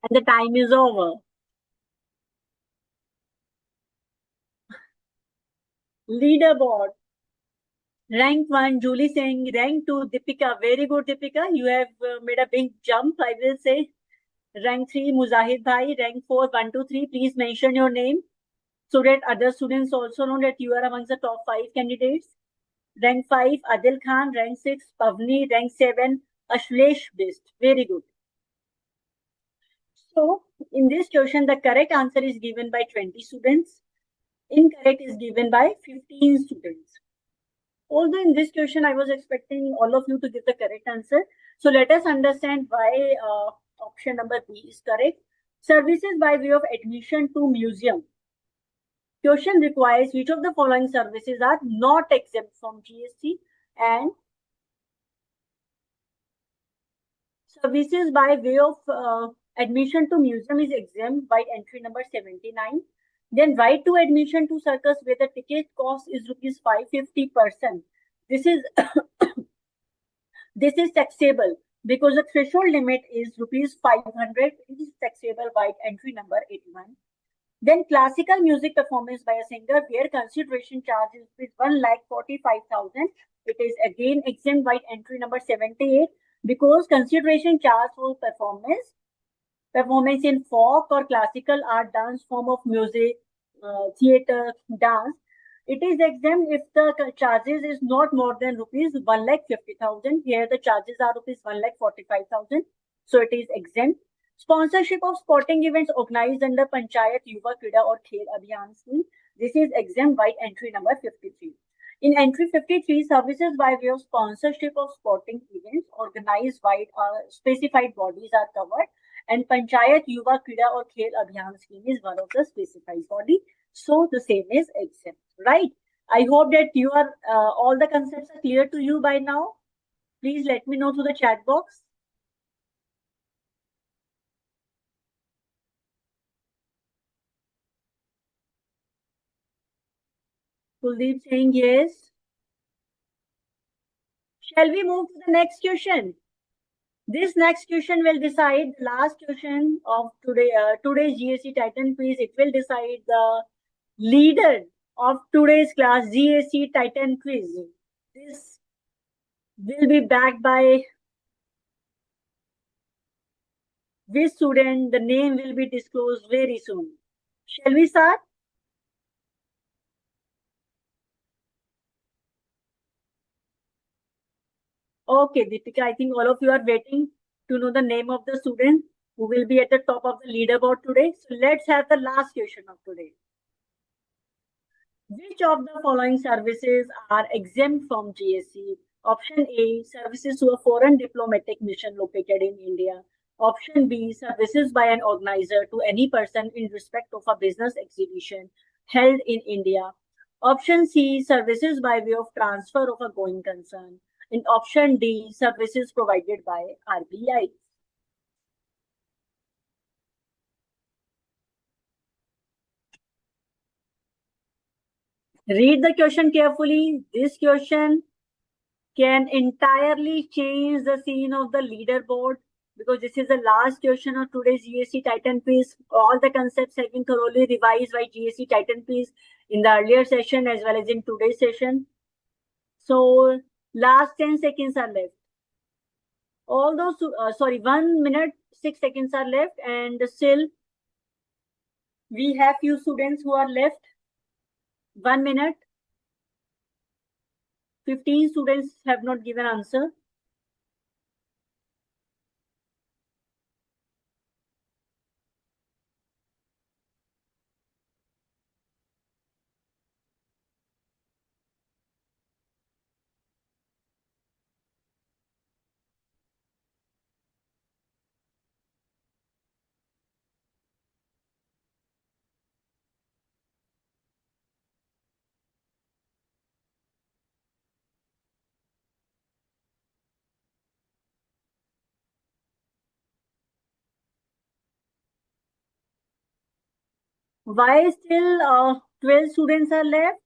Speaker 2: And the time is over. Leaderboard. Rank 1, Julie Singh. Rank 2, Deepika. Very good, Deepika. You have made a big jump, I will say. Rank 3, Muzahid Bhai. Rank 4, 1, 2, 3. Please mention your name so that other students also know that you are amongst the top 5 candidates. Rank 5, Adil Khan. Rank 6, Pavni. Rank 7, Ashlesh Bist. Very good. So, in this question, the correct answer is given by 20 students. Incorrect is given by 15 students. Although in this question, I was expecting all of you to give the correct answer. So let us understand why option number B is correct. Services by way of admission to museum. Question requires which of the following services are not exempt from GST, and services by way of admission to museum is exempt by entry number 79. Then right to admission to circus where the ticket cost is rupees 550 per person. This is this is taxable because the threshold limit is rupees 500. It is taxable by entry number 81. Then classical music performance by a singer where consideration charge is 1,45,000. It is again exempt by entry number 78 because consideration charge for performance in folk or classical art dance form of music, theater, dance. It is exempt if the charges is not more than rupees 1,50,000. Here the charges are rupees 1,45,000. So it is exempt. Sponsorship of sporting events organized under Panchayat Yuva Krida or Khel Abhiyan scheme. This is exempt by entry number 53. In entry 53, services by way of sponsorship of sporting events organized by specified bodies are covered, and Panchayat Yuva Krida or Khel Abhiyan scheme is one of the specified body. So the same is exempt, right? I hope that you are all the concepts are clear to you by now. Please let me know through the chat box. Kuldeep saying yes. Shall we move to the next question? This next question will decide the last question of today's GST Titan quiz. It will decide the leader of today's class GST Titan quiz. This will be backed by Which student, the name will be disclosed very soon. Shall we start? Okay, Deepika, I think all of you are waiting to know the name of the student who will be at the top of the leaderboard today. So let's have the last question of today. Which of the following services are exempt from GST? Option A, services to a foreign diplomatic mission located in India. Option B, services by an organizer to any person in respect of a business exhibition held in India. Option C, services by way of transfer of a going concern. And option D, services provided by RBI. Read the question carefully. This question can entirely change the scene of the leaderboard because this is the last question of today's GST Titan quiz. All the concepts have been thoroughly revised by GST Titan quiz in the earlier session as well as in today's session. So last 10 seconds are left. All those, 1 minute, 6 seconds are left, and still we have few students who are left. 1 minute. 15 students have not given answer. Why still 12 students are left?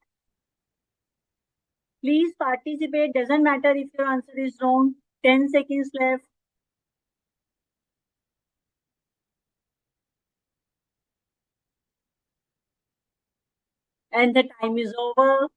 Speaker 2: Please participate. Doesn't matter if your answer is wrong. 10 seconds left. And the time is over.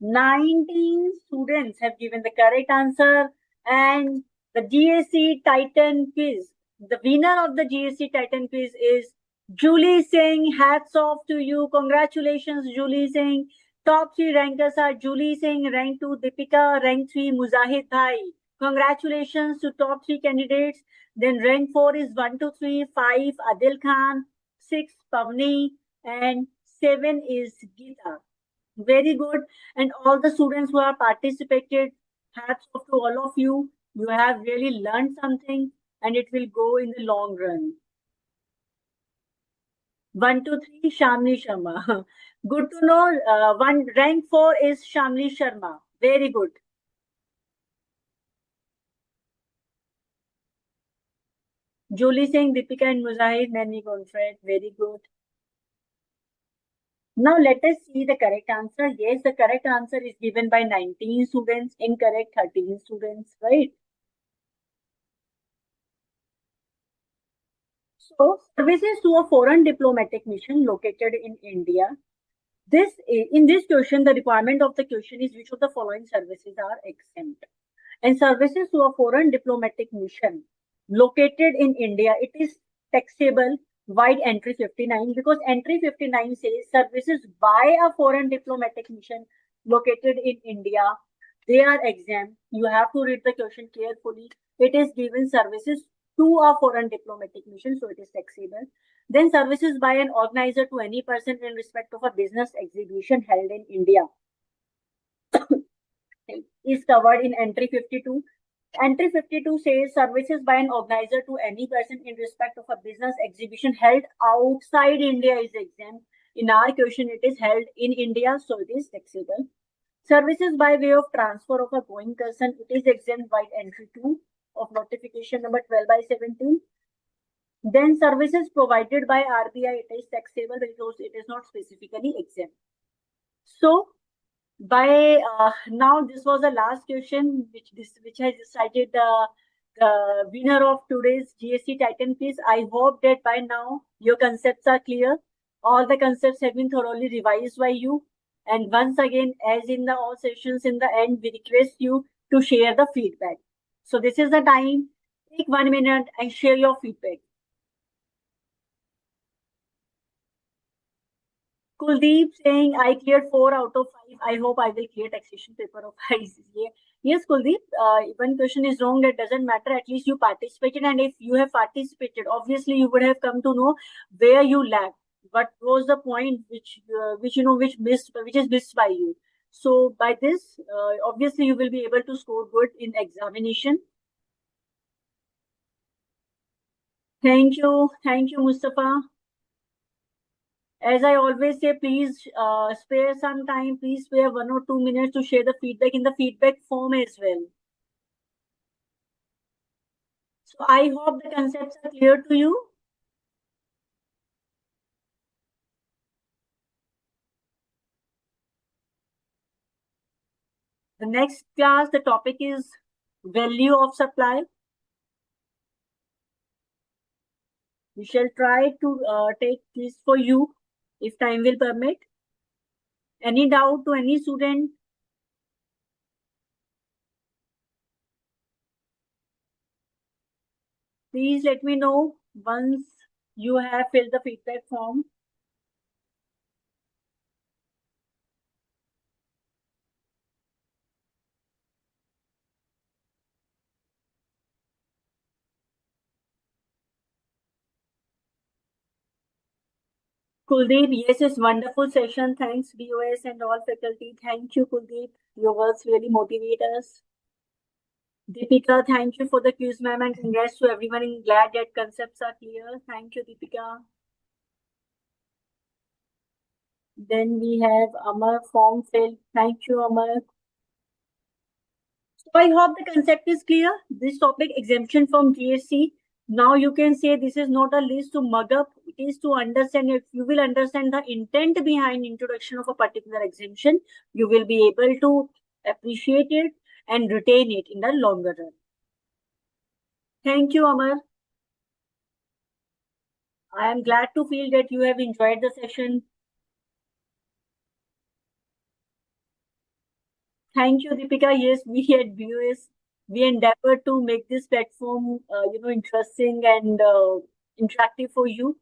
Speaker 2: 19 students have given the correct answer. And the GST Titan quiz, the winner of the GST Titan quiz is Julie Singh. Hats off to you. Congratulations, Julie Singh. Top 3 rankers are Julie Singh, rank 2 Deepika, rank 3 Muzahid Bhai. Congratulations to top 3 candidates. Then rank 4 is 1 to 3, 5 Adil Khan, 6 Pavni, and 7 is Geeta. Very good. And all the students who have participated, hats off to all of you. You have really learned something and it will go in the long run. 1 to 3, Shamli Sharma. Good to know. Rank 4 is Shamli Sharma. Very good. Julie Singh, Deepika and Mujahid, Nani Gonfred. Very good. Now let us see the correct answer. Yes, the correct answer is given by 19 students, incorrect 13 students, right? So, services to a foreign diplomatic mission located in India. In this question, the requirement of the question is which of the following services are exempt? And services to a foreign diplomatic mission located in India, it is taxable by entry 59 because entry 59 says services by a foreign diplomatic mission located in India, they are exempt. You have to read the question carefully. It is given services to a foreign diplomatic mission, so it is taxable. Then services by an organizer to any person in respect of a business exhibition held in India is covered in entry 52. Entry 52 says services by an organizer to any person in respect of a business exhibition held outside India is exempt. In our question, it is held in India, so it is taxable. Services by way of transfer of a going person, it is exempt by entry 2 of notification number 12 by 17. Then services provided by RBI, it is taxable because it is not specifically exempt. So by now, this was the last question which has decided the winner of today's GST Titan quiz. I hope that by now your concepts are clear. All the concepts have been thoroughly revised by you. And once again, as in the all sessions in the end, we request you to share the feedback. So this is the time. Take 1 minute and share your feedback. Kuldeep saying, I cleared 4 out of 5. I hope I will clear taxation paper of ICAI. Yes, Kuldeep, one question is wrong. That doesn't matter. At least you participated. And if you have participated, obviously you would have come to know where you lacked. What was the point which is missed by you. So by this, obviously you will be able to score good in examination. Thank you, Mustafa. As I always say, please spare some time. Please spare 1 or 2 minutes to share the feedback in the feedback form as well. So I hope the concepts are clear to you. The next class, the topic is value of supply. We shall try to take this for you if time will permit. Any doubt to any student? Please let me know once you have filled the feedback form. Kuldeep, yes, it's wonderful session. Thanks, BOS and all faculty. Thank you, Kuldeep. Your words really motivate us. Deepika, thank you for the quiz, ma'am, and congrats to everyone. I'm glad that concepts are clear. Thank you, Deepika. Then we have Amar form filled. Thank you, Amar. So I hope the concept is clear. This topic exemption from GST. Now you can say this is not a list to mug up. It is to understand. If you will understand the intent behind introduction of a particular exemption, you will be able to appreciate it and retain it in the longer run. Thank you, Amar. I am glad to feel that you have enjoyed the session. Thank you, Deepika. Yes, we at BOS, we endeavor to make this platform, interesting and interactive for you.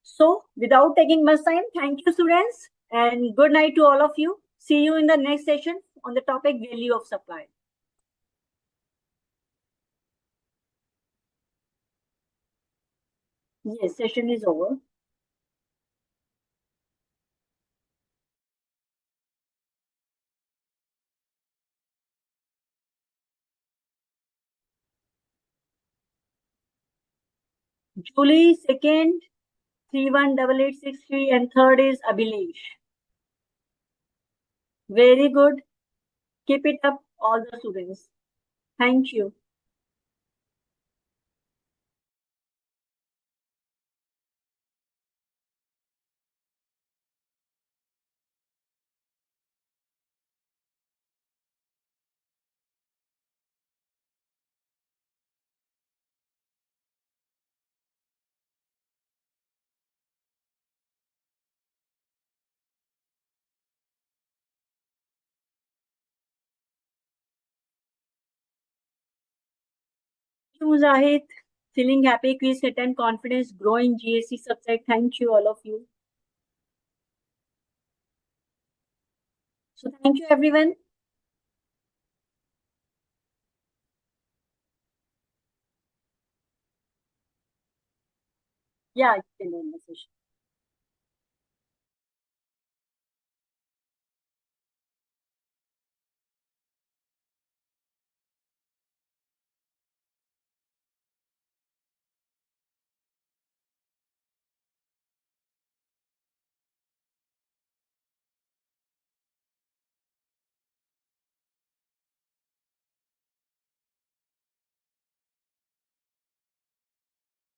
Speaker 2: So, without taking much time, thank you, students, and good night to all of you. See you in the next session on the topic value of supply. Yes, session is over. Julie, second, 318863, and third is Abhilesh. Very good. Keep it up, all the students. Thank you. Thank you, Mujahid. Feeling happy, quiz attend confidence, growing GSC subject. Thank you, all of you. So thank you, everyone. Yeah, you can end the session.